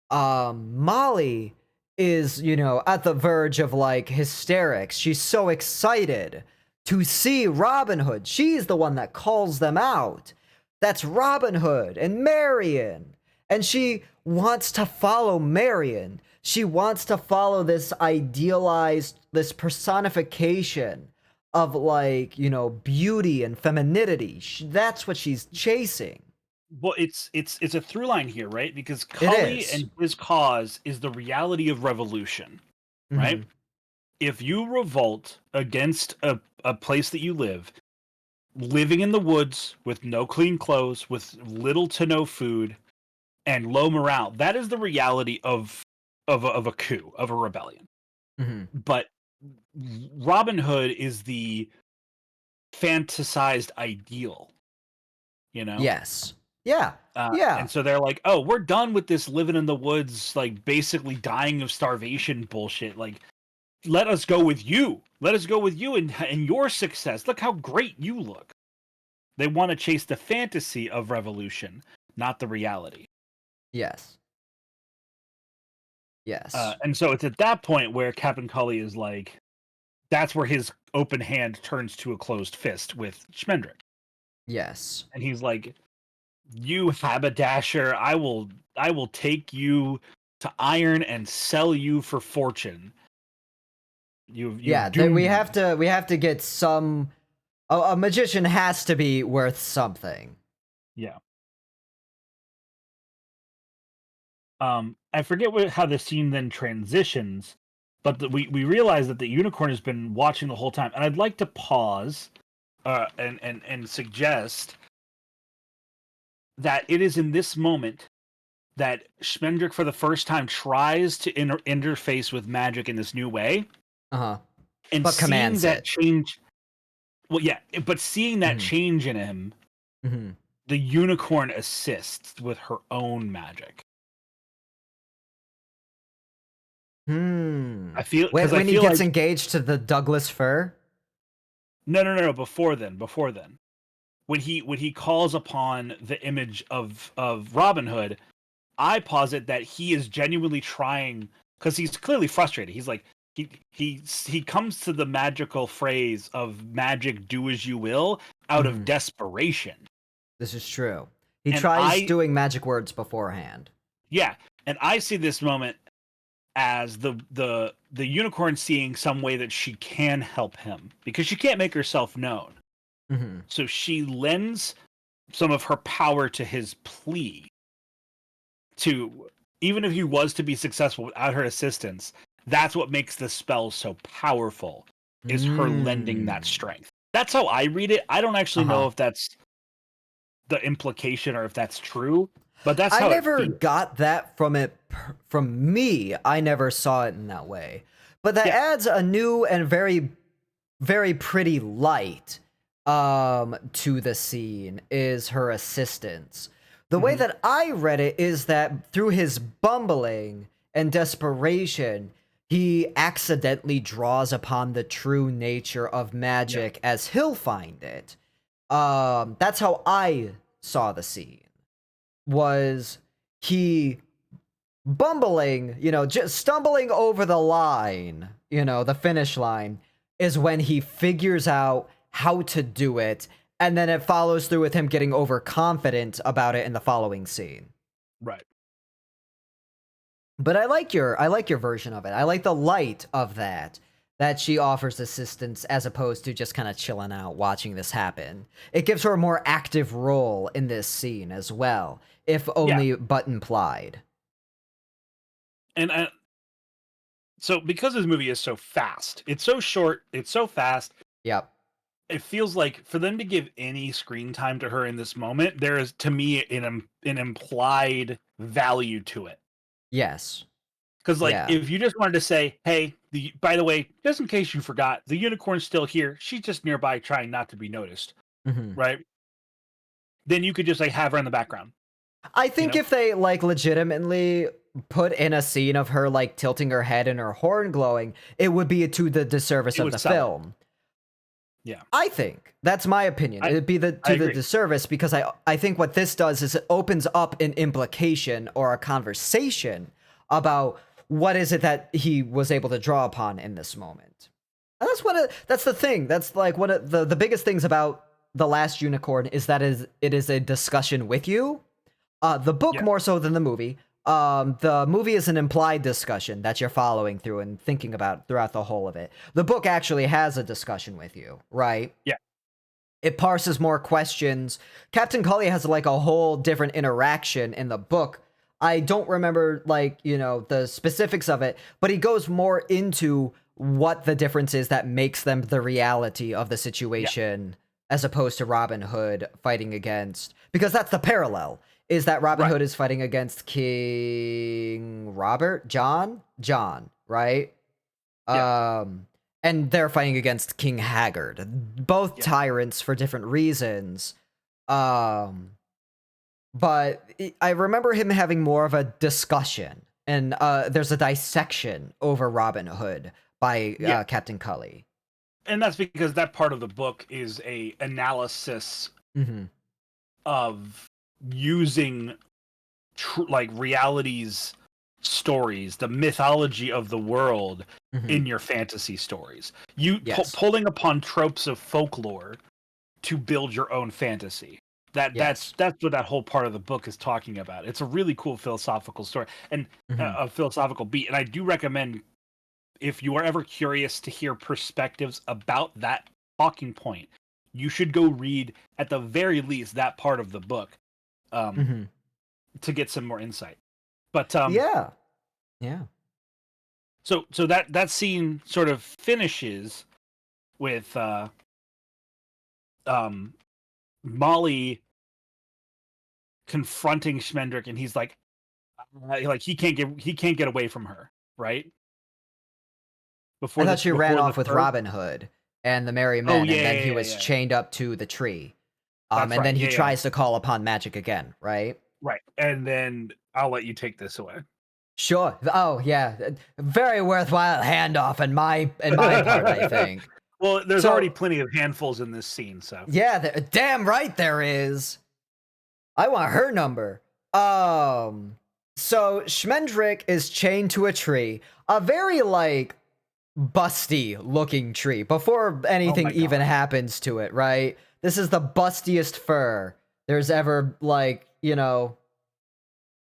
Speaker 2: Molly is, at the verge of like hysterics. She's so excited to see Robin Hood. She's the one that calls them out. That's Robin Hood and Marian. And she wants to follow Marian. She wants to follow this idealized, this personification of like, beauty and femininity. That's what she's chasing.
Speaker 1: Well, it's a through line here, right? Because
Speaker 2: It
Speaker 1: Cully
Speaker 2: is.
Speaker 1: and his cause is the reality of revolution, right?
Speaker 2: Mhm.
Speaker 1: If you revolt against a place that you live, living in the woods with no clean clothes, with little to no food, and low morale, that is the reality of a coup, of a rebellion.
Speaker 2: Mhm.
Speaker 1: But Robin Hood is the fantasized ideal, you know?
Speaker 2: Yes. Yeah.
Speaker 1: And
Speaker 2: Yeah.
Speaker 1: so they're like, "Oh, we're done with this living in the woods, like basically dying of starvation bullshit. Like, let us go with you. Let us go with you and your success. Look how great you look." They want to chase the fantasy of revolution, not the reality.
Speaker 2: Yes. Yes.
Speaker 1: And so it's at that point where Captain Cully is like, that's where his open hand turns to a closed fist with Schmendrick,
Speaker 2: Yes.
Speaker 1: and he's like, "You haberdasher, I will take you to iron and sell you for fortune. You've
Speaker 2: Yeah, we
Speaker 1: doomed
Speaker 2: have
Speaker 1: me."
Speaker 2: to get some a magician has to be worth something.
Speaker 1: Yeah. I forget how the scene then transitions, but we realize that the unicorn has been watching the whole time, and I'd like to pause, and suggest that it is in this moment that Schmendrick, for the first time, tries to interface with magic in this new way,
Speaker 2: Uh-huh.
Speaker 1: and
Speaker 2: But
Speaker 1: seeing
Speaker 2: commands
Speaker 1: that
Speaker 2: it.
Speaker 1: change. Well, yeah, but seeing that
Speaker 2: Mhm.
Speaker 1: change in him,
Speaker 2: Mhm.
Speaker 1: the unicorn assists with her own magic.
Speaker 2: Hmm.
Speaker 1: Because I
Speaker 2: When he
Speaker 1: feel
Speaker 2: gets
Speaker 1: like
Speaker 2: engaged to the Douglas fir?
Speaker 1: no. Before then, when he calls upon the image of Robin Hood, I posit that he is genuinely trying, because he's clearly frustrated. He's like he comes to the magical phrase of "magic, do as you will" out of
Speaker 2: Mhm.
Speaker 1: desperation.
Speaker 2: This is true. He
Speaker 1: And
Speaker 2: tries
Speaker 1: I
Speaker 2: doing magic words beforehand.
Speaker 1: yeah, and I see this moment as the unicorn seeing some way that she can help him, because she can't make herself known.
Speaker 2: Mhm.
Speaker 1: So she lends some of her power to his plea, to, even if he was to be successful without her assistance, that's what makes the spell so powerful, is her lending that
Speaker 2: Mm.
Speaker 1: strength. That's how I read it. I don't actually know
Speaker 2: Uh-huh.
Speaker 1: if that's the implication or if that's true, but that's
Speaker 2: I
Speaker 1: how it
Speaker 2: never
Speaker 1: feels.
Speaker 2: got that from me. I never saw it in that way. But that
Speaker 1: Yeah.
Speaker 2: adds a new and very very pretty light to the scene is her assistance. The way
Speaker 1: Hmm.
Speaker 2: that I read it is that through his bumbling and desperation, he accidentally draws upon the true nature of
Speaker 1: Yeah.
Speaker 2: magic as he'll find it. That's how I saw the scene. Was he bumbling, just stumbling over the line, the finish line, is when he figures out how to do it, and then it follows through with him getting overconfident about it in the following scene.
Speaker 1: Right.
Speaker 2: But I like your version of it. I like the light of that she offers assistance as opposed to just kind of chilling out watching this happen. It gives her a more active role in this scene as well, if
Speaker 1: Yeah.
Speaker 2: only but implied.
Speaker 1: And so because this movie is so fast, it's so short, it's so fast,
Speaker 2: Yep.
Speaker 1: it feels like for them to give any screen time to her in this moment, there is, to me, an implied value to it.
Speaker 2: Yes.
Speaker 1: Because, like,
Speaker 2: Yeah.
Speaker 1: if you just wanted to say, "Hey, by the way, just in case you forgot, the unicorn's still here. She's just nearby, trying not to be noticed,"
Speaker 2: Mhm.
Speaker 1: right? Then you could just like have her in the background.
Speaker 2: I
Speaker 1: You
Speaker 2: think
Speaker 1: know,
Speaker 2: if they like legitimately put in a scene of her like tilting her head and her horn glowing, it would be to the disservice
Speaker 1: it
Speaker 2: of
Speaker 1: would
Speaker 2: the
Speaker 1: sell it.
Speaker 2: film.
Speaker 1: Yeah,
Speaker 2: I think that's my opinion.
Speaker 1: I
Speaker 2: It'd be
Speaker 1: I
Speaker 2: to the
Speaker 1: agree.
Speaker 2: disservice because I think what this does is it opens up an implication or a conversation about what is it that he was able to draw upon in this moment. And that's the thing. That's like one of the biggest things about The Last Unicorn is that it is a discussion with you. The book
Speaker 1: Yeah,
Speaker 2: more so than the movie. The movie is an implied discussion that you're following through and thinking about throughout the whole of it. The book actually has a discussion with you, right?
Speaker 1: yeah,
Speaker 2: It parses more questions. Captain Cully has like a whole different interaction in the book. I don't remember like, the specifics of it, but he goes more into what the difference is that makes them the reality of the
Speaker 1: yeah.
Speaker 2: situation as opposed to Robin Hood fighting against, because that's the parallel, is that Robin
Speaker 1: Right.
Speaker 2: Hood is fighting against King Robert, John, right?
Speaker 1: Yeah,
Speaker 2: Um, and they're fighting against King Haggard. Both
Speaker 1: yeah,
Speaker 2: tyrants for different reasons. Um, but I remember him having more of a discussion, and there's a dissection over Robin Hood by
Speaker 1: yeah.
Speaker 2: Captain Cully.
Speaker 1: And that's because that part of the book is a analysis
Speaker 2: Mm-hmm.
Speaker 1: of using like realities, stories, the mythology of the world
Speaker 2: Mm-hmm.
Speaker 1: in your fantasy stories. You
Speaker 2: Yes.
Speaker 1: pulling upon tropes of folklore to build your own fantasy.
Speaker 2: Yes.
Speaker 1: That's what that whole part of the book is talking about. It's a really cool philosophical story and
Speaker 2: Mm-hmm.
Speaker 1: a philosophical beat. And I do recommend, if you are ever curious to hear perspectives about that talking point, you should go read at the very least that part of the book, um,
Speaker 2: Mm-hmm.
Speaker 1: to get some more insight. But
Speaker 2: Yeah. Yeah.
Speaker 1: so that scene sort of finishes with um, Molly confronting Schmendrick, and he's like he can't get away from her, right?
Speaker 2: I
Speaker 1: Before
Speaker 2: thought
Speaker 1: the
Speaker 2: she ran
Speaker 1: before the
Speaker 2: off with
Speaker 1: crow.
Speaker 2: Robin Hood and the Merry
Speaker 1: Oh
Speaker 2: Men,
Speaker 1: yeah,
Speaker 2: and then
Speaker 1: yeah,
Speaker 2: he
Speaker 1: yeah,
Speaker 2: was
Speaker 1: yeah.
Speaker 2: chained up to the tree.
Speaker 1: That's
Speaker 2: And
Speaker 1: right.
Speaker 2: then he
Speaker 1: Yeah, yeah,
Speaker 2: tries to call upon magic again, right?
Speaker 1: right. And then I'll let you take this away.
Speaker 2: Sure. Oh, yeah. Very worthwhile handoff in my part, I think.
Speaker 1: Well, there's already
Speaker 2: So,
Speaker 1: plenty of handfuls in this scene, so
Speaker 2: yeah, damn right there is. I want her number. So Schmendrick is chained to a tree, a very like busty looking tree before
Speaker 1: oh
Speaker 2: anything
Speaker 1: my
Speaker 2: even
Speaker 1: god.
Speaker 2: happens to it, right? This is the bustiest fur there's ever like,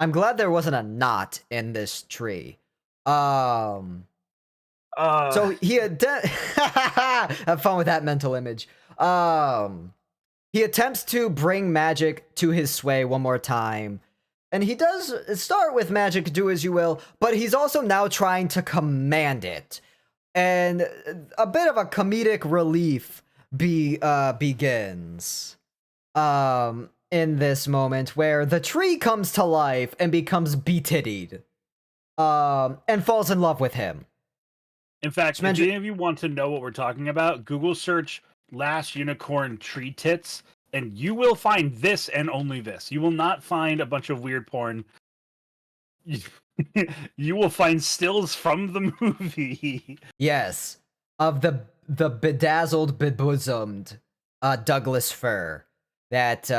Speaker 2: I'm glad there wasn't a knot in this tree. Um
Speaker 1: Uh,
Speaker 2: so he had have fun with that mental image. He attempts to bring magic to his sway one more time, And he does start with magic, do as you will, but he's also now trying to command it. And a bit of a comedic relief begins in this moment where the tree comes to life and becomes be-tittied and falls in love with him.
Speaker 3: In fact, if any of you want to know what we're talking about, Google search last unicorn tree tits, and you will find this and only this. You will not find a bunch of weird porn. You will find stills from the movie.
Speaker 2: Yes, of the bedazzled, bebosomed Douglas fir that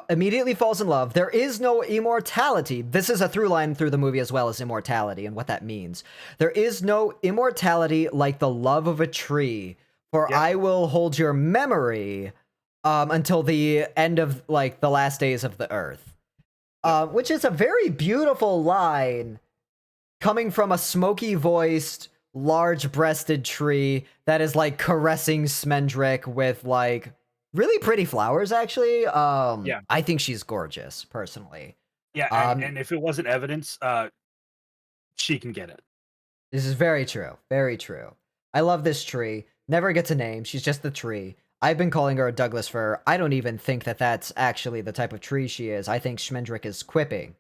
Speaker 2: immediately falls in love. There is no immortality. This is a through line through the movie as well as immortality and what that means. There is no immortality like the love of a tree, for I will hold your memory until the end of, like, the last days of the earth. Which is a very beautiful line coming from a smoky-voiced, large-breasted tree that is, like, caressing Smendrick with, like, really pretty flowers, actually. I think she's gorgeous, personally.
Speaker 3: Yeah, and if it wasn't evidence, she can get it.
Speaker 2: This is very true. Very true. I love this tree. Never gets a name. She's just the tree. I've been calling her a Douglas fir. I don't even think that that's actually the type of tree she is. I think Schmendrick is quipping.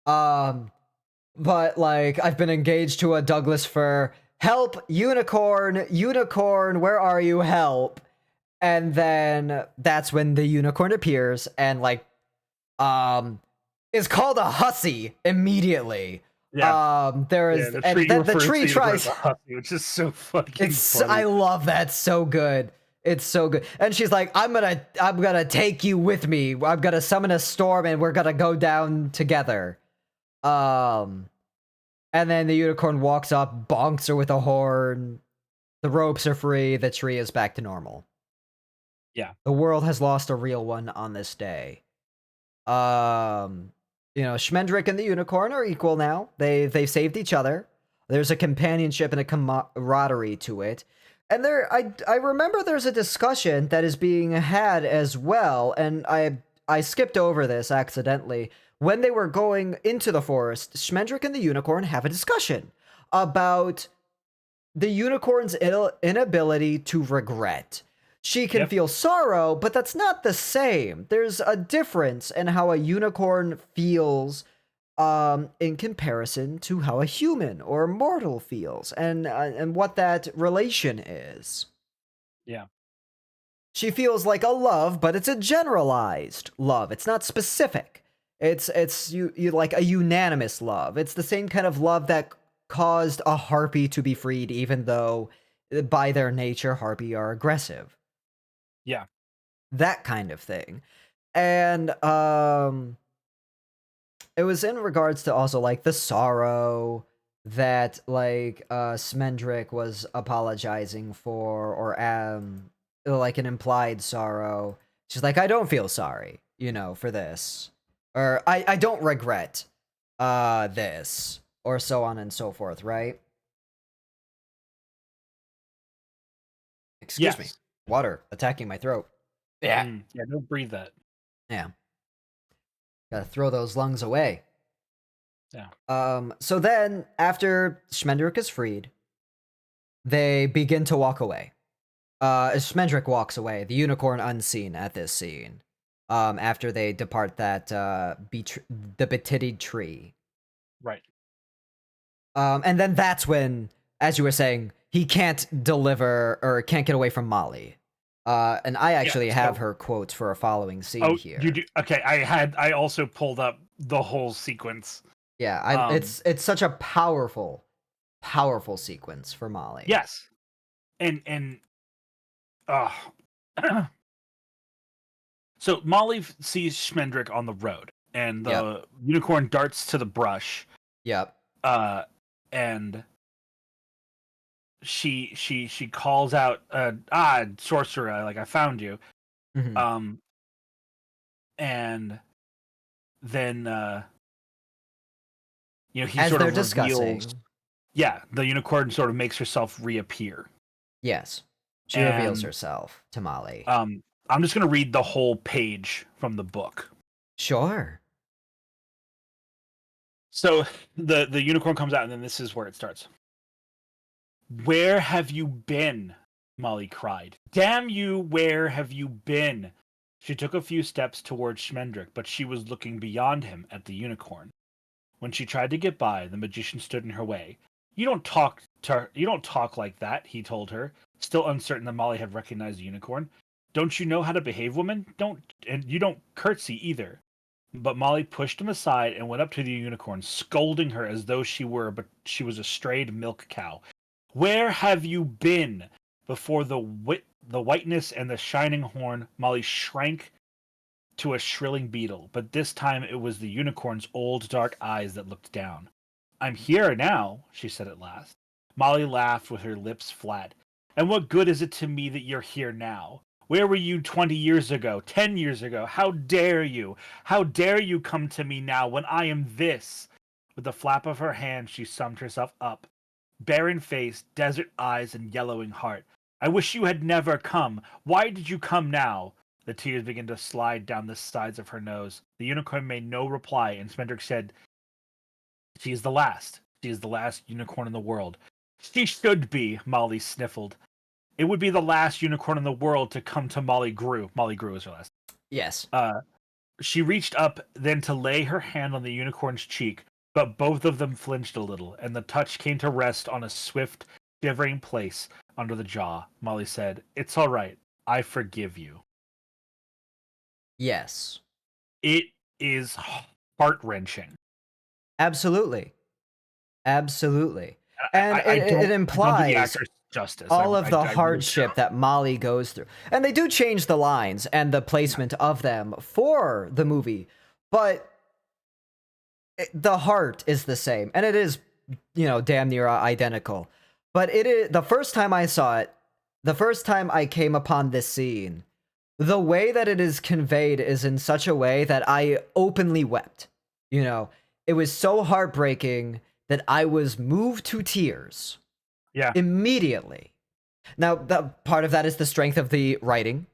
Speaker 2: But, like, I've been engaged to a Douglas fir. Help, unicorn, unicorn, where are you? Help. And then that's when the unicorn appears and, like, is called a hussy immediately.
Speaker 3: Yeah.
Speaker 2: There is the tree tries,
Speaker 3: which is so fucking funny.
Speaker 2: I love that so good. It's so good. And she's like, I'm gonna take you with me. I'm gonna summon a storm and we're gonna go down together. And then the unicorn walks up, bonks her with a horn. The ropes are free. The tree is back to normal.
Speaker 3: Yeah.
Speaker 2: The world has lost a real one on this day. Schmendrick and the unicorn are equal now. They've saved each other. There's a companionship and a camaraderie to it. And I remember there's a discussion that is being had as well, and I skipped over this accidentally. When they were going into the forest, Schmendrick and the unicorn have a discussion about the unicorn's inability to regret. She can feel sorrow, but that's not the same. There's a difference in how a unicorn feels in comparison to how a human or mortal feels, and what that relation is.
Speaker 3: Yeah.
Speaker 2: She feels like a love, but it's a generalized love. It's not specific. It's you like a unanimous love. It's the same kind of love that caused a harpy to be freed, even though by their nature harpy are aggressive.
Speaker 3: Yeah.
Speaker 2: That kind of thing. And it was in regards to also, like, the sorrow that, like, Smendrick was apologizing for, or like an implied sorrow. She's like, I don't feel sorry, for this. Or I don't regret this, or so on and so forth, right? Excuse me. Water attacking my throat.
Speaker 3: Yeah. Yeah, don't breathe that.
Speaker 2: Yeah. Gotta throw those lungs away.
Speaker 3: Yeah.
Speaker 2: So then, after Schmendrick is freed, they begin to walk away. As Schmendrick walks away, the unicorn unseen at this scene. After they depart that the betitted tree.
Speaker 3: Right.
Speaker 2: And then that's when, as you were saying, he can't deliver or can't get away from Molly. And I actually have her quotes for a following scene here.
Speaker 3: You do? Okay, I also pulled up the whole sequence.
Speaker 2: Yeah, it's such a powerful sequence for Molly.
Speaker 3: Yes, and so Molly sees Schmendrick on the road, and the unicorn darts to the brush.
Speaker 2: Yep.
Speaker 3: And she calls out, sorcerer, like, I found you.
Speaker 2: Mm-hmm.
Speaker 3: And then he
Speaker 2: as
Speaker 3: sort
Speaker 2: they're
Speaker 3: of
Speaker 2: discussing,
Speaker 3: reveals, the unicorn sort of makes herself reappear.
Speaker 2: Yes, she reveals herself to Molly.
Speaker 3: I'm just gonna read the whole page from the book.
Speaker 2: Sure.
Speaker 3: So the unicorn comes out, and then this is where it starts. Where have you been? Molly cried. Damn you, where have you been? She took a few steps towards Schmendrick, but she was looking beyond him at the unicorn. When she tried to get by, the magician stood in her way. You don't talk like that, he told her, still uncertain that Molly had recognized the unicorn. Don't you know how to behave, woman? And you don't curtsy either. But Molly pushed him aside and went up to the unicorn, scolding her as though she was a strayed milk cow. Where have you been? Before the whiteness and the shining horn, Molly shrank to a shrilling beetle, but this time it was the unicorn's old dark eyes that looked down. I'm here now, she said at last. Molly laughed with her lips flat. And what good is it to me that you're here now? Where were you 20 years ago, 10 years ago? How dare you? How dare you come to me now when I am this? With a flap of her hand, she summed herself up. Barren face, desert eyes, and yellowing heart. I wish you had never come. Why did you come now? The tears began to slide down the sides of her nose. The unicorn made no reply, and Spendrick said, She is the last. She is the last unicorn in the world. She should be, Molly sniffled. It would be the last unicorn in the world to come to Molly Grew. Molly Grew is her last.
Speaker 2: Yes.
Speaker 3: She reached up then to lay her hand on the unicorn's cheek, but both of them flinched a little, and the touch came to rest on a swift, shivering place under the jaw. Molly said, It's all right. I forgive you.
Speaker 2: Yes.
Speaker 3: It is heart-wrenching.
Speaker 2: Absolutely. Absolutely. And
Speaker 3: I
Speaker 2: it implies
Speaker 3: the actor's justice.
Speaker 2: all of the hardship that Molly goes through. And they do change the lines and the placement of them for the movie, but the heart is the same. And it is, damn near identical. But it is the first time I saw it, the first time I came upon this scene, the way that it is conveyed is in such a way that I openly wept. It was so heartbreaking that I was moved to tears.
Speaker 3: Yeah.
Speaker 2: Immediately. Now, the part of that is the strength of the writing.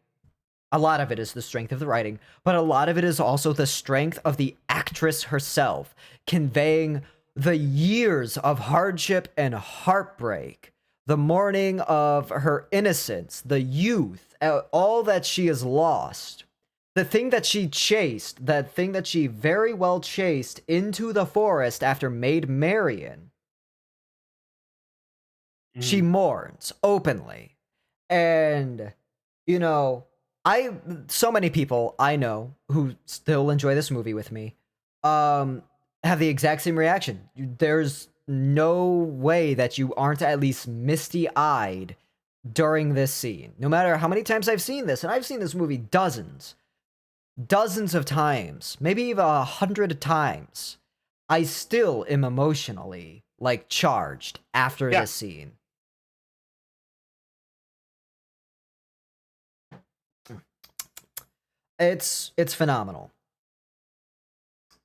Speaker 2: A lot of it is the strength of the writing, but a lot of it is also the strength of the actress herself, conveying the years of hardship and heartbreak, the mourning of her innocence, the youth, all that she has lost. The thing that she chased, that thing that she very well chased into the forest after Maid Marian, she mourns openly. And, so many people I know who still enjoy this movie with me, have the exact same reaction. There's no way that you aren't at least misty-eyed during this scene. No matter how many times I've seen this, and I've seen this movie dozens of times, maybe even 100 times, I still am emotionally, charged after this scene. It's phenomenal.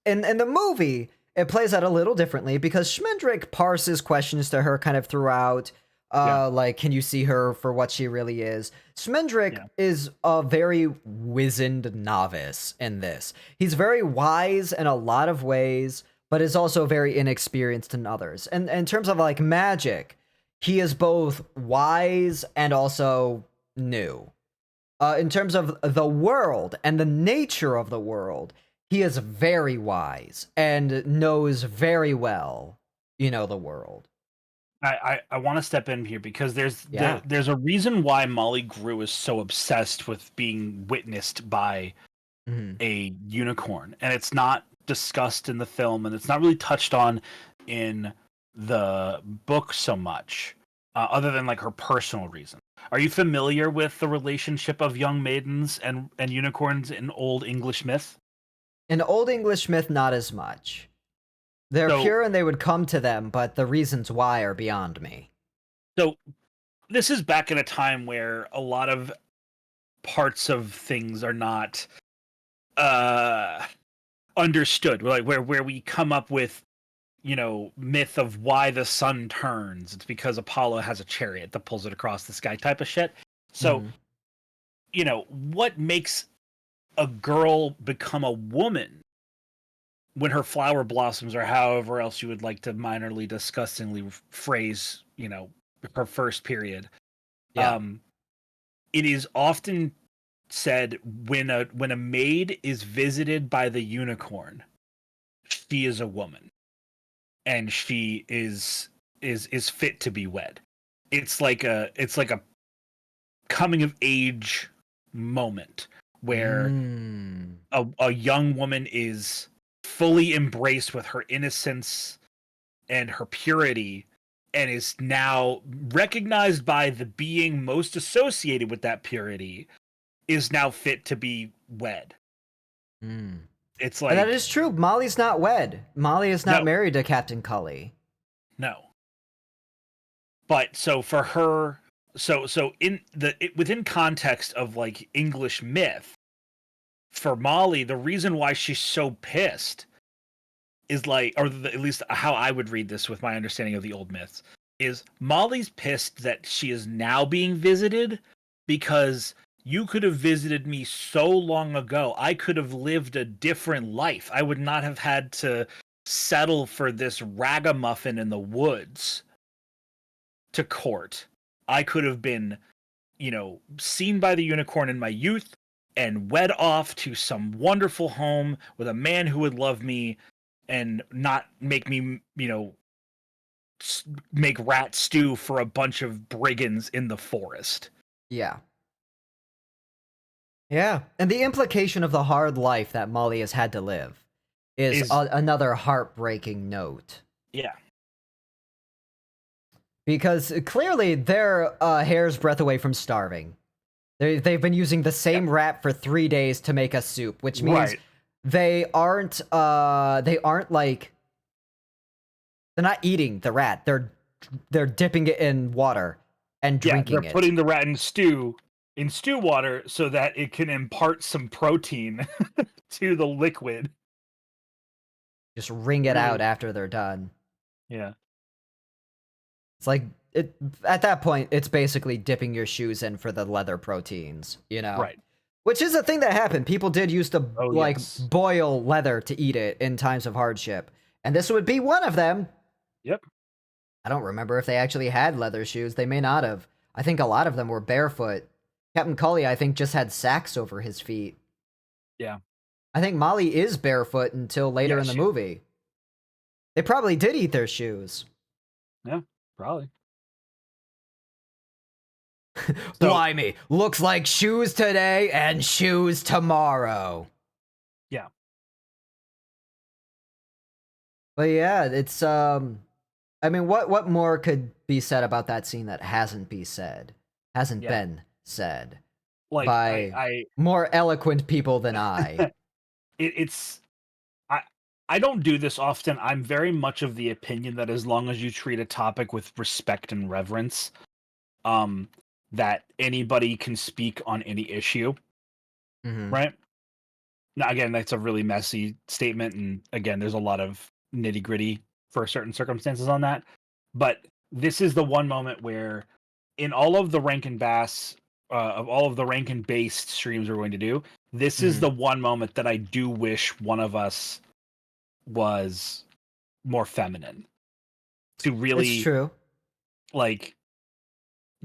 Speaker 2: In the movie, it plays out a little differently because Schmendrick parses questions to her kind of throughout. Can you see her for what she really is? Schmendrick is a very wizened novice in this. He's very wise in a lot of ways, but is also very inexperienced in others. And in terms of magic, he is both wise and also new. In terms of the world and the nature of the world, he is very wise and knows very well, the world.
Speaker 3: I want to step in here because there's a reason why Molly Grew is so obsessed with being witnessed by a unicorn, and it's not discussed in the film, and it's not really touched on in the book so much, other than her personal reason. Are you familiar with the relationship of young maidens and unicorns in Old English myth?
Speaker 2: In Old English myth, not as much. They're pure and they would come to them, but the reasons why are beyond me. So
Speaker 3: this is back in a time where a lot of parts of things are not understood. Where we come up with, myth of why the sun turns. It's because Apollo has a chariot that pulls it across the sky type of shit. So, what makes a girl become a woman when her flower blossoms, or however else you would like to minorly disgustingly phrase, her first period.
Speaker 2: Yeah.
Speaker 3: It is often said when a maid is visited by the unicorn, she is a woman, and she is fit to be wed. It's like a coming of age moment where
Speaker 2: Mm.
Speaker 3: a young woman is fully embraced with her innocence and her purity, and is now recognized by the being most associated with that purity, is now fit to be wed.
Speaker 2: Mm.
Speaker 3: It's
Speaker 2: And that
Speaker 3: like,
Speaker 2: is true. Molly's not wed. Molly is not
Speaker 3: no,
Speaker 2: married to Captain Cully.
Speaker 3: no. But so for her, so within context of like English myth, for Molly, the reason why she's so pissed is like, or at least how I would read this with my understanding of the old myths, is Molly's pissed that she is now being visited because you could have visited me so long ago. I could have lived a different life. I would not have had to settle for this ragamuffin in the woods to court. I could have been, seen by the unicorn in my youth and wed off to some wonderful home with a man who would love me and not make me, make rat stew for a bunch of brigands in the forest.
Speaker 2: Yeah. Yeah. And the implication of the hard life that Molly has had to live is another heartbreaking note.
Speaker 3: Yeah.
Speaker 2: Because clearly they're a hair's breadth away from starving. They've been using the same rat for 3 days to make a soup, which means they aren't like, they're not eating the rat. They're dipping it in water and drinking
Speaker 3: they're
Speaker 2: it.
Speaker 3: putting the rat in stew water so that it can impart some protein to the liquid.
Speaker 2: Just wring it out after they're done.
Speaker 3: Yeah.
Speaker 2: It's like, at that point, it's basically dipping your shoes in for the leather proteins,
Speaker 3: Right.
Speaker 2: Which is a thing that happened. People did used to, boil leather to eat it in times of hardship. And this would be one of them.
Speaker 3: Yep.
Speaker 2: I don't remember if they actually had leather shoes. They may not have. I think a lot of them were barefoot. Captain Cully, I think, just had sacks over his feet.
Speaker 3: Yeah.
Speaker 2: I think Molly is barefoot until later in the movie. They probably did eat their shoes.
Speaker 3: Yeah, probably.
Speaker 2: Blimey, looks like shoes today and shoes tomorrow.
Speaker 3: Yeah.
Speaker 2: But yeah, it's I mean, what more could be said about that scene that hasn't been said
Speaker 3: Like,
Speaker 2: by more eloquent people than I.
Speaker 3: I don't do this often. I'm very much of the opinion that as long as you treat a topic with respect and reverence, that anybody can speak on any issue.
Speaker 2: Mm-hmm.
Speaker 3: Right? Now, again, that's a really messy statement, and again, there's a lot of nitty-gritty for certain circumstances on that. But this is the one moment where, in all of the Rankin Bass, of all of the Rankin-based streams we're going to do, this is the one moment that I do wish one of us was more feminine. To really,
Speaker 2: it's true.
Speaker 3: Like,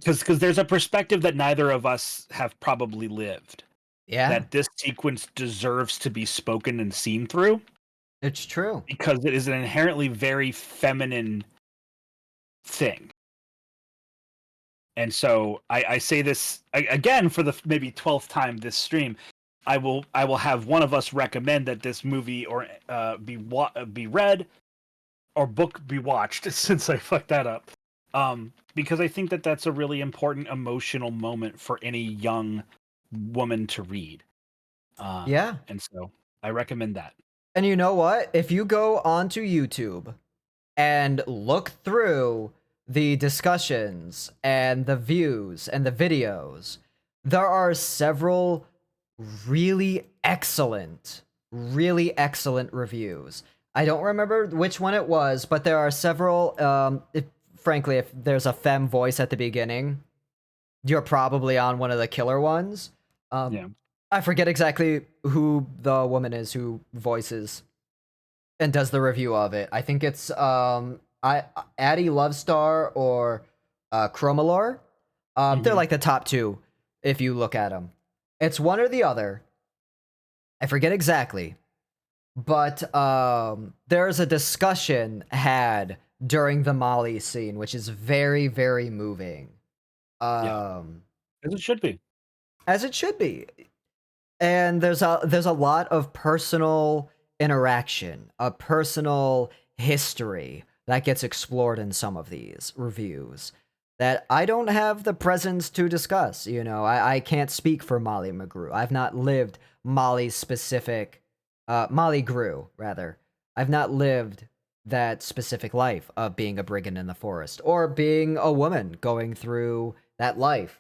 Speaker 3: because there's a perspective that neither of us have probably lived.
Speaker 2: Yeah.
Speaker 3: That this sequence deserves to be spoken and seen through.
Speaker 2: It's true.
Speaker 3: Because it is an inherently very feminine thing. And so I say this again for the maybe 12th time this stream. I will have one of us recommend that this movie or be read or book be watched, since I fucked that up. Because I think that that's a really important emotional moment for any young woman to read.
Speaker 2: Yeah.
Speaker 3: And so I recommend that.
Speaker 2: And you know what? If you go onto YouTube and look through the discussions and the views and the videos, there are several really excellent reviews. I don't remember which one it was, but there are several. Frankly, if there's a femme voice at the beginning, you're probably on one of the killer ones.
Speaker 3: Yeah.
Speaker 2: I forget exactly who the woman is who voices and does the review of it. I think it's Addy Lovestar or Chromalore. They're like the top two if you look at them. It's one or the other. I forget exactly, but there's a discussion had during the Molly scene, which is very, very moving.
Speaker 3: As it should be.
Speaker 2: As it should be. And there's a lot of personal interaction, a personal history that gets explored in some of these reviews that I don't have the presence to discuss. You know, I can't speak for Molly McGrew. I've not lived Molly's specific, Molly Grew, rather. I've not lived that specific life of being a brigand in the forest or being a woman going through that life.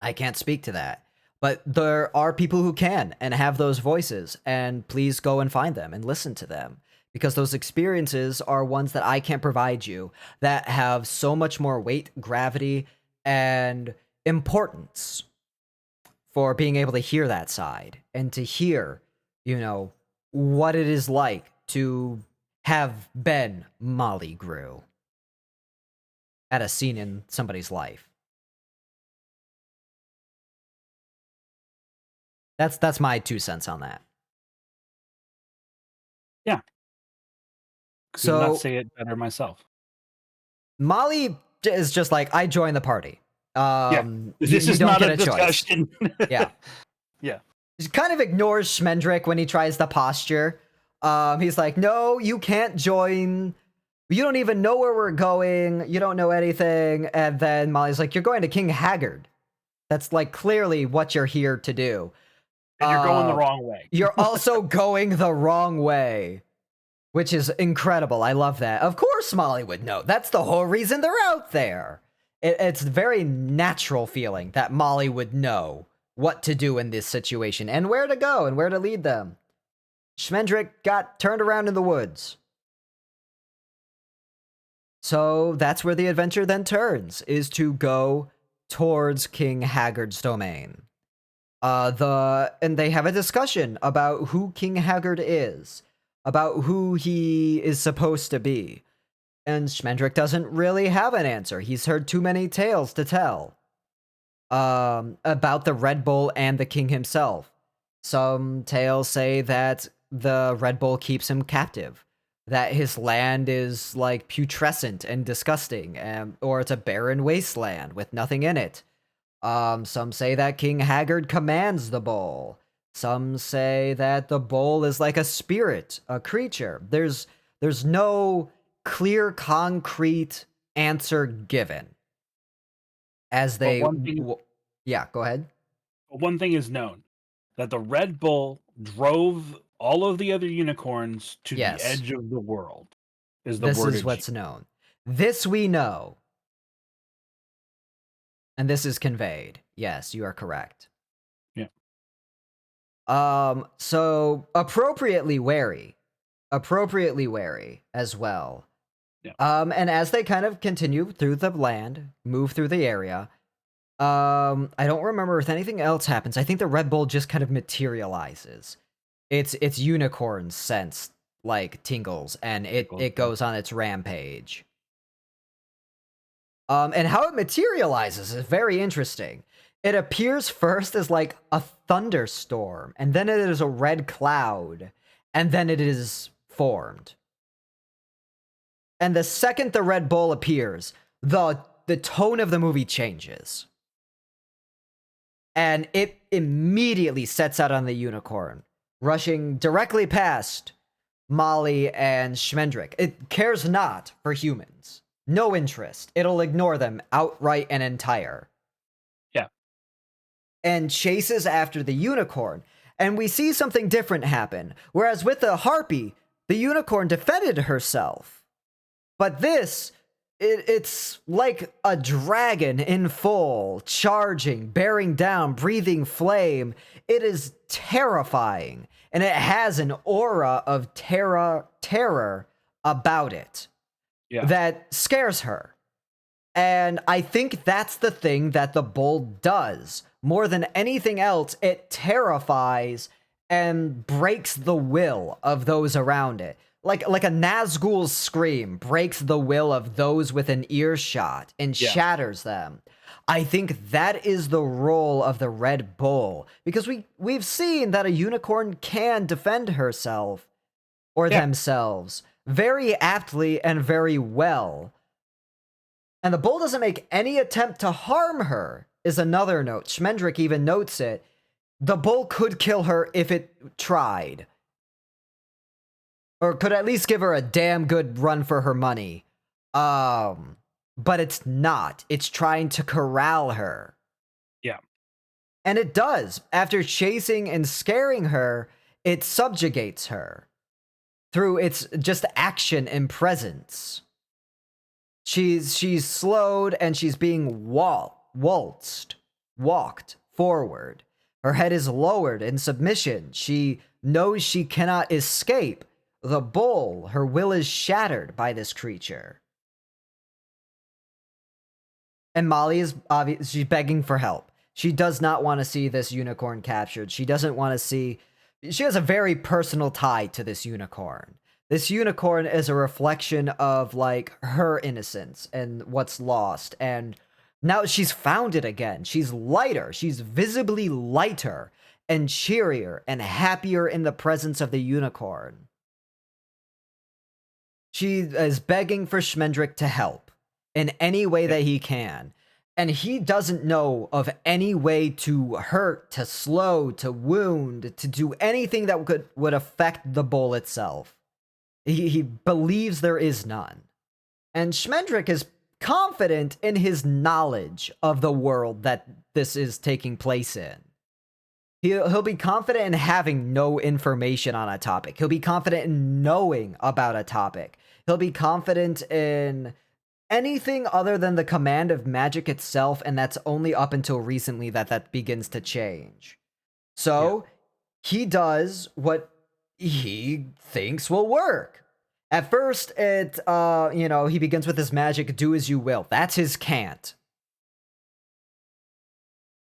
Speaker 2: I can't speak to that. But there are people who can and have those voices, and please go and find them and listen to them. Because those experiences are ones that I can't provide you that have so much more weight, gravity, and importance for being able to hear that side and to hear, you know, what it is like to have been Molly Grew at a scene in somebody's life. That's my 2 cents on that.
Speaker 3: Yeah.
Speaker 2: So
Speaker 3: Could not say it better myself.
Speaker 2: Molly is just like, I join the party.
Speaker 3: This is
Speaker 2: don't
Speaker 3: not
Speaker 2: get
Speaker 3: a discussion.
Speaker 2: Yeah.
Speaker 3: Yeah.
Speaker 2: He kind of ignores Schmendrick when he tries the posture. He's like, no, you can't join. You don't even know where we're going. You don't know anything. And then Molly's like, you're going to King Haggard. That's like clearly what you're here to do.
Speaker 3: And you're going the wrong way.
Speaker 2: You're also going the wrong way, which is incredible. I love that. Of course Molly would know. That's the whole reason they're out there. It's a very natural feeling that Molly would know what to do in this situation and where to go and where to lead them. Schmendrick got turned around in the woods. So that's where the adventure then turns, is to go towards King Haggard's domain. And they have a discussion about who King Haggard is, about who he is supposed to be. And Schmendrick doesn't really have an answer. He's heard too many tales to tell about the Red Bull and the king himself. Some tales say that the Red Bull keeps him captive, that his land is like putrescent and disgusting, or it's a barren wasteland with nothing in it. Some say that King Haggard commands the bull. Some say that the bull is like a spirit, a creature. There's no clear, concrete answer given. As they... yeah, go ahead.
Speaker 3: One thing is known, that the Red Bull drove all of the other unicorns to the edge of the world. This is
Speaker 2: what's known. This we know. And this is conveyed. Yes, you are correct.
Speaker 3: Yeah.
Speaker 2: So appropriately wary as well.
Speaker 3: Yeah.
Speaker 2: And as they kind of continue through the land, move through the area, I don't remember if anything else happens. I think the Red Bull just kind of materializes. Its unicorn sense like tingles, and it goes on its rampage. And how it materializes is very interesting. It appears first as like a thunderstorm, and then it is a red cloud, and then it is formed. And the second the Red Bull appears, the tone of the movie changes. And it immediately sets out on the unicorn, rushing directly past Molly and Schmendrick. It cares not for humans. No interest. It'll ignore them outright and entire.
Speaker 3: Yeah.
Speaker 2: And chases after the unicorn. And we see something different happen. Whereas with the harpy, the unicorn defended herself. But this, it's like a dragon in full, charging, bearing down, breathing flame. It is terrifying. And it has an aura of terror about it.
Speaker 3: Yeah.
Speaker 2: That scares her. And I think that's the thing that the bull does. More than anything else, it terrifies and breaks the will of those around it. Like a Nazgul's scream breaks the will of those within earshot and
Speaker 3: Yeah.
Speaker 2: shatters them. I think that is the role of the Red Bull, because we've seen that a unicorn can defend herself or themselves very aptly and very well. And the bull doesn't make any attempt to harm her, is another note. Schmendrick even notes it. The bull could kill her if it tried. Or could at least give her a damn good run for her money. But it's not. It's trying to corral her.
Speaker 3: Yeah.
Speaker 2: And it does. After chasing and scaring her, it subjugates her through its just action and presence. She's slowed and she's being walked forward. Her head is lowered in submission. She knows she cannot escape. The bull, her will is shattered by this creature. And Molly is she's begging for help. She does not want to see this unicorn captured. She doesn't want to see... She has a very personal tie to this unicorn. This unicorn is a reflection of, like, her innocence and what's lost. And now she's found it again. She's lighter. She's visibly lighter and cheerier and happier in the presence of the unicorn. She is begging for Schmendrick to help in any way that he can. And he doesn't know of any way to hurt, to slow, to wound, to do anything that would affect the bull itself. He believes there is none. And Schmendrick is confident in his knowledge of the world that this is taking place in. He'll be confident in having no information on a topic. He'll be confident in knowing about a topic. He'll be confident in anything other than the command of magic itself, and that's only up until recently that begins to change. So, he does what he thinks will work. At first, he begins with his magic, do as you will. That's his cant.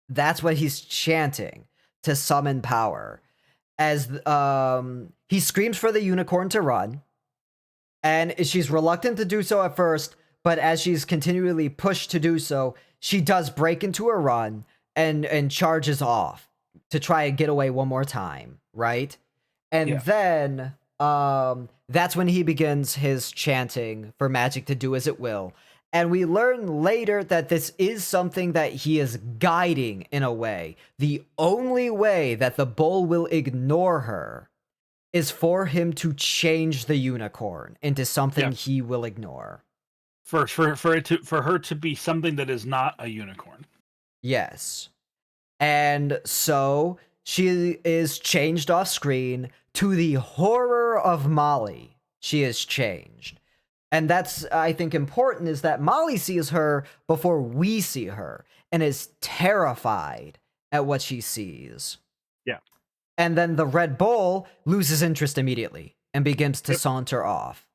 Speaker 2: That's what he's chanting to summon power. As he screams for the unicorn to run, and she's reluctant to do so at first, but as she's continually pushed to do so, she does break into a run and charges off to try and get away one more time, right? And then that's when he begins his chanting for magic to do as it will. And we learn later that this is something that he is guiding in a way. The only way that the bull will ignore her is for him to change the unicorn into something he will ignore.
Speaker 3: For her to be something that is not a unicorn.
Speaker 2: Yes. And so she is changed off screen. To the horror of Molly, she is changed. And that's, I think, important, is that Molly sees her before we see her and is terrified at what she sees.
Speaker 3: Yeah.
Speaker 2: And then the Red Bull loses interest immediately and begins to saunter off.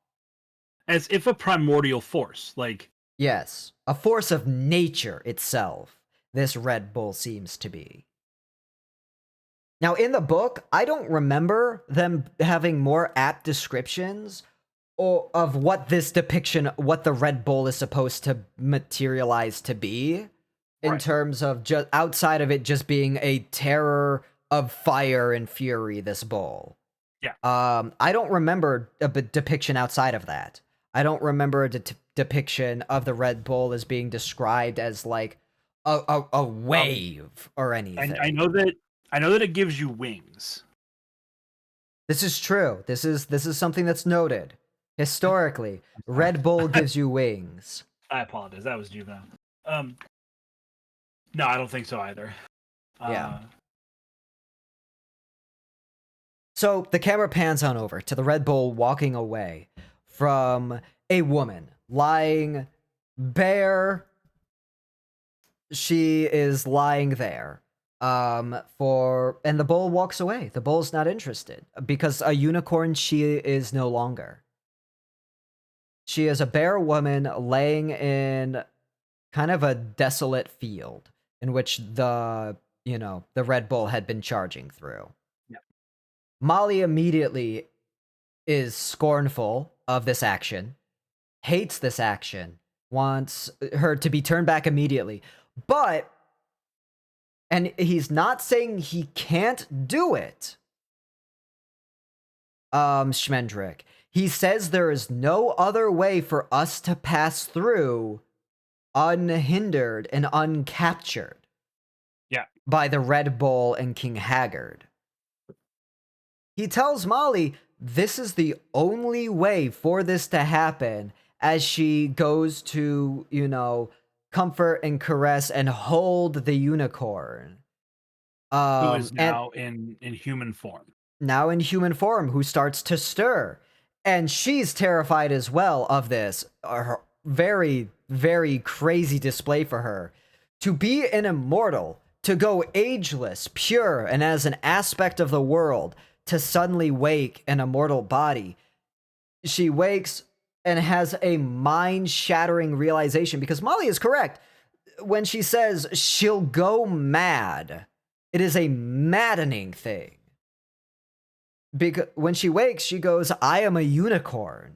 Speaker 3: As if a primordial force, like...
Speaker 2: Yes, a force of nature itself, this Red Bull seems to be. Now, in the book, I don't remember them having more apt descriptions of what this depiction, what the Red Bull is supposed to materialize to be, in terms of just outside of it just being a terror of fire and fury, this bull.
Speaker 3: Yeah.
Speaker 2: I don't remember a depiction outside of that. I don't remember a depiction of the Red Bull as being described as like a wave or anything.
Speaker 3: I know that it gives you wings.
Speaker 2: This is true. This is something that's noted. Historically, Red Bull gives you wings.
Speaker 3: I apologize. That was juvenile. No, I don't think so either.
Speaker 2: Yeah. So the camera pans on over to the Red Bull walking away from a woman lying bare. She is lying there. And the bull walks away. The bull's not interested because a unicorn she is no longer. She is a bare woman laying in kind of a desolate field in which the Red Bull had been charging through.
Speaker 3: Yeah.
Speaker 2: Molly immediately is scornful of this action, hates this action, wants her to be turned back immediately. But, and he's not saying he can't do it, Schmendrick. He says there is no other way for us to pass through unhindered and uncaptured.
Speaker 3: Yeah.
Speaker 2: By the Red Bull and King Haggard. He tells Molly this is the only way for this to happen as she goes to, you know, comfort and caress and hold the unicorn.
Speaker 3: Who is now in human form.
Speaker 2: Now in human form, who starts to stir. And she's terrified as well of this. Her very, very crazy display for her. To be an immortal, to go ageless, pure, and as an aspect of the world, to suddenly wake in a mortal body. She wakes and has a mind-shattering realization, because Molly is correct when she says she'll go mad. It is a maddening thing. Because when she wakes, she goes, I am a unicorn.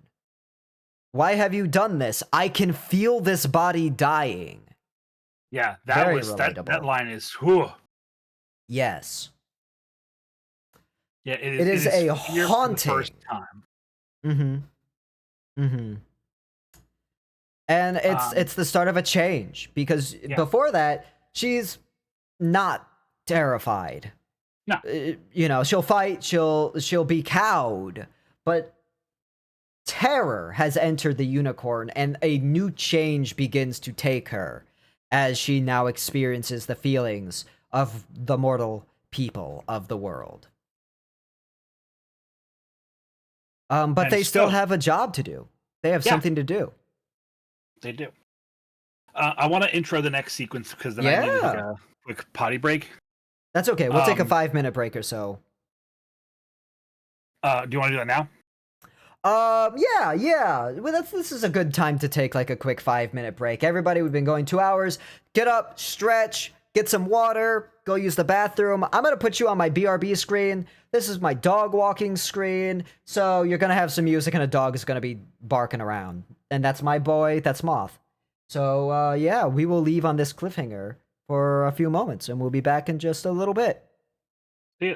Speaker 2: Why have you done this? I can feel this body dying.
Speaker 3: Yeah, that line is whew.
Speaker 2: Yes.
Speaker 3: Yeah,
Speaker 2: it is a haunting
Speaker 3: first time.
Speaker 2: And it's the start of a change, because before that she's not terrified.
Speaker 3: No.
Speaker 2: You know, she'll fight, she'll be cowed, but terror has entered the unicorn, and a new change begins to take her as she now experiences the feelings of the mortal people of the world. But they still have a job to do. They have something to do.
Speaker 3: They do. I want to intro the next sequence, because then I need to take a quick potty break.
Speaker 2: That's okay. We'll take a 5-minute break or so.
Speaker 3: Do you want to do that now?
Speaker 2: Yeah. Well, this is a good time to take like a quick 5-minute break. Everybody, we've been going 2 hours. Get up, stretch, get some water, go use the bathroom. I'm going to put you on my BRB screen. This is my dog walking screen. So you're going to have some music and a dog is going to be barking around. And that's my boy, that's Moth. So, yeah, we will leave on this cliffhanger for a few moments, and we'll be back in just a little bit.
Speaker 3: See ya.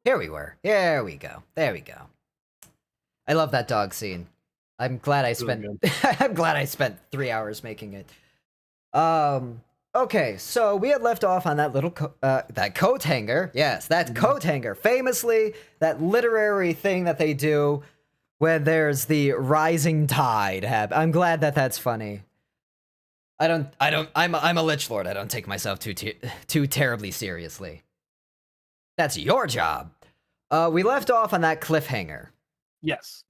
Speaker 2: Here we were. Here we go. There we go. I love that dog scene. I'm glad I spent I'm glad I spent 3 hours making it. Okay, so we had left off on that little that coat hanger. Yes, that coat hanger. Famously, that literary thing that they do when there's the rising tide. I'm glad that that's funny. I'm a lich lord. I don't take myself too terribly seriously. That's your job. We left off on that cliffhanger.
Speaker 3: Yes.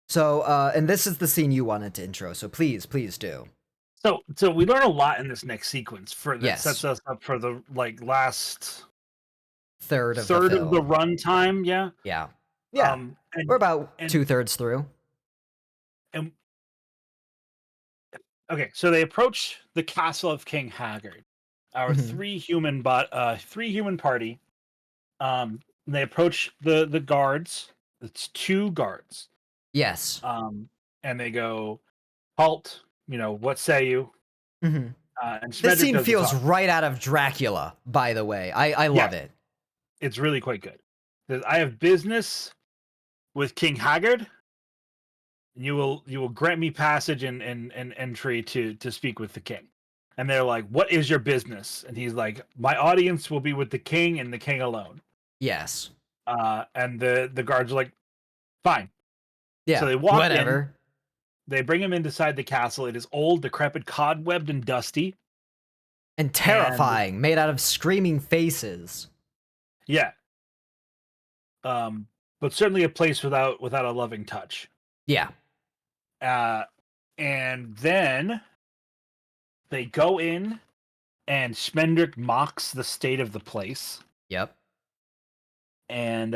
Speaker 2: So, and this is the scene you wanted to intro, so please do.
Speaker 3: So we learn a lot in this next sequence that
Speaker 2: Yes.
Speaker 3: sets us up for the last
Speaker 2: third of
Speaker 3: the
Speaker 2: film.
Speaker 3: runtime. Yeah.
Speaker 2: Yeah. We're about 2/3 through.
Speaker 3: And okay, so they approach the castle of King Haggard. Our three human party. They approach the guards. It's 2 guards.
Speaker 2: Yes.
Speaker 3: And they go, halt. What say you? And
Speaker 2: this scene feels right out of Dracula, by the way. I love it.
Speaker 3: It's really quite good. I have business with King Haggard, and you will grant me passage and entry to speak with the king. And they're like, what is your business? And he's like, my audience will be with the king and the king alone.
Speaker 2: Yes.
Speaker 3: And the guards are like, fine.
Speaker 2: Yeah.
Speaker 3: So they walk
Speaker 2: whatever.
Speaker 3: in. They bring him inside the castle. It is old, decrepit, cobwebbed, and dusty.
Speaker 2: And terrifying, made out of screaming faces.
Speaker 3: Yeah. But certainly a place without a loving touch.
Speaker 2: Yeah.
Speaker 3: And then they go in, and Smendrick mocks the state of the place.
Speaker 2: Yep.
Speaker 3: And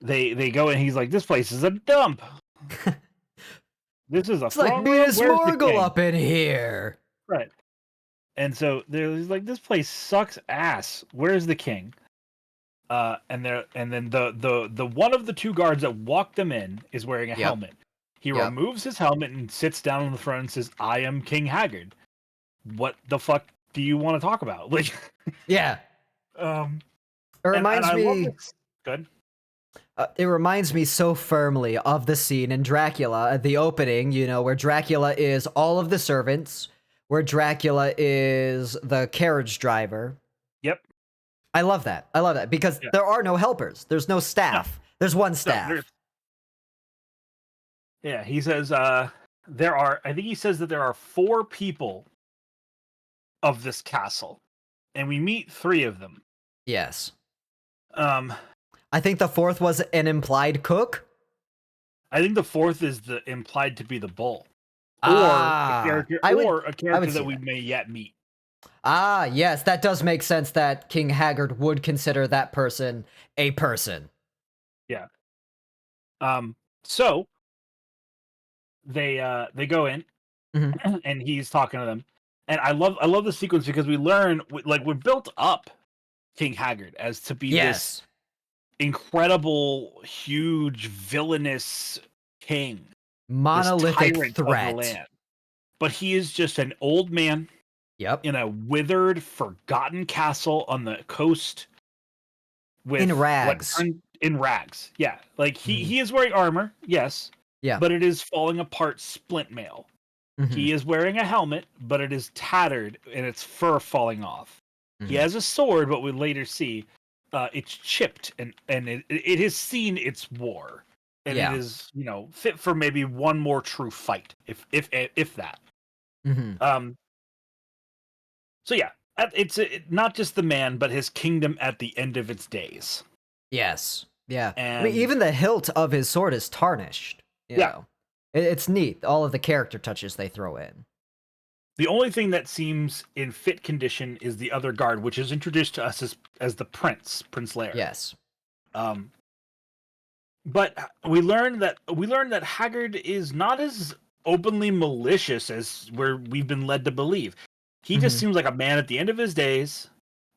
Speaker 3: they go in. He's like, this place is a dump. This is a.
Speaker 2: It's like Minas Morgul up in here.
Speaker 3: Right. And so he's like, this place sucks ass. Where's the king? And then the one of the 2 guards that walked them in is wearing a helmet. He removes his helmet and sits down on the front and says, I am King Haggard. What the fuck do you want to talk about? Like,
Speaker 2: yeah. It reminds me.
Speaker 3: Good.
Speaker 2: It reminds me so firmly of the scene in Dracula at the opening, where Dracula is all of the servants, where Dracula is the carriage driver.
Speaker 3: Yep.
Speaker 2: I love that. Because there are no helpers. There's no staff. No. There's one staff.
Speaker 3: Yeah, he says I think he says that there are 4 people of this castle, and we meet 3 of them.
Speaker 2: Yes. I think the 4th was an implied cook.
Speaker 3: I think the 4th is implied to be the bull, or a character that we may yet meet.
Speaker 2: Yes, that does make sense. That King Haggard would consider that person a person.
Speaker 3: Yeah. So they go in, and he's talking to them, and I love the sequence because we learn we're built up King Haggard as to be this incredible, huge, villainous king,
Speaker 2: monolithic threat.
Speaker 3: Of the land. But he is just an old man.
Speaker 2: Yep.
Speaker 3: In a withered, forgotten castle on the coast.
Speaker 2: In rags.
Speaker 3: In rags. Yeah. Like he is wearing armor. Yes.
Speaker 2: Yeah.
Speaker 3: But it is falling apart, splint mail. He is wearing a helmet, but it is tattered and its fur falling off. He has a sword, but we later see it's chipped and it has seen its war, and it is fit for maybe one more true fight, if that. So yeah, it's not just the man, but his kingdom at the end of its days.
Speaker 2: Yes. Yeah.
Speaker 3: And,
Speaker 2: I mean, even the hilt of his sword is tarnished. You know. It's neat. All of the character touches they throw in.
Speaker 3: The only thing that seems in fit condition is the other guard, which is introduced to us as the Prince Lair.
Speaker 2: Yes.
Speaker 3: But we learn that Haggard is not as openly malicious as we've been led to believe. He just seems like a man at the end of his days,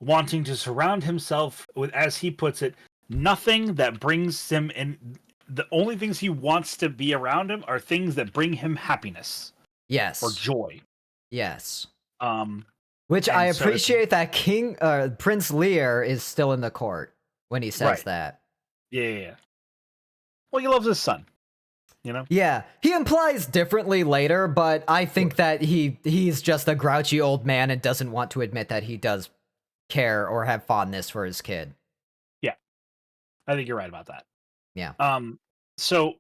Speaker 3: wanting to surround himself with, as he puts it, nothing that brings him in. The only things he wants to be around him are things that bring him happiness.
Speaker 2: Yes.
Speaker 3: Or joy.
Speaker 2: Yes. Which I appreciate that Prince Lear is still in the court. when he says
Speaker 3: Right.
Speaker 2: that.
Speaker 3: Yeah. Well, he loves his son. You know?
Speaker 2: Yeah, he implies differently later, but I think that he's just a grouchy old man and doesn't want to admit that he does care or have fondness for his kid.
Speaker 3: Yeah. I think you're right about that.
Speaker 2: Yeah.
Speaker 3: So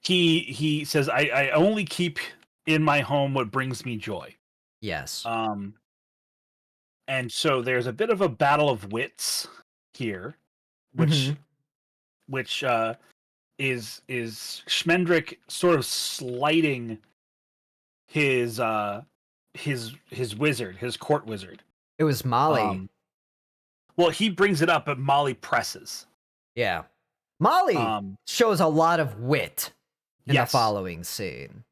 Speaker 3: he says, I only keep in my home what brings me joy.
Speaker 2: Yes.
Speaker 3: And so there's a bit of a battle of wits here, which is Schmendrick sort of slighting his wizard, his court wizard.
Speaker 2: It was Molly.
Speaker 3: Well, he brings it up, but Molly presses.
Speaker 2: Yeah. Molly shows a lot of wit in the following scene.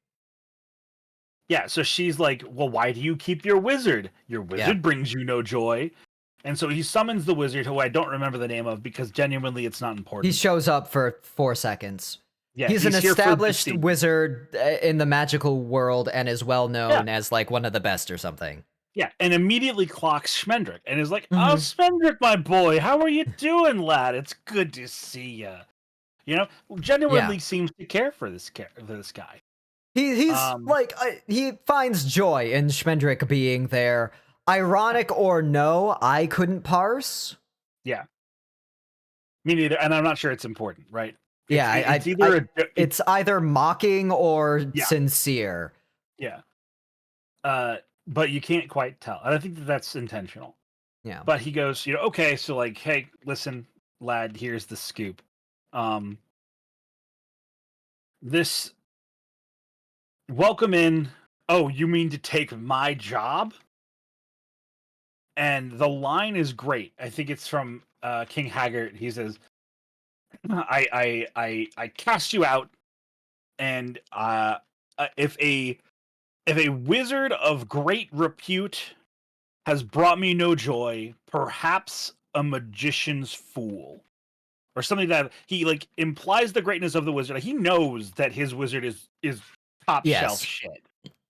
Speaker 3: Yeah, so she's like, well, why do you keep your wizard? Your wizard brings you no joy. And so he summons the wizard, who I don't remember the name of because genuinely it's not important.
Speaker 2: He shows up for 4 seconds.
Speaker 3: Yeah,
Speaker 2: he's an established wizard in the magical world and is well known as like one of the best or something.
Speaker 3: Yeah, and immediately clocks Schmendrick and is like, oh, Schmendrick, my boy, how are you doing, lad? It's good to see you. You know, genuinely seems to care for this guy.
Speaker 2: He's like, he finds joy in Schmendrick being there. Ironic or no, I couldn't parse.
Speaker 3: Yeah. Me neither, and I'm not sure it's important, right?
Speaker 2: Yeah, it's either mocking or sincere.
Speaker 3: Yeah. But you can't quite tell. And I think that's intentional.
Speaker 2: Yeah.
Speaker 3: But he goes, you know, okay, so like, hey, listen, lad, here's the scoop. This welcome in. Oh, you mean to take my job? And the line is great. I think it's from King Haggard. He says, I cast you out, and if a wizard of great repute has brought me no joy, perhaps a magician's fool. Or something that he like implies the greatness of the wizard. He knows that his wizard is top shelf shit.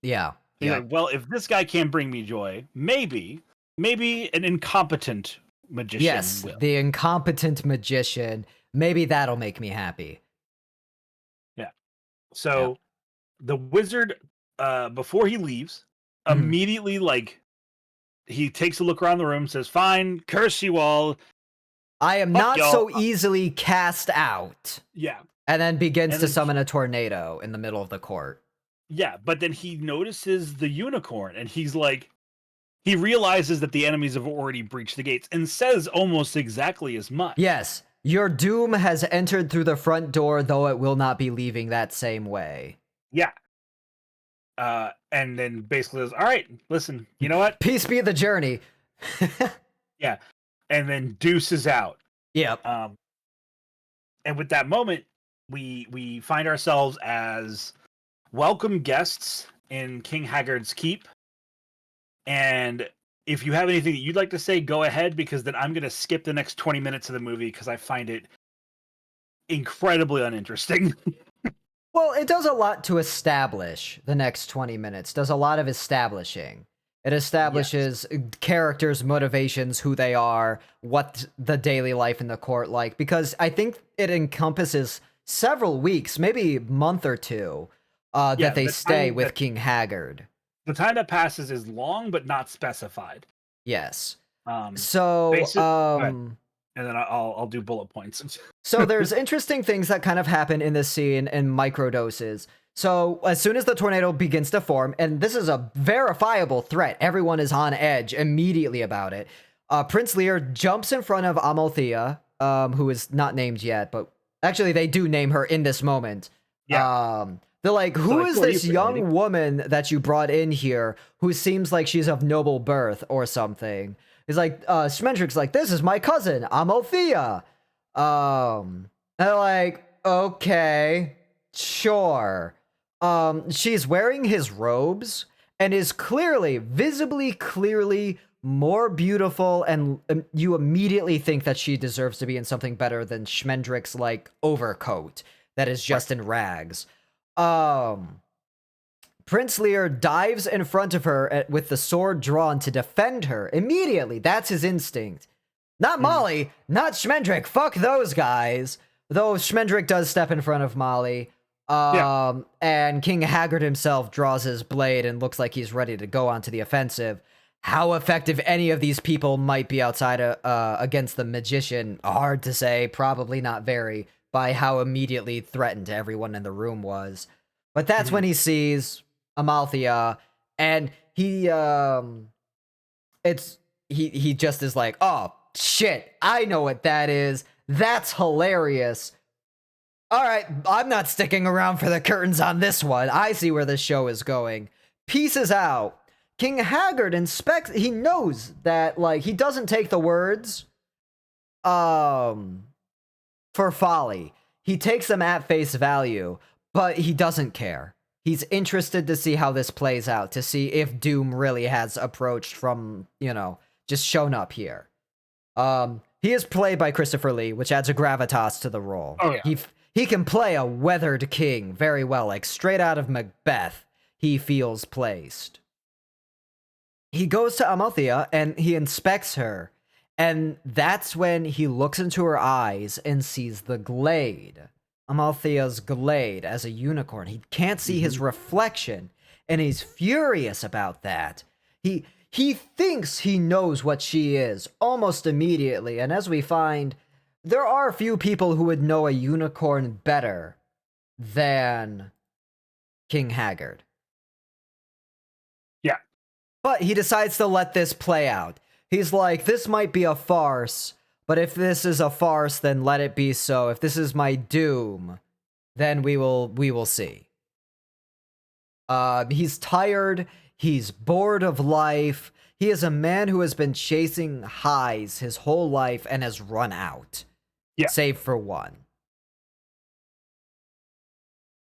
Speaker 2: Yeah.
Speaker 3: He's like, well, if this guy can't bring me joy, maybe an incompetent magician will.
Speaker 2: The incompetent magician. Maybe that'll make me happy.
Speaker 3: Yeah. So the wizard, before he leaves, immediately like he takes a look around the room, says, "Fine, curse you all.
Speaker 2: I am not so easily cast out."
Speaker 3: Yeah.
Speaker 2: And then begins to summon a tornado in the middle of the court.
Speaker 3: Yeah, but then he notices the unicorn, and he's like, he realizes that the enemies have already breached the gates, and says almost exactly as much.
Speaker 2: Yes, your doom has entered through the front door, though it will not be leaving that same way.
Speaker 3: Yeah. And then basically says, all right, listen, you know what?
Speaker 2: Peace be the journey.
Speaker 3: Yeah. And then deuces out.
Speaker 2: Yep.
Speaker 3: And with that moment, we find ourselves as welcome guests in King Haggard's keep. And if you have anything that you'd like to say, go ahead, because then I'm going to skip the next 20 minutes of the movie because I find it incredibly uninteresting.
Speaker 2: Well, it does a lot to establish the next 20 minutes. Does a lot of establishing. It establishes characters' motivations, who they are, what the daily life in the court like, because I think it encompasses several weeks, maybe a month or two, that they stay with King Haggard.
Speaker 3: The time that passes is long, but not specified.
Speaker 2: Yes.
Speaker 3: And then I'll do bullet points.
Speaker 2: So there's interesting things that kind of happen in this scene in microdoses. So as soon as the tornado begins to form, and this is a verifiable threat, everyone is on edge immediately about it. Prince Lear jumps in front of Amalthea, who is not named yet, but actually they do name her in this moment.
Speaker 3: Yeah.
Speaker 2: They're like, who is this young woman that you brought in here who seems like she's of noble birth or something? He's like, Schmendrick's like, this is my cousin, Amalthea. And they're like, okay, sure. She's wearing his robes and is visibly clearly more beautiful, and you immediately think that she deserves to be in something better than Schmendrick's like overcoat that is just in rags. Prince Lear dives in front of her with the sword drawn to defend her immediately. That's his instinct. Not Molly, not Schmendrick. Fuck those guys. Though Schmendrick does step in front of Molly. And King Haggard himself draws his blade and looks like he's ready to go onto the offensive. How effective any of these people might be outside against the magician, hard to say. Probably not very, by how immediately threatened everyone in the room was. But that's when he sees Amalthea, and he just is like, oh shit, I know what that is. That's hilarious. All right, I'm not sticking around for the curtains on this one. I see where this show is going. Pieces out. King Haggard inspects. He knows that, like, he doesn't take the words for folly. He takes them at face value, but he doesn't care. He's interested to see how this plays out, to see if Doom really has approached from, just shown up here. He is played by Christopher Lee, which adds a gravitas to the role.
Speaker 3: Oh, yeah.
Speaker 2: He can play a weathered king very well, like straight out of Macbeth. He feels placed. He goes to Amalthea and he inspects her, and that's when he looks into her eyes and sees the glade. Amalthea's glade as a unicorn. He can't see his reflection, and he's furious about that. He thinks he knows what she is almost immediately, and as we find, there are a few people who would know a unicorn better than King Haggard.
Speaker 3: Yeah.
Speaker 2: But he decides to let this play out. He's like, this might be a farce, but if this is a farce, then let it be so. If this is my doom, then we will see. He's tired. He's bored of life. He is a man who has been chasing highs his whole life and has run out.
Speaker 3: Yeah.
Speaker 2: Save for one.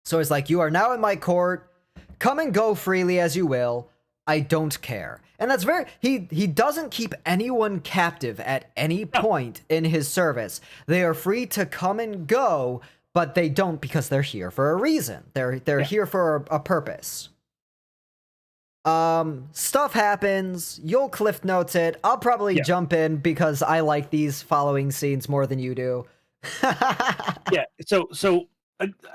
Speaker 2: So he's like, you are now in my court. Come and go freely as you will. I don't care. And that's he doesn't keep anyone captive at any point in his service. They are free to come and go, but they don't, because they're here for a reason. They're here for a purpose. Stuff happens. You'll Cliff Notes it. I'll probably jump in because I like these following scenes more than you do.
Speaker 3: Yeah. So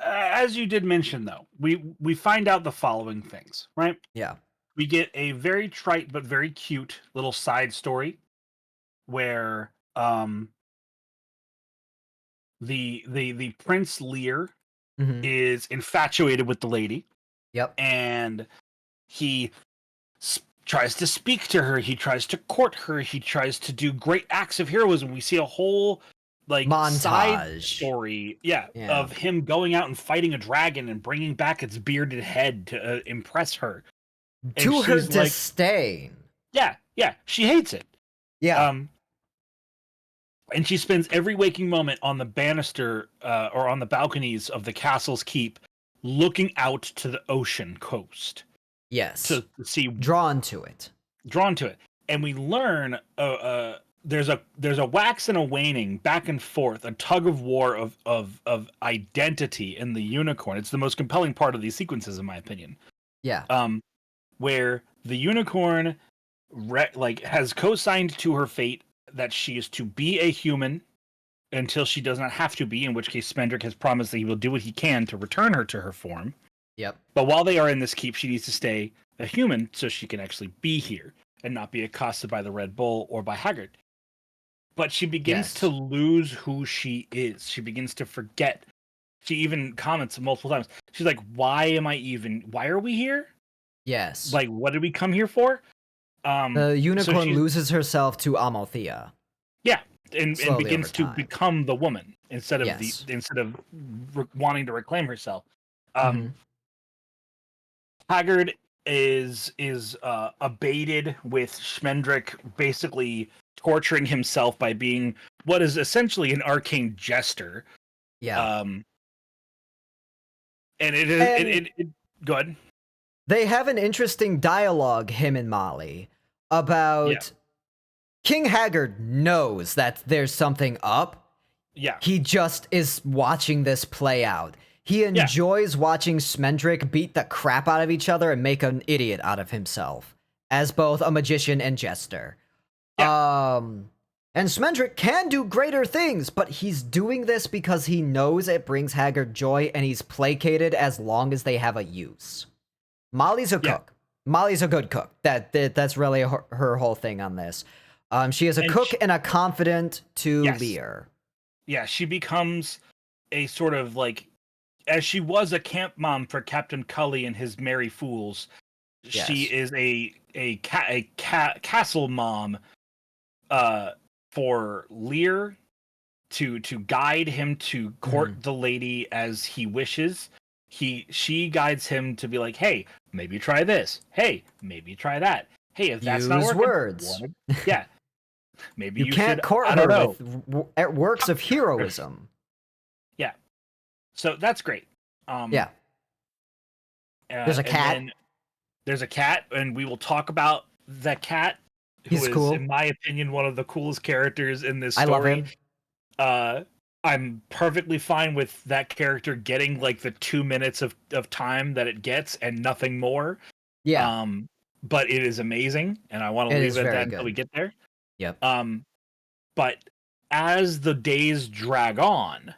Speaker 3: as you did mention, though, we find out the following things, right?
Speaker 2: Yeah.
Speaker 3: We get a very trite but very cute little side story where the Prince Lear is infatuated with the lady.
Speaker 2: Yep.
Speaker 3: And he tries to speak to her. He tries to court her. He tries to do great acts of heroism. We see a whole
Speaker 2: montage
Speaker 3: side story, of him going out and fighting a dragon and bringing back its bearded head to impress her.
Speaker 2: To her disdain.
Speaker 3: Yeah, she hates it.
Speaker 2: Yeah.
Speaker 3: And she spends every waking moment on the banister or on the balconies of the castle's keep, looking out to the ocean coast.
Speaker 2: Yes.
Speaker 3: To see,
Speaker 2: drawn to it,
Speaker 3: and we learn there's a wax and a waning back and forth, a tug of war of identity in the unicorn. It's the most compelling part of these sequences, in my opinion.
Speaker 2: Yeah.
Speaker 3: Where the unicorn has co-signed to her fate that she is to be a human until she does not have to be, in which case Spendrick has promised that he will do what he can to return her to her form.
Speaker 2: Yep.
Speaker 3: But while they are in this keep, she needs to stay a human so she can actually be here and not be accosted by the Red Bull or by Haggard. But she begins to lose who she is. She begins to forget. She even comments multiple times. She's like, why are we here?
Speaker 2: Yes.
Speaker 3: Like, what did we come here for?
Speaker 2: The unicorn loses herself to Amalthea.
Speaker 3: Yeah, and begins to become the woman instead of wanting to reclaim herself. Haggard is abated with Schmendrick basically torturing himself by being what is essentially an arcane jester.
Speaker 2: Yeah.
Speaker 3: And it go ahead.
Speaker 2: They have an interesting dialogue, him and Molly, about King Haggard knows that there's something up.
Speaker 3: Yeah.
Speaker 2: He just is watching this play out. He enjoys watching Schmendrick beat the crap out of each other and make an idiot out of himself as both a magician and jester. Yeah. And Smendrick can do greater things, but he's doing this because he knows it brings Haggard joy, and he's placated as long as they have a use. Molly's a cook. Molly's a good cook. That's really her whole thing on this. She is a cook and a confidant to Lear.
Speaker 3: Yeah, she becomes a sort of like, as she was a camp mom for Captain Cully and his merry fools, she is a castle mom for Lear to guide him to court the lady as he wishes. She guides him to be like, hey, maybe try this. Hey, maybe try that. Hey, if that's not working,
Speaker 2: words.
Speaker 3: Yeah, maybe you
Speaker 2: can't
Speaker 3: should,
Speaker 2: court her with works of heroism.
Speaker 3: Yeah, so that's great.
Speaker 2: There's a cat.
Speaker 3: There's a cat, and we will talk about the cat.
Speaker 2: He's cool.
Speaker 3: In my opinion, one of the coolest characters in this story.
Speaker 2: I love him.
Speaker 3: I'm perfectly fine with that character getting like the 2 minutes of time that it gets and nothing more.
Speaker 2: Yeah.
Speaker 3: But it is amazing, and I want to leave it at that until we get there.
Speaker 2: Yep.
Speaker 3: But as the days drag on,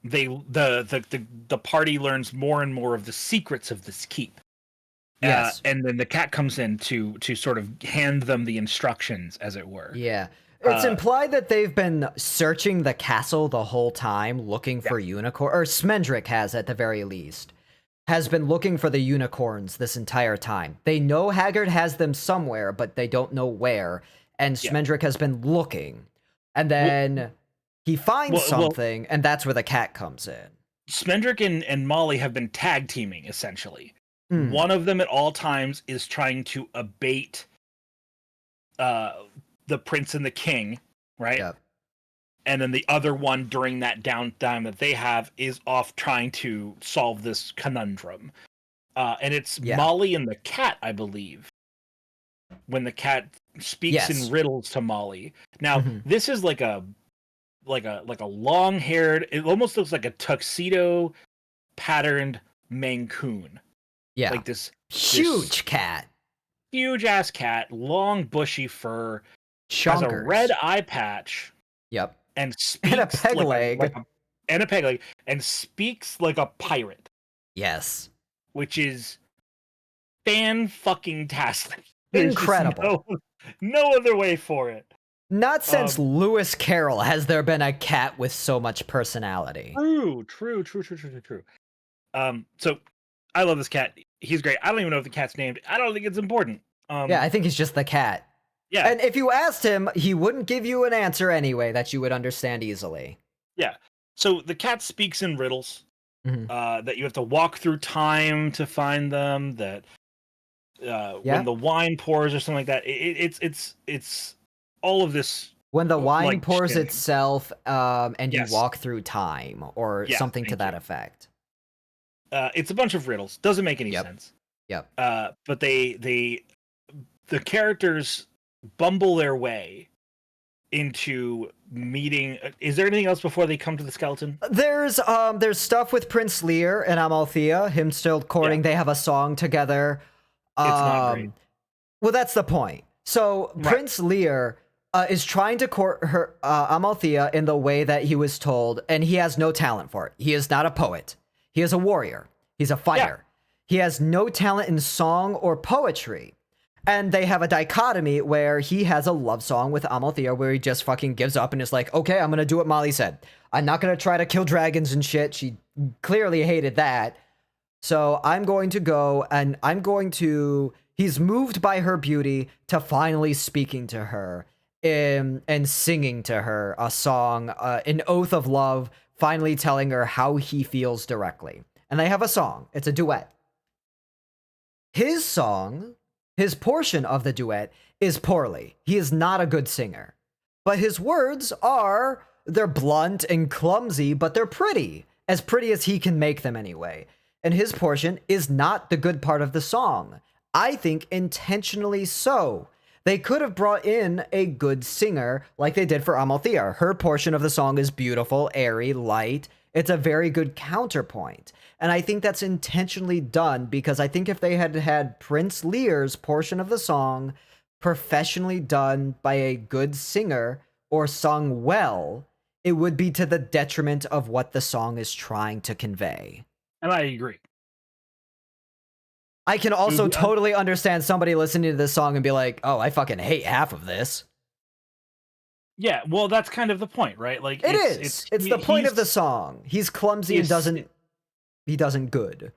Speaker 3: the party learns more and more of the secrets of this keep.
Speaker 2: Yes.
Speaker 3: And then the cat comes in to sort of hand them the instructions, as it were.
Speaker 2: Yeah. It's implied that they've been searching the castle the whole time, looking for unicorn, or Smendrick has at the very least, has been looking for the unicorns this entire time. They know Haggard has them somewhere, but they don't know where, and Smendrick has been looking. And then he finds something, and that's where the cat comes in.
Speaker 3: Smendrick and Molly have been tag teaming, essentially. One of them at all times is trying to abate the prince and the king, right?
Speaker 2: Yep.
Speaker 3: And then the other one, during that downtime that they have, is off trying to solve this conundrum. And it's Molly and the cat, I believe, when the cat speaks in riddles to Molly. Now, this is like a long-haired, it almost looks like a tuxedo patterned Maine Coon.
Speaker 2: Yeah.
Speaker 3: Like this
Speaker 2: huge cat.
Speaker 3: Huge ass cat, long bushy fur,
Speaker 2: Chonkers.
Speaker 3: has a red eye patch.
Speaker 2: Yep.
Speaker 3: And speaks
Speaker 2: and a peg leg.
Speaker 3: And a peg leg. And speaks like a pirate.
Speaker 2: Yes.
Speaker 3: Which is fan-fucking-tastic.
Speaker 2: Incredible.
Speaker 3: No other way for it.
Speaker 2: Not since Lewis Carroll has there been a cat with so much personality.
Speaker 3: True. So, I love this cat. He's great. I don't even know if the cat's named. I don't think it's important.
Speaker 2: Yeah, I think he's just the cat.
Speaker 3: Yeah.
Speaker 2: And if you asked him, he wouldn't give you an answer anyway that you would understand easily.
Speaker 3: Yeah. So the cat speaks in riddles. That you have to walk through time to find them. That when the wine pours or something like that, it's all of this.
Speaker 2: When the wine pours itself, and you walk through time, or something to that effect.
Speaker 3: It's a bunch of riddles. Doesn't make any sense.
Speaker 2: Yep.
Speaker 3: But the characters bumble their way into meeting. Is there anything else before they come to the skeleton?
Speaker 2: There's stuff with Prince Lear and Amalthea, him still courting. They have a song together.
Speaker 3: It's not great.
Speaker 2: Well, that's the point. So Prince Lear is trying to court her Amalthea in the way that he was told, and he has no talent for it. He is not a poet. He is a warrior. He's a fighter. He has no talent in song or poetry. And they have a dichotomy where he has a love song with Amalthea where he just fucking gives up and is like, okay, I'm going to do what Molly said. I'm not going to try to kill dragons and shit. She clearly hated that. So I'm going to go and he's moved by her beauty to finally speaking to her and singing to her a song, an oath of love, finally telling her how he feels directly. And they have a song. It's a duet. His song, his portion of the duet, is poorly. He is not a good singer. But his words they're blunt and clumsy, but they're pretty. As pretty as he can make them anyway. And his portion is not the good part of the song. I think intentionally so. They could have brought in a good singer like they did for Amalthea. Her portion of the song is beautiful, airy, light. It's a very good counterpoint. And I think that's intentionally done because I think if they had had Prince Lear's portion of the song professionally done by a good singer or sung well, it would be to the detriment of what the song is trying to convey.
Speaker 3: And I agree.
Speaker 2: I can also totally understand somebody listening to this song and be like, "Oh, I fucking hate half of this."
Speaker 3: Yeah, well, that's kind of the point, right? Like
Speaker 2: It's the point of the song. He's clumsy and doesn't good.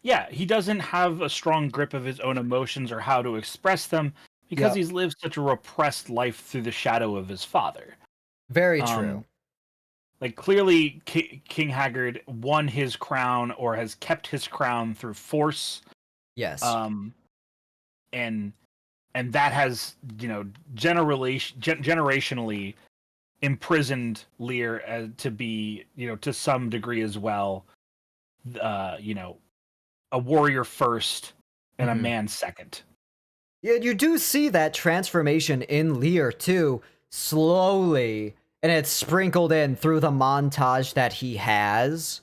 Speaker 3: Yeah, he doesn't have a strong grip of his own emotions or how to express them because he's lived such a repressed life through the shadow of his father.
Speaker 2: Very true.
Speaker 3: Like, clearly, King Haggard won his crown or has kept his crown through force.
Speaker 2: Yes.
Speaker 3: And that has, generationally imprisoned Lear to be, to some degree as well, a warrior first and a man second.
Speaker 2: Yeah, you do see that transformation in Lear too, slowly, and it's sprinkled in through the montage that he has.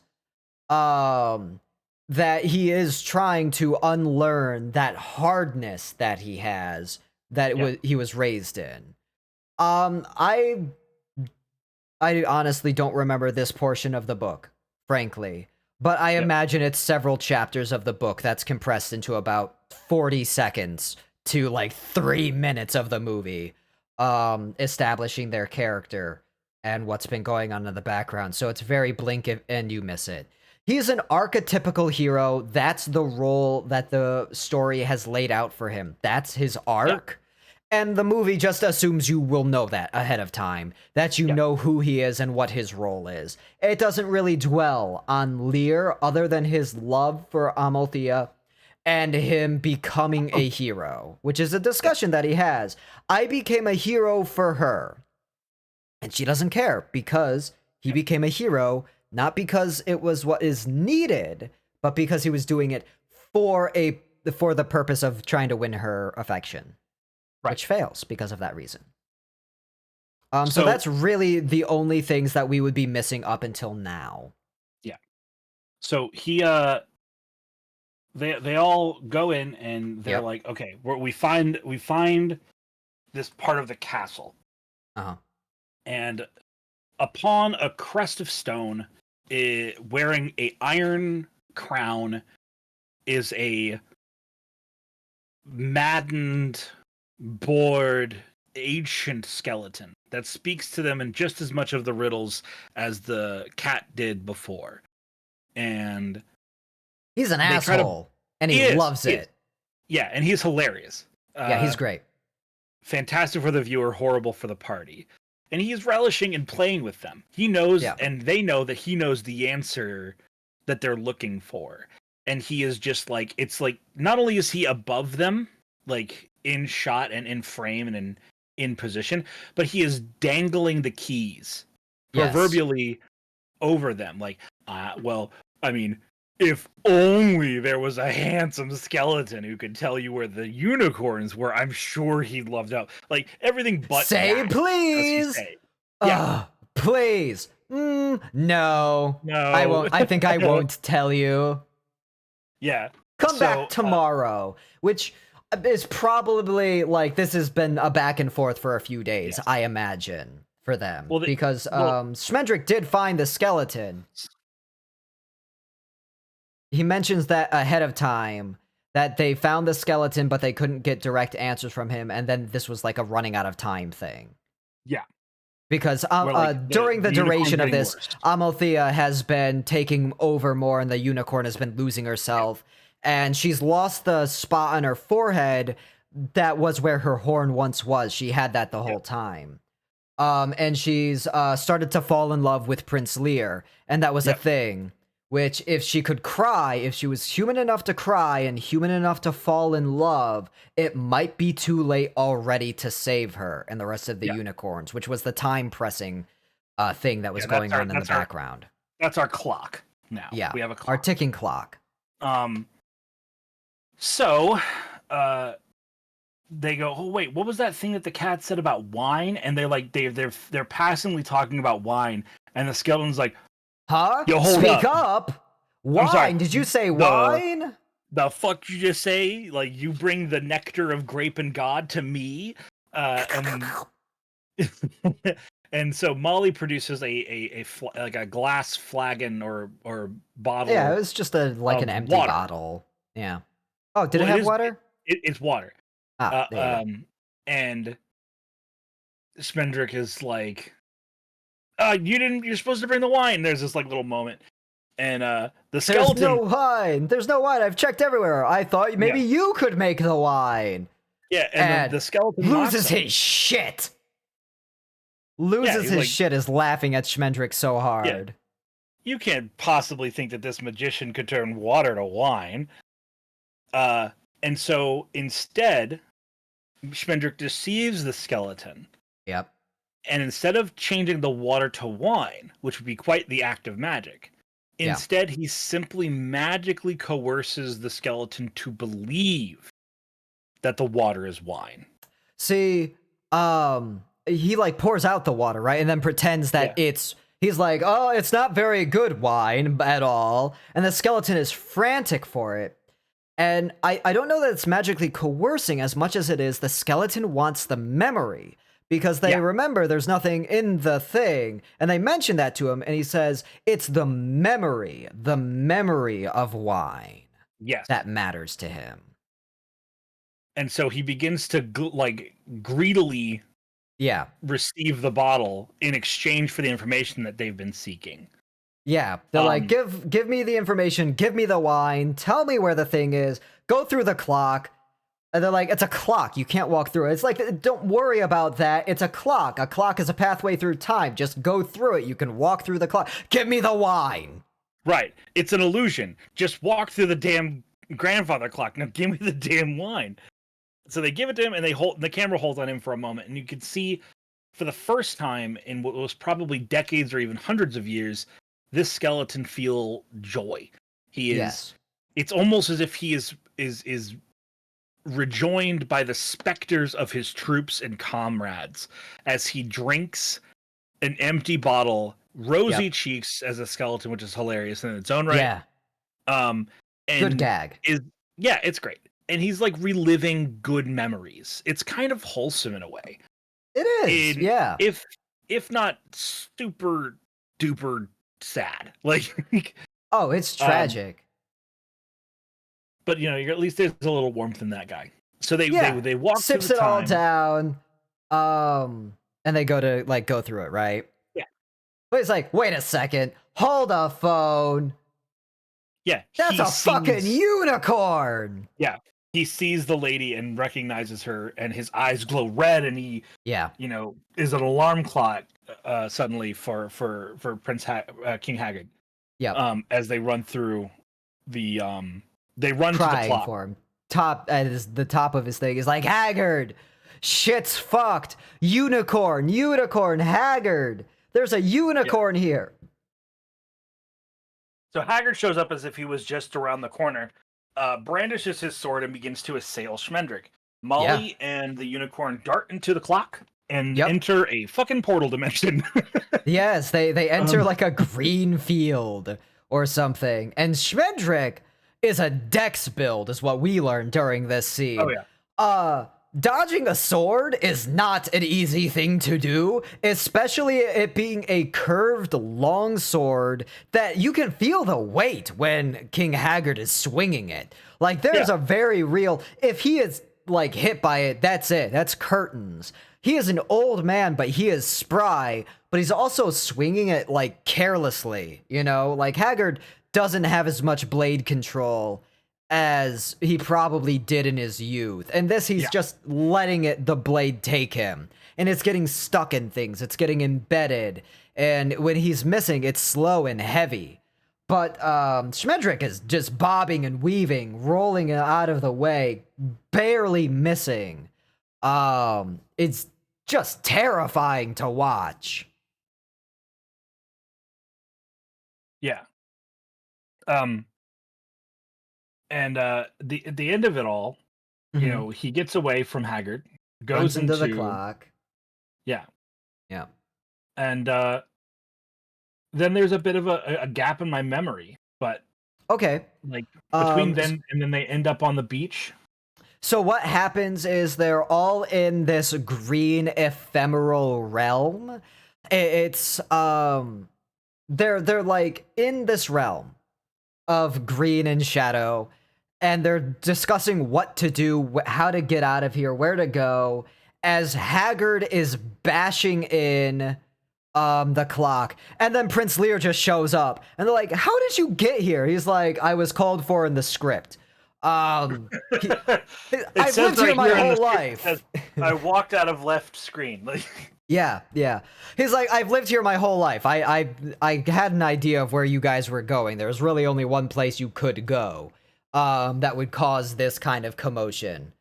Speaker 2: That he is trying to unlearn that hardness that he has, that he was raised in. I honestly don't remember this portion of the book, frankly. But I imagine it's several chapters of the book that's compressed into about 40 seconds to like 3 minutes of the movie, establishing their character and what's been going on in the background. So it's very blink and you miss it. He's an archetypical hero. That's the role that the story has laid out for him. That's his arc. And the movie just assumes you will know that ahead of time, that you know who he is and what his role is. It doesn't really dwell on Lear other than his love for Amalthea and him becoming a hero, which is a discussion that he has. I became a hero for her. And she doesn't care because he became a hero, not because it was what is needed, but because he was doing it for the purpose of trying to win her affection. Right. Which fails because of that reason. So that's really the only things that we would be missing up until now.
Speaker 3: Yeah. So he, they all go in and they're like, okay, we find this part of the castle. And upon a crest of stone, wearing a iron crown, is a maddened, bored, ancient skeleton that speaks to them in just as much of the riddles as the cat did before. And
Speaker 2: he's an asshole, and he loves it.
Speaker 3: Yeah, and he's hilarious.
Speaker 2: Yeah, he's great.
Speaker 3: Fantastic for the viewer, horrible for the party. And he's relishing in playing with them. He knows, and they know that he knows the answer that they're looking for. And he is just like, it's like, not only is he above them, like in shot and in frame and in position, but he is dangling the keys proverbially over them. Like, well, I mean, if only there was a handsome skeleton who could tell you where the unicorns were, I'm sure he'd love to. Like, everything but
Speaker 2: say
Speaker 3: that,
Speaker 2: please. Please. No. I won't. I think I won't tell you.
Speaker 3: Yeah.
Speaker 2: Come back tomorrow, which is probably like, this has been a back and forth for a few days, I imagine, for them. Because Schmendrick did find the skeleton. He mentions that ahead of time, that they found the skeleton, but they couldn't get direct answers from him, and then this was like a running out of time thing.
Speaker 3: Yeah.
Speaker 2: Because during the duration of this, Amalthea has been taking over more, and the unicorn has been losing herself, and she's lost the spot on her forehead that was where her horn once was. She had that the whole time. And she's started to fall in love with Prince Lear, and that was a thing. Which, if she could cry, if she was human enough to cry and human enough to fall in love, it might be too late already to save her and the rest of the unicorns, which was the time-pressing thing that was going on in the background.
Speaker 3: That's our clock now.
Speaker 2: Yeah,
Speaker 3: we have a clock.
Speaker 2: Our ticking clock.
Speaker 3: So, they go, oh, wait, what was that thing that the cat said about wine? And they're like, they're passingly talking about wine, and the skeleton's like,
Speaker 2: huh?
Speaker 3: Yo, hold
Speaker 2: Speak up. Wine? Did you say wine?
Speaker 3: the fuck you just say? Like, you bring the nectar of grape and God to me? And and so Molly produces like a glass flagon or
Speaker 2: Yeah, it
Speaker 3: bottle
Speaker 2: was just an
Speaker 3: of
Speaker 2: empty
Speaker 3: water.
Speaker 2: bottle. Yeah. Oh, did it
Speaker 3: Well,
Speaker 2: have water?
Speaker 3: it's water.
Speaker 2: Ah,
Speaker 3: Uh,
Speaker 2: there you go.
Speaker 3: and Spendrick is like, you're supposed to bring the wine. There's this like little moment. And the
Speaker 2: There's no
Speaker 3: skeleton,
Speaker 2: wine. There's no wine. I've checked everywhere. I thought maybe
Speaker 3: yeah,
Speaker 2: you could make the wine.
Speaker 3: yeah, and then
Speaker 2: And
Speaker 3: the skeleton
Speaker 2: loses
Speaker 3: mocks him.
Speaker 2: his shit.
Speaker 3: Yeah,
Speaker 2: Loses
Speaker 3: he's
Speaker 2: his
Speaker 3: like,
Speaker 2: shit is laughing at Schmendrick so hard.
Speaker 3: you can't possibly think that this magician could turn water to wine. And so instead, Schmendrick deceives the skeleton.
Speaker 2: Yep.
Speaker 3: And instead of changing the water to wine, which would be quite the act of magic, instead he simply magically coerces the skeleton to believe that the water is wine.
Speaker 2: See, he like pours out the water, right? And then pretends that
Speaker 3: Yeah.
Speaker 2: he's like, oh, it's not very good wine at all. And the skeleton is frantic for it. And I don't know that it's magically coercing as much as it is the skeleton wants the memory. Because they remember there's nothing in the thing. And they mention that to him, and he says, it's the memory of wine.
Speaker 3: Yes.
Speaker 2: That matters to him.
Speaker 3: And so he begins to greedily receive the bottle in exchange for the information that they've been seeking.
Speaker 2: Yeah, they're like, give me the information, give me the wine, tell me where the thing is, go through the clock. And they're like, it's a clock, you can't walk through it. It's like, don't worry about that, it's a clock. A clock is a pathway through time, just go through it, you can walk through the clock. Give me the wine!
Speaker 3: Right, it's an illusion. Just walk through the damn grandfather clock. Now give me the damn wine. So they give it to him, and the camera holds on him for a moment, and you can see, for the first time in what was probably decades or even hundreds of years, this skeleton feel joy. He is.
Speaker 2: Yes.
Speaker 3: It's almost as if he is rejoined by the specters of his troops and comrades as he drinks an empty bottle, rosy cheeks as a skeleton, which is hilarious in its own right.
Speaker 2: Yeah.
Speaker 3: And
Speaker 2: good gag.
Speaker 3: It's great. And he's like reliving good memories. It's kind of wholesome in a way.
Speaker 2: It is, yeah.
Speaker 3: If not super duper sad. Like
Speaker 2: oh, it's tragic.
Speaker 3: But at least there's a little warmth in that guy. So they walk
Speaker 2: sips
Speaker 3: through the
Speaker 2: it all down. And they go through it, right?
Speaker 3: Yeah.
Speaker 2: But it's like, wait a second, hold a phone.
Speaker 3: Yeah.
Speaker 2: That's a fucking unicorn.
Speaker 3: Yeah. He sees the lady and recognizes her, and his eyes glow red, and he is an alarm clock suddenly for Prince King Haggard.
Speaker 2: Yeah.
Speaker 3: As they run through the they run
Speaker 2: crying
Speaker 3: to the clock.
Speaker 2: For him. The top of his thing is like, Haggard, shit's fucked. Unicorn, Haggard. There's a unicorn here.
Speaker 3: So Haggard shows up as if he was just around the corner, brandishes his sword, and begins to assail Schmendrick. Molly and the unicorn dart into the clock and enter a fucking portal dimension.
Speaker 2: Yes, they enter like a green field or something. And Schmendrick is a dex build, is what we learned during this scene.
Speaker 3: Oh, yeah.
Speaker 2: Dodging a sword is not an easy thing to do, especially it being a curved long sword that you can feel the weight when King Haggard is swinging it. Like, there's a very real, if he is like hit by it, that's curtains. He is an old man, but he is spry, but he's also swinging it like carelessly, like Haggard doesn't have as much blade control as he probably did in his youth. And this, he's just letting the blade take him. And it's getting stuck in things. It's getting embedded. And when he's missing, it's slow and heavy. But Schmendrick is just bobbing and weaving, rolling out of the way, barely missing. It's just terrifying to watch.
Speaker 3: Yeah. And at the end of it all, he gets away from Haggard, goes
Speaker 2: into the clock.
Speaker 3: Yeah.
Speaker 2: Yeah.
Speaker 3: And then there's a bit of a gap in my memory, but
Speaker 2: Okay.
Speaker 3: Like between
Speaker 2: Um,
Speaker 3: then and then they end up on the beach.
Speaker 2: So what happens is they're all in this green ephemeral realm. It's they're like in this realm of green and shadow, and they're discussing what to do, how to get out of here, where to go, as Haggard is bashing in the clock, and then Prince Lear just shows up, and they're like, "How did you get here?" He's like, "I was called for in the script." Um, he,
Speaker 3: It
Speaker 2: I've
Speaker 3: says
Speaker 2: lived here
Speaker 3: right
Speaker 2: my
Speaker 3: here in the
Speaker 2: whole
Speaker 3: script, it
Speaker 2: life.
Speaker 3: says, I walked out of left screen. Like,
Speaker 2: Yeah, yeah. He's like, I've lived here my whole life. I had an idea of where you guys were going. There was really only one place you could go, that would cause this kind of commotion.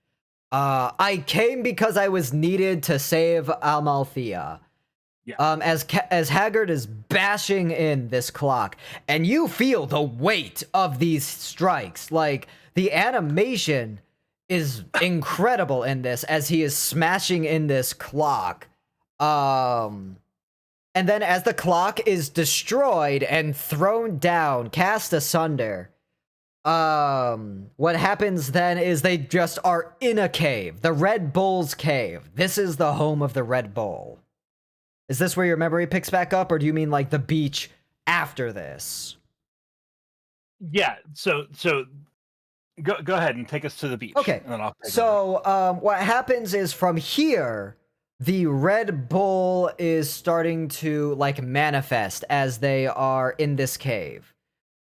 Speaker 2: I came because I was needed to save Amalthea.
Speaker 3: yeah.
Speaker 2: As Haggard is bashing in this clock, and you feel the weight of these strikes. Like, the animation is incredible in this as he is smashing in this clock. And then as the clock is destroyed and thrown down, cast asunder, what happens then is they just are in a cave, the Red Bull's cave. This is the home of the Red Bull. Is this where your memory picks back up, or do you mean like the beach after this?
Speaker 3: Yeah. So go ahead and take us to the beach.
Speaker 2: Okay.
Speaker 3: And then I'll take over.
Speaker 2: So, what happens is from here, the Red Bull is starting to like manifest as they are in this cave.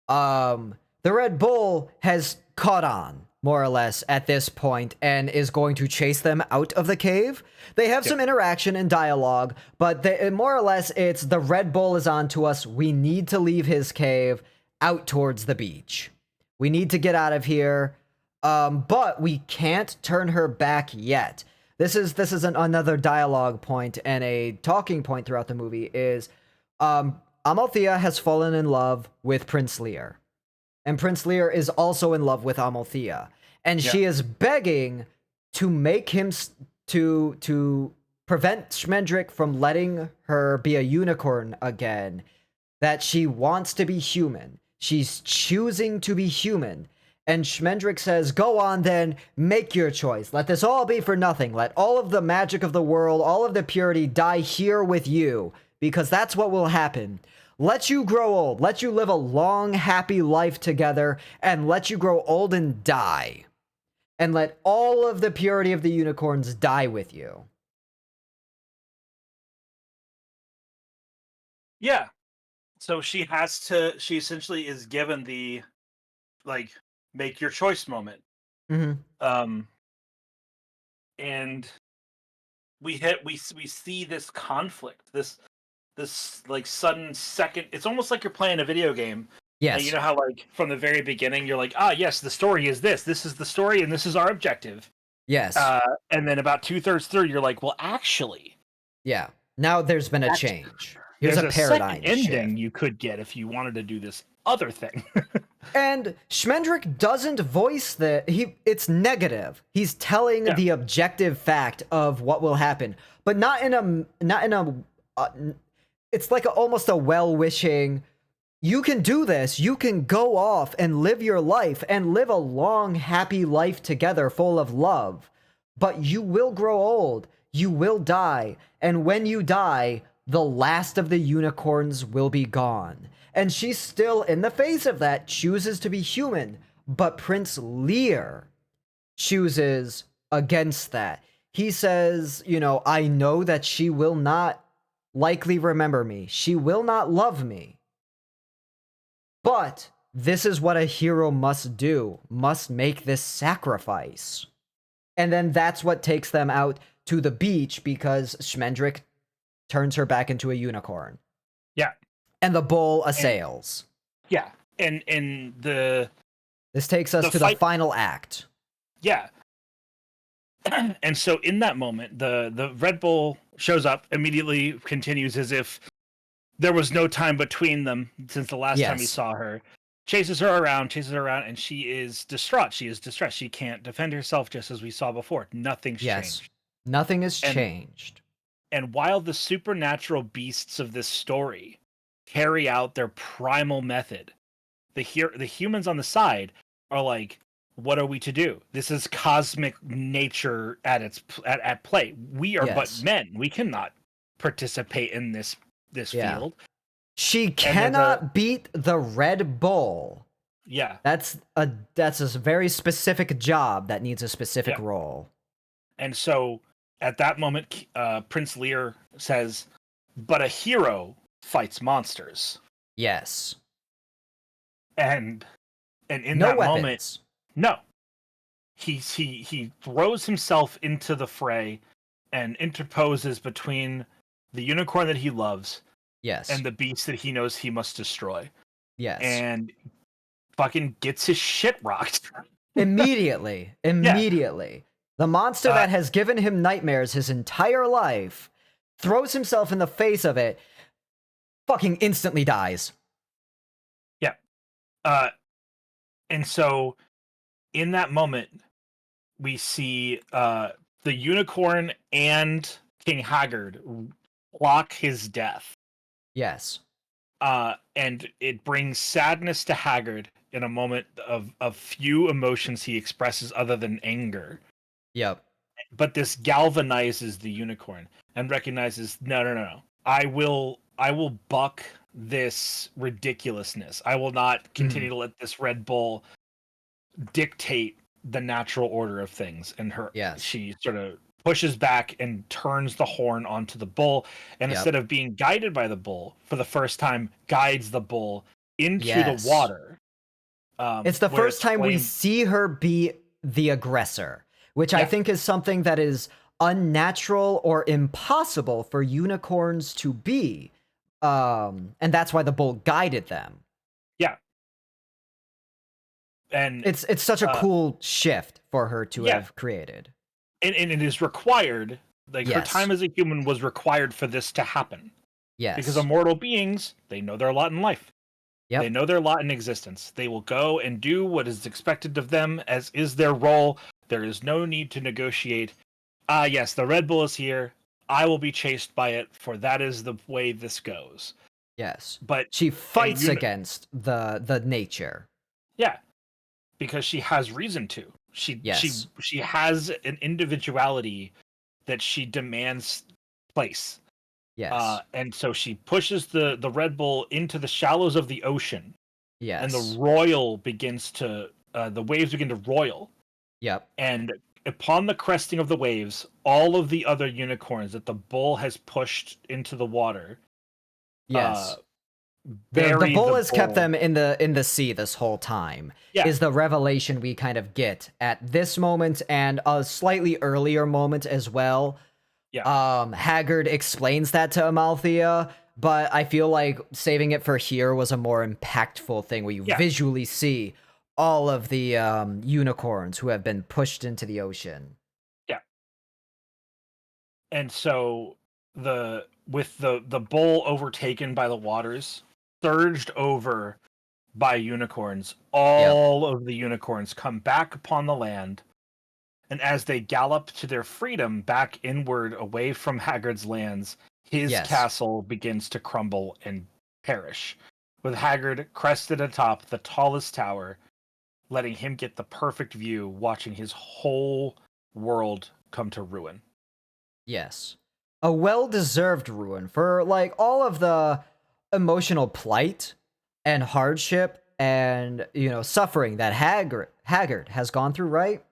Speaker 2: The Red Bull has caught on, more or less, at this point, and is going to chase them out of the cave. They have some interaction and dialogue, but more or less, it's the Red Bull is on to us. We need to leave his cave out towards the beach. We need to get out of here, but we can't turn her back yet. This is another dialogue point and a talking point throughout the movie is Amalthea has fallen in love with Prince Lear. And Prince Lear is also in love with Amalthea. And she is begging to make him to prevent Schmendrick from letting her be a unicorn again. That she wants to be human. She's choosing to be human. And Schmendrick says, "Go on then, make your choice. Let this all be for nothing. Let all of the magic of the world, all of the purity die here with you, because that's what will happen. Let you grow old, let you live a long, happy life together, and let you grow old and die. And let all of the purity of the unicorns die with you."
Speaker 3: Yeah. So she essentially is given the, like, make your choice moment.
Speaker 2: Mm-hmm.
Speaker 3: And we see this conflict, this like sudden second. It's almost like you're playing a video game.
Speaker 2: Yes.
Speaker 3: And you know how, like, from the very beginning you're like, yes, the story is this is the story and this is our objective.
Speaker 2: Yes.
Speaker 3: And then about 2/3 through you're like, well, actually,
Speaker 2: yeah, now there's been a change. Here's a paradigm
Speaker 3: second
Speaker 2: shift.
Speaker 3: ending you could get if you wanted to do this other thing.
Speaker 2: And Schmendrick doesn't voice it's negative. He's telling the objective fact of what will happen, but not in a it's like almost a well-wishing, you can do this, you can go off and live your life and live a long, happy life together full of love, but you will grow old, you will die, and when you die, the last of the unicorns will be gone. And she still, in the face of that, chooses to be human. But Prince Lear chooses against that. He says, I know that she will not likely remember me. She will not love me. But this is what a hero must do, must make this sacrifice. And then that's what takes them out to the beach because Schmendrick turns her back into a unicorn.
Speaker 3: Yeah.
Speaker 2: And the bull assails.
Speaker 3: And
Speaker 2: this takes us to the final act.
Speaker 3: Yeah. And so in that moment, the Red Bull shows up, immediately continues as if there was no time between them since the last time he saw her. Chases her around, and she is distraught. She is distressed. She can't defend herself, just as we saw before. Nothing's changed.
Speaker 2: Nothing has changed.
Speaker 3: And while the supernatural beasts of this story carry out their primal method, the humans on the side are like, what are we to do? This is cosmic nature at play. We are but
Speaker 2: Yes.
Speaker 3: men. We cannot participate in this
Speaker 2: Yeah.
Speaker 3: field.
Speaker 2: She
Speaker 3: And there's a
Speaker 2: cannot beat the Red Bull.
Speaker 3: yeah.
Speaker 2: That's a very specific job that needs a specific
Speaker 3: Yeah.
Speaker 2: role.
Speaker 3: And so at that moment, Prince Lear says, "But a hero fights monsters."
Speaker 2: Yes.
Speaker 3: And in
Speaker 2: No
Speaker 3: that moment,
Speaker 2: weapons.
Speaker 3: no, he throws himself into the fray and interposes between the unicorn that he loves
Speaker 2: Yes.
Speaker 3: and the beast that he knows he must destroy,
Speaker 2: Yes.
Speaker 3: and fucking gets his shit rocked.
Speaker 2: Immediately. Immediately. The monster that has given him nightmares his entire life throws himself in the face of it, fucking instantly dies.
Speaker 3: Yeah. And so in that moment, we see the unicorn and King Haggard block his death.
Speaker 2: Yes.
Speaker 3: And it brings sadness to Haggard in a moment of few emotions he expresses other than anger.
Speaker 2: Yep.
Speaker 3: But this galvanizes the unicorn and recognizes, no. I will buck this ridiculousness. I will not continue to let this Red Bull dictate the natural order of things. And
Speaker 2: Yes.
Speaker 3: she sort of pushes back and turns the horn onto the bull, and instead of being guided by the bull for the first time, guides the bull into the water.
Speaker 2: It's the first time we see her be the aggressor, which I think is something that is unnatural or impossible for unicorns to be. And that's why the bull guided them.
Speaker 3: Yeah. And
Speaker 2: it's such a cool shift for her to have created.
Speaker 3: And it is required. Like, her time as a human was required for this to happen.
Speaker 2: Yes.
Speaker 3: Because immortal beings, they know their lot in life.
Speaker 2: Yep.
Speaker 3: They know their lot in existence. They will go and do what is expected of them, as is their role. There is no need to negotiate. Yes, the Red Bull is here. I will be chased by it, for that is the way this goes.
Speaker 2: Yes.
Speaker 3: But
Speaker 2: she fights against the nature.
Speaker 3: Yeah. Because she has reason to. She has an individuality that she demands place.
Speaker 2: Yes.
Speaker 3: And so she pushes the Red Bull into the shallows of the ocean.
Speaker 2: Yes.
Speaker 3: And the royal begins to the waves begin to roil.
Speaker 2: Yep.
Speaker 3: And upon the cresting of the waves, all of the other unicorns that the bull has pushed into the water.
Speaker 2: Yes. The bull has kept them in the sea this whole time.
Speaker 3: Yeah.
Speaker 2: Is the revelation we kind of get at this moment and a slightly earlier moment as well.
Speaker 3: Yeah.
Speaker 2: Haggard explains that to Amalthea, but I feel like saving it for here was a more impactful thing where you visually see all of the unicorns who have been pushed into the ocean.
Speaker 3: Yeah. And so with the bull overtaken by the waters, surged over by unicorns, all of the unicorns come back upon the land, and as they gallop to their freedom back inward away from Haggard's lands, his castle begins to crumble and perish, with Haggard crested atop the tallest tower, letting him get the perfect view, watching his whole world come to ruin.
Speaker 2: Yes. A well-deserved ruin for, like, all of the emotional plight and hardship and, suffering that Haggard has gone through, right?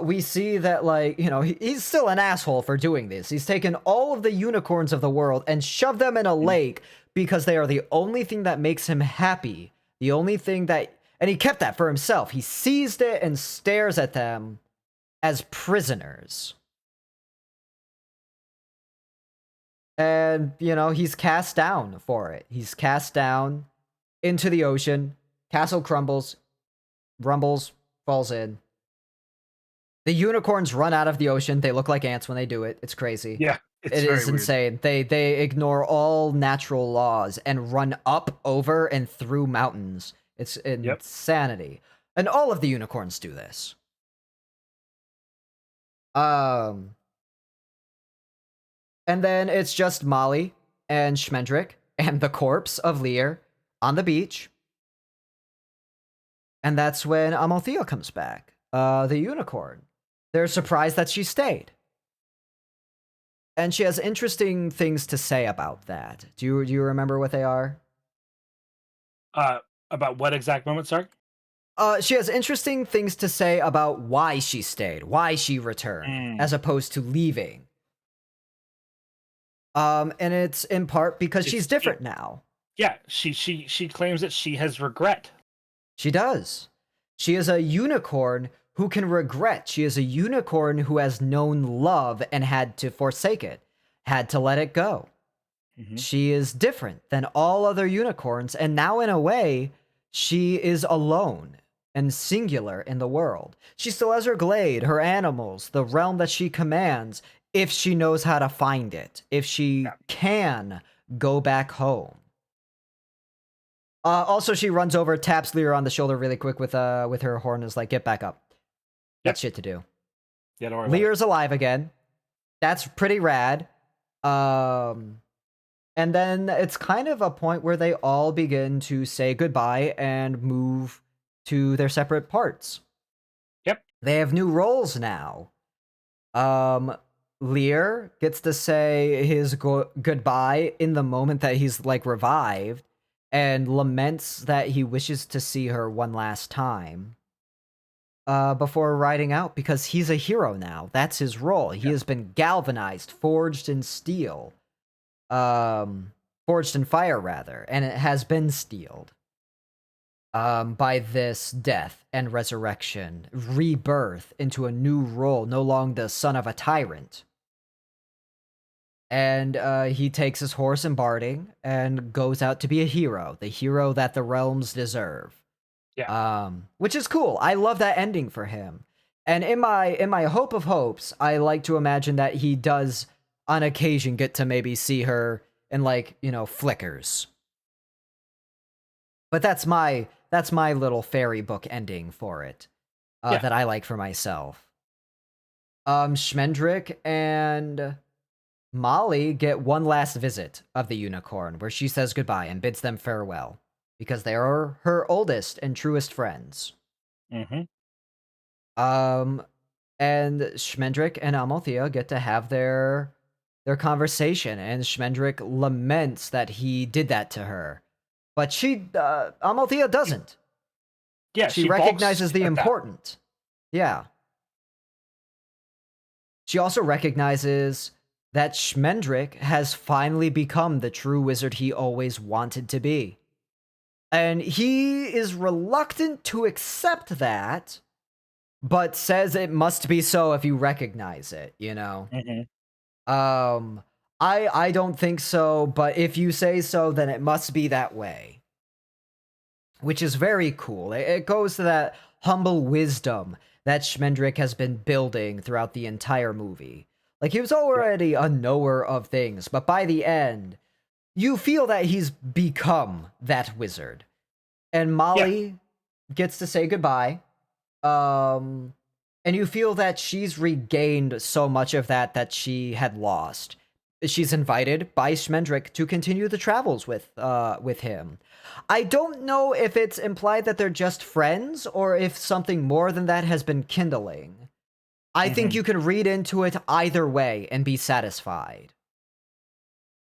Speaker 2: We see that, like, he's still an asshole for doing this. He's taken all of the unicorns of the world and shoved them in a lake because they are the only thing that makes him happy. The only thing that... And he kept that for himself. He seized it and stares at them as prisoners. And, he's cast down for it. He's cast down into the ocean. Castle crumbles. Rumbles. Falls in. The unicorns run out of the ocean. They look like ants when they do it. It's crazy.
Speaker 3: Yeah,
Speaker 2: it is insane. They ignore all natural laws and run up, over, and through mountains. It's insanity. And all of the unicorns do this. And then it's just Molly and Schmendrick and the corpse of Lear on the beach. And that's when Amalthea comes back, the unicorn. They're surprised that she stayed. And she has interesting things to say about that. Do you remember what they are?
Speaker 3: About what exact moment, sorry?
Speaker 2: She has interesting things to say about why she stayed, why she returned, as opposed to leaving. And it's in part because she's different now.
Speaker 3: Yeah, she claims that she has regret.
Speaker 2: She does. She is a unicorn who can regret. She is a unicorn who has known love and had to forsake it, had to let it go. She is different than all other unicorns, and now in a way, she is alone and singular in the world. She still has her glade, her animals, the realm that she commands, if she knows how to find it, if she can go back home. Also, she runs over, taps Lear on the shoulder really quick with her horn, and is like, "Get back up. That's shit to do."
Speaker 3: Yeah, don't worry
Speaker 2: Lear's alive again. That's pretty rad. And then it's kind of a point where they all begin to say goodbye and move to their separate parts.
Speaker 3: Yep.
Speaker 2: They have new roles now. Lear gets to say his goodbye in the moment that he's like revived and laments that he wishes to see her one last time before riding out, because he's a hero now. That's his role. He has been galvanized, forged in steel. Forged in fire, rather, and it has been steeled by this death and resurrection, rebirth into a new role, no longer the son of a tyrant. And he takes his horse embarking and goes out to be a hero, the hero that the realms deserve.
Speaker 3: Yeah.
Speaker 2: Which is cool. I love that ending for him. And in my hope of hopes, I like to imagine that he does on occasion get to maybe see her in, like, you know, flickers. But that's my little fairy book ending for it that I like for myself. Schmendrick and Molly get one last visit of the unicorn where she says goodbye and bids them farewell because they are her oldest and truest friends. And Schmendrick and Amalthea get to have their conversation, and Schmendrick laments that he did that to her. But Amalthea doesn't.
Speaker 3: Yeah,
Speaker 2: she recognizes the important. Yeah. She also recognizes that Schmendrick has finally become the true wizard he always wanted to be. And he is reluctant to accept that, but says it must be so if you recognize it, you know? I don't think so, but if you say so, then it must be that way. Which is very cool. It goes to that humble wisdom that Schmendrick has been building throughout the entire movie. Like, he was already a knower of things, but by the end, you feel that he's become that wizard. And Molly gets to say goodbye. And you feel that she's regained so much of that she had lost. She's invited by Schmendrick to continue the travels with him. I don't know if it's implied that they're just friends or if something more than that has been kindling. I think you can read into it either way and be satisfied.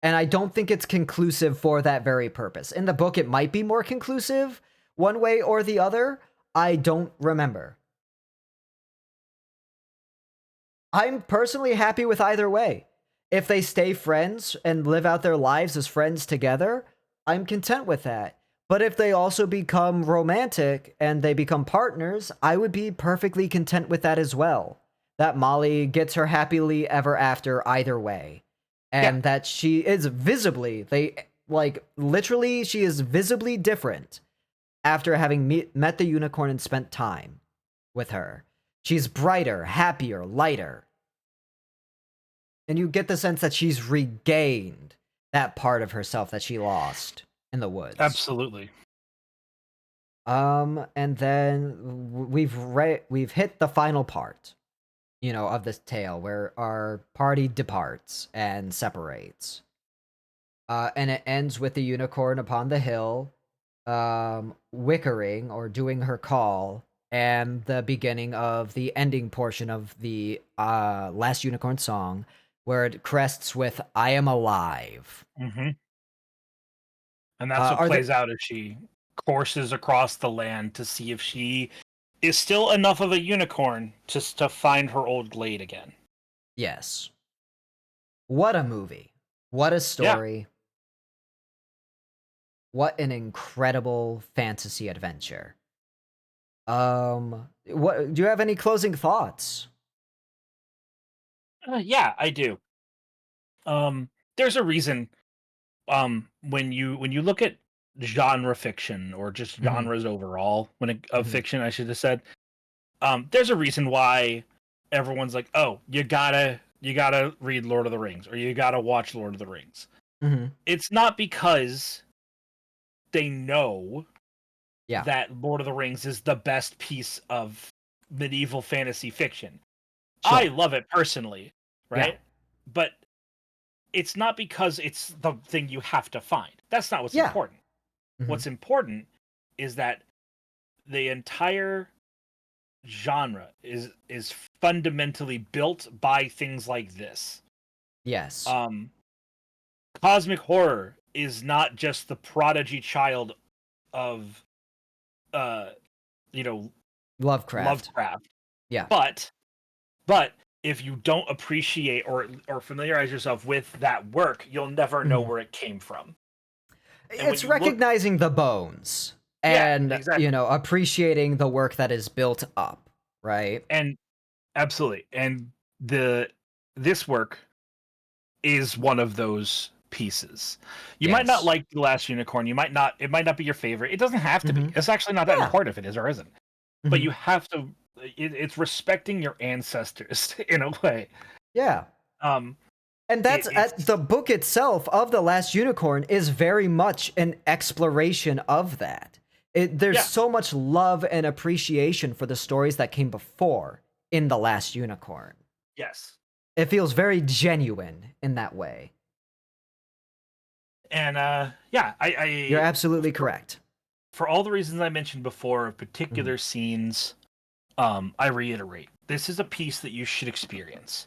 Speaker 2: And I don't think it's conclusive for that very purpose. In the book, it might be more conclusive one way or the other. I don't remember. I'm personally happy with either way. If they stay friends and live out their lives as friends together, I'm content with that. But if they also become romantic and they become partners, I would be perfectly content with that as well. That Molly gets her happily ever after either way. And that she is visibly, literally, she is visibly different after having met the unicorn and spent time with her. She's brighter, happier, lighter. And you get the sense that she's regained that part of herself that she lost in the woods.
Speaker 3: Absolutely.
Speaker 2: And then we've hit the final part, you know, of this tale where our party departs and separates. And it ends with the unicorn upon the hill, Wickering or doing her call, and the beginning of the ending portion of the Last Unicorn song, where it crests with "I am alive."
Speaker 3: Mm-hmm. And that's what
Speaker 2: Are there?
Speaker 3: plays out as she courses across the land to see if she is still enough of a unicorn just to find her old glade again.
Speaker 2: Yes. What a movie! What a
Speaker 3: Yeah.
Speaker 2: story! What an incredible fantasy adventure! What do you have any closing thoughts?
Speaker 3: Yeah, I do. There's a reason. When you look at genre fiction or just
Speaker 2: Mhm,
Speaker 3: genres overall, of
Speaker 2: mhm,
Speaker 3: fiction, I should have said, there's a reason why everyone's like, oh, you gotta read Lord of the Rings or you gotta watch Lord of the Rings.
Speaker 2: mhm.
Speaker 3: It's not because they know
Speaker 2: Yeah,
Speaker 3: that Lord of the Rings is the best piece of medieval fantasy fiction. I
Speaker 2: sure.
Speaker 3: love it personally,
Speaker 2: Yeah.
Speaker 3: right? But it's not because it's the thing you have to find. That's not what's
Speaker 2: Yeah.
Speaker 3: important.
Speaker 2: Mhm.
Speaker 3: What's important is that the entire genre is fundamentally built by things like this.
Speaker 2: Yes.
Speaker 3: Um Cosmic horror is not just the prodigy child of uh you know
Speaker 2: Lovecraft.
Speaker 3: Lovecraft,
Speaker 2: Yeah.
Speaker 3: but but if you don't appreciate or familiarize yourself with that work, you'll never know
Speaker 2: Mhm.
Speaker 3: where it came from. And when
Speaker 2: It's
Speaker 3: you look,
Speaker 2: recognizing the bones
Speaker 3: yeah,
Speaker 2: and,
Speaker 3: exactly.
Speaker 2: appreciating the work that is built up, right?
Speaker 3: And absolutely. And the this work is one of those pieces. You might not
Speaker 2: Yes.
Speaker 3: like The Last Unicorn, it might not be your favorite. It doesn't have to be.
Speaker 2: Mhm.
Speaker 3: It's actually not that
Speaker 2: Yeah.
Speaker 3: important if it is or isn't. But you
Speaker 2: Mhm.
Speaker 3: have to it's respecting your ancestors in a way.
Speaker 2: Yeah.
Speaker 3: Um
Speaker 2: And
Speaker 3: it,
Speaker 2: that's
Speaker 3: it's
Speaker 2: the book itself of The Last Unicorn is very much an exploration of that. There's
Speaker 3: yeah,
Speaker 2: so much love and appreciation for the stories that came before in The Last Unicorn.
Speaker 3: yes.
Speaker 2: It feels very genuine in that way.
Speaker 3: And yeah,
Speaker 2: You're
Speaker 3: I
Speaker 2: absolutely
Speaker 3: for,
Speaker 2: correct.
Speaker 3: for all the reasons I mentioned before of
Speaker 2: Mhm.
Speaker 3: particular scenes, I reiterate, this is a piece that you should experience.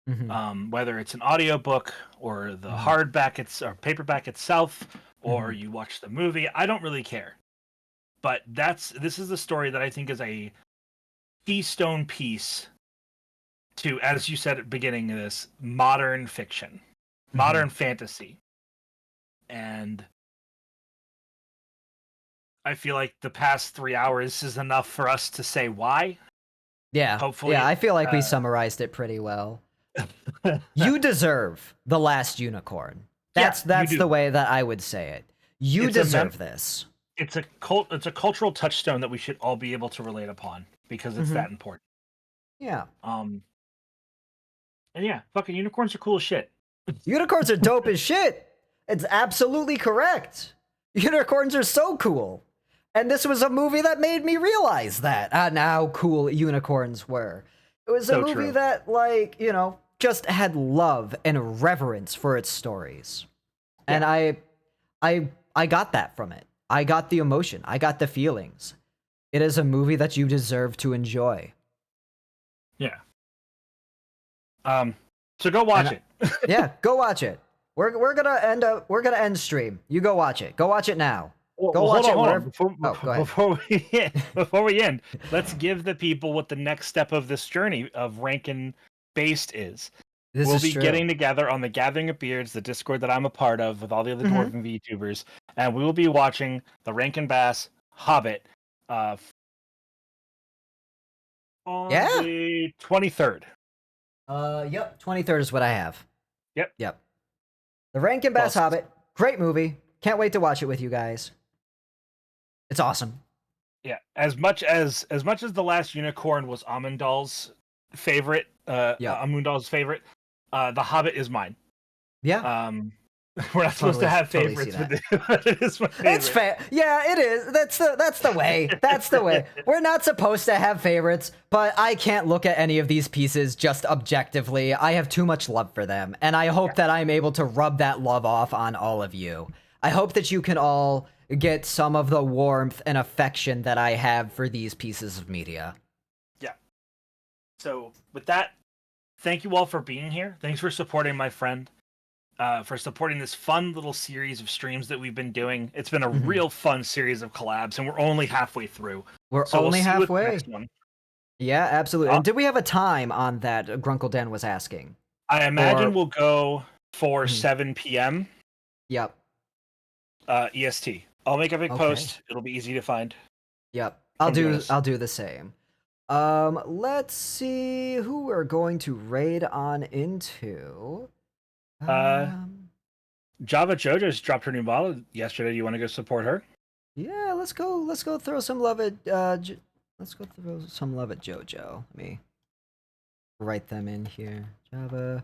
Speaker 2: Mhm.
Speaker 3: Whether it's an audiobook or the
Speaker 2: Mhm.
Speaker 3: hardback or paperback itself, or
Speaker 2: Mhm.
Speaker 3: you watch the movie, I don't really care. But this is a story that I think is a keystone piece to, as you said at the beginning of this, modern fiction,
Speaker 2: Mhm.
Speaker 3: modern fantasy. And I feel like the past 3 hours is enough for us to say why.
Speaker 2: Yeah. Yeah,
Speaker 3: Hopefully,
Speaker 2: I feel like we
Speaker 3: uh,
Speaker 2: summarized it pretty well. You deserve The Last Unicorn.
Speaker 3: yeah, you
Speaker 2: That's the
Speaker 3: do.
Speaker 2: way that I would say it. You
Speaker 3: It's a
Speaker 2: deserve this.
Speaker 3: it's a cultural touchstone that we should all be able to relate upon because it's
Speaker 2: Mhm.
Speaker 3: that important.
Speaker 2: Yeah.
Speaker 3: Um, and yeah, fucking unicorns are cool as shit.
Speaker 2: Unicorns are dope as shit. It's absolutely correct. Unicorns are so cool. And this was a movie that made me realize that and how cool unicorns were. It was a
Speaker 3: So
Speaker 2: movie
Speaker 3: true.
Speaker 2: that, just had love and reverence for its stories.
Speaker 3: Yeah,
Speaker 2: And I got that from it. I got the emotion. I got the feelings. It is a movie that you deserve to enjoy.
Speaker 3: yeah. So go watch
Speaker 2: And
Speaker 3: it.
Speaker 2: yeah, go watch it. We're gonna end stream. You go watch it. Go watch it now. Go
Speaker 3: Hold
Speaker 2: watch
Speaker 3: on,
Speaker 2: it
Speaker 3: hold on.
Speaker 2: wherever. Oh, go ahead.
Speaker 3: Before we end, let's give the people what the next step of this journey of Rankin Based is.
Speaker 2: This
Speaker 3: We'll
Speaker 2: is
Speaker 3: be
Speaker 2: true.
Speaker 3: getting together on the Gathering of Beards, the Discord that I'm a part of with all the other
Speaker 2: Mm-hmm.
Speaker 3: dwarven VTubers, and we will be watching the Rankin Bass Hobbit uh, on
Speaker 2: Yeah.
Speaker 3: the 23rd.
Speaker 2: Yep. 23rd is what I have.
Speaker 3: Yep.
Speaker 2: Yep. The Rankin
Speaker 3: Well,
Speaker 2: Bass Hobbit. Great movie. Can't wait to watch it with you guys. It's awesome.
Speaker 3: yeah. As much as the Last Unicorn was Amundal's favorite,
Speaker 2: Yep.
Speaker 3: Amundal's favorite, the Hobbit is mine.
Speaker 2: Yeah.
Speaker 3: Um, we're not supposed to have
Speaker 2: Totally see
Speaker 3: favorites, but
Speaker 2: that.
Speaker 3: it is my
Speaker 2: It's
Speaker 3: favorite.
Speaker 2: fair. Yeah, it is. That's the way. That's the way. We're not supposed to have favorites, but I can't look at any of these pieces just objectively. I have too much love for them, and I hope that I'm able to rub that love off on all of you. I hope that you can all get some of the warmth and affection that I have for these pieces of media.
Speaker 3: Yeah. So with that, thank you all for being here. Thanks for supporting my friend. For supporting this fun little series of streams that we've been doing. It's been a real fun series of collabs, and we're only halfway through.
Speaker 2: We're
Speaker 3: So
Speaker 2: only
Speaker 3: we'll see you with the
Speaker 2: halfway.
Speaker 3: next one.
Speaker 2: Yeah, absolutely. And did we have a time on that? Grunkle Dan was asking.
Speaker 3: I imagine
Speaker 2: Or-
Speaker 3: we'll go for
Speaker 2: Mhm.
Speaker 3: 7 p.m.
Speaker 2: Yep.
Speaker 3: EST. I'll make a big
Speaker 2: Okay.
Speaker 3: post. It'll be easy to find.
Speaker 2: Yep.
Speaker 3: Come join us.
Speaker 2: I'll do the same. Let's see who we're going to raid on into.
Speaker 3: Java JoJo's dropped her new model yesterday. Do you want to go support her?
Speaker 2: Yeah, let's go throw some love at let's go throw some love at JoJo. Let me write them in here. Java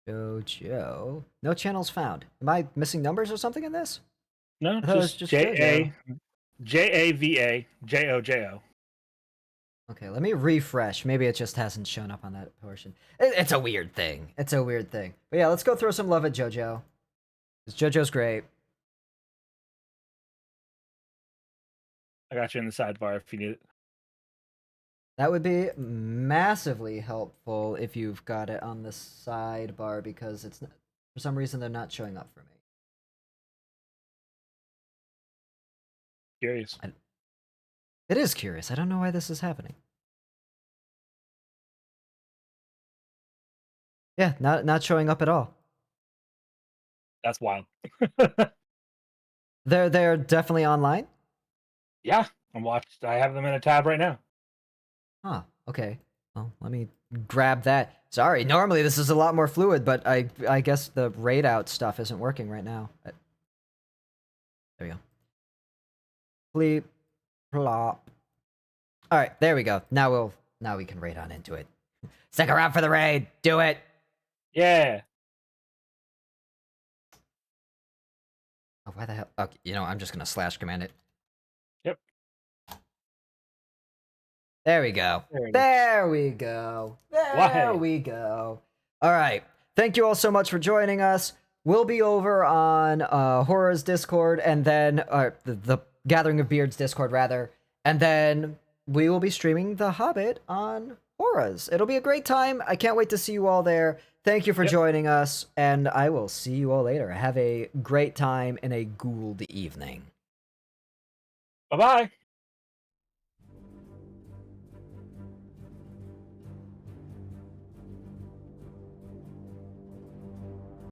Speaker 2: JoJo. No channels found. Am I missing numbers or something in this?
Speaker 3: No,
Speaker 2: I thought it was
Speaker 3: just
Speaker 2: JoJo.
Speaker 3: JAVAJOJO.
Speaker 2: Okay, let me refresh. Maybe it just hasn't shown up on that portion. It's a weird thing. It's a weird thing. But yeah, let's go throw some love at JoJo. 'Cause JoJo's great.
Speaker 3: I got you in the sidebar if you need it.
Speaker 2: That would be massively helpful if you've got it on the sidebar, because it's not, for some reason they're not showing up for me.
Speaker 3: Curious.
Speaker 2: It is curious. I don't know why this is happening. Yeah, not showing up at all.
Speaker 3: That's wild.
Speaker 2: They're definitely online?
Speaker 3: Yeah, I have them in a tab right now.
Speaker 2: Huh, okay. Well, let me grab that. Sorry, normally this is a lot more fluid, but I guess the raid out stuff isn't working right now. There we go. Bleep. Plop. Alright, there we go. Now we can raid on into it. Stick around for the raid. Do it.
Speaker 3: Yeah.
Speaker 2: Oh, why the hell? Okay, you know, I'm just gonna slash command it.
Speaker 3: Yep.
Speaker 2: There we go. There we go. There we go. All right. Thank you all so much for joining us. We'll be over on Horror's Discord, and then the Gathering of Beards Discord, rather, and then we will be streaming The Hobbit on Horror's. It'll be a great time. I can't wait to see you all there. Thank you for joining us, and I will see you all later. Have a great time and a Gould evening.
Speaker 3: Bye-bye.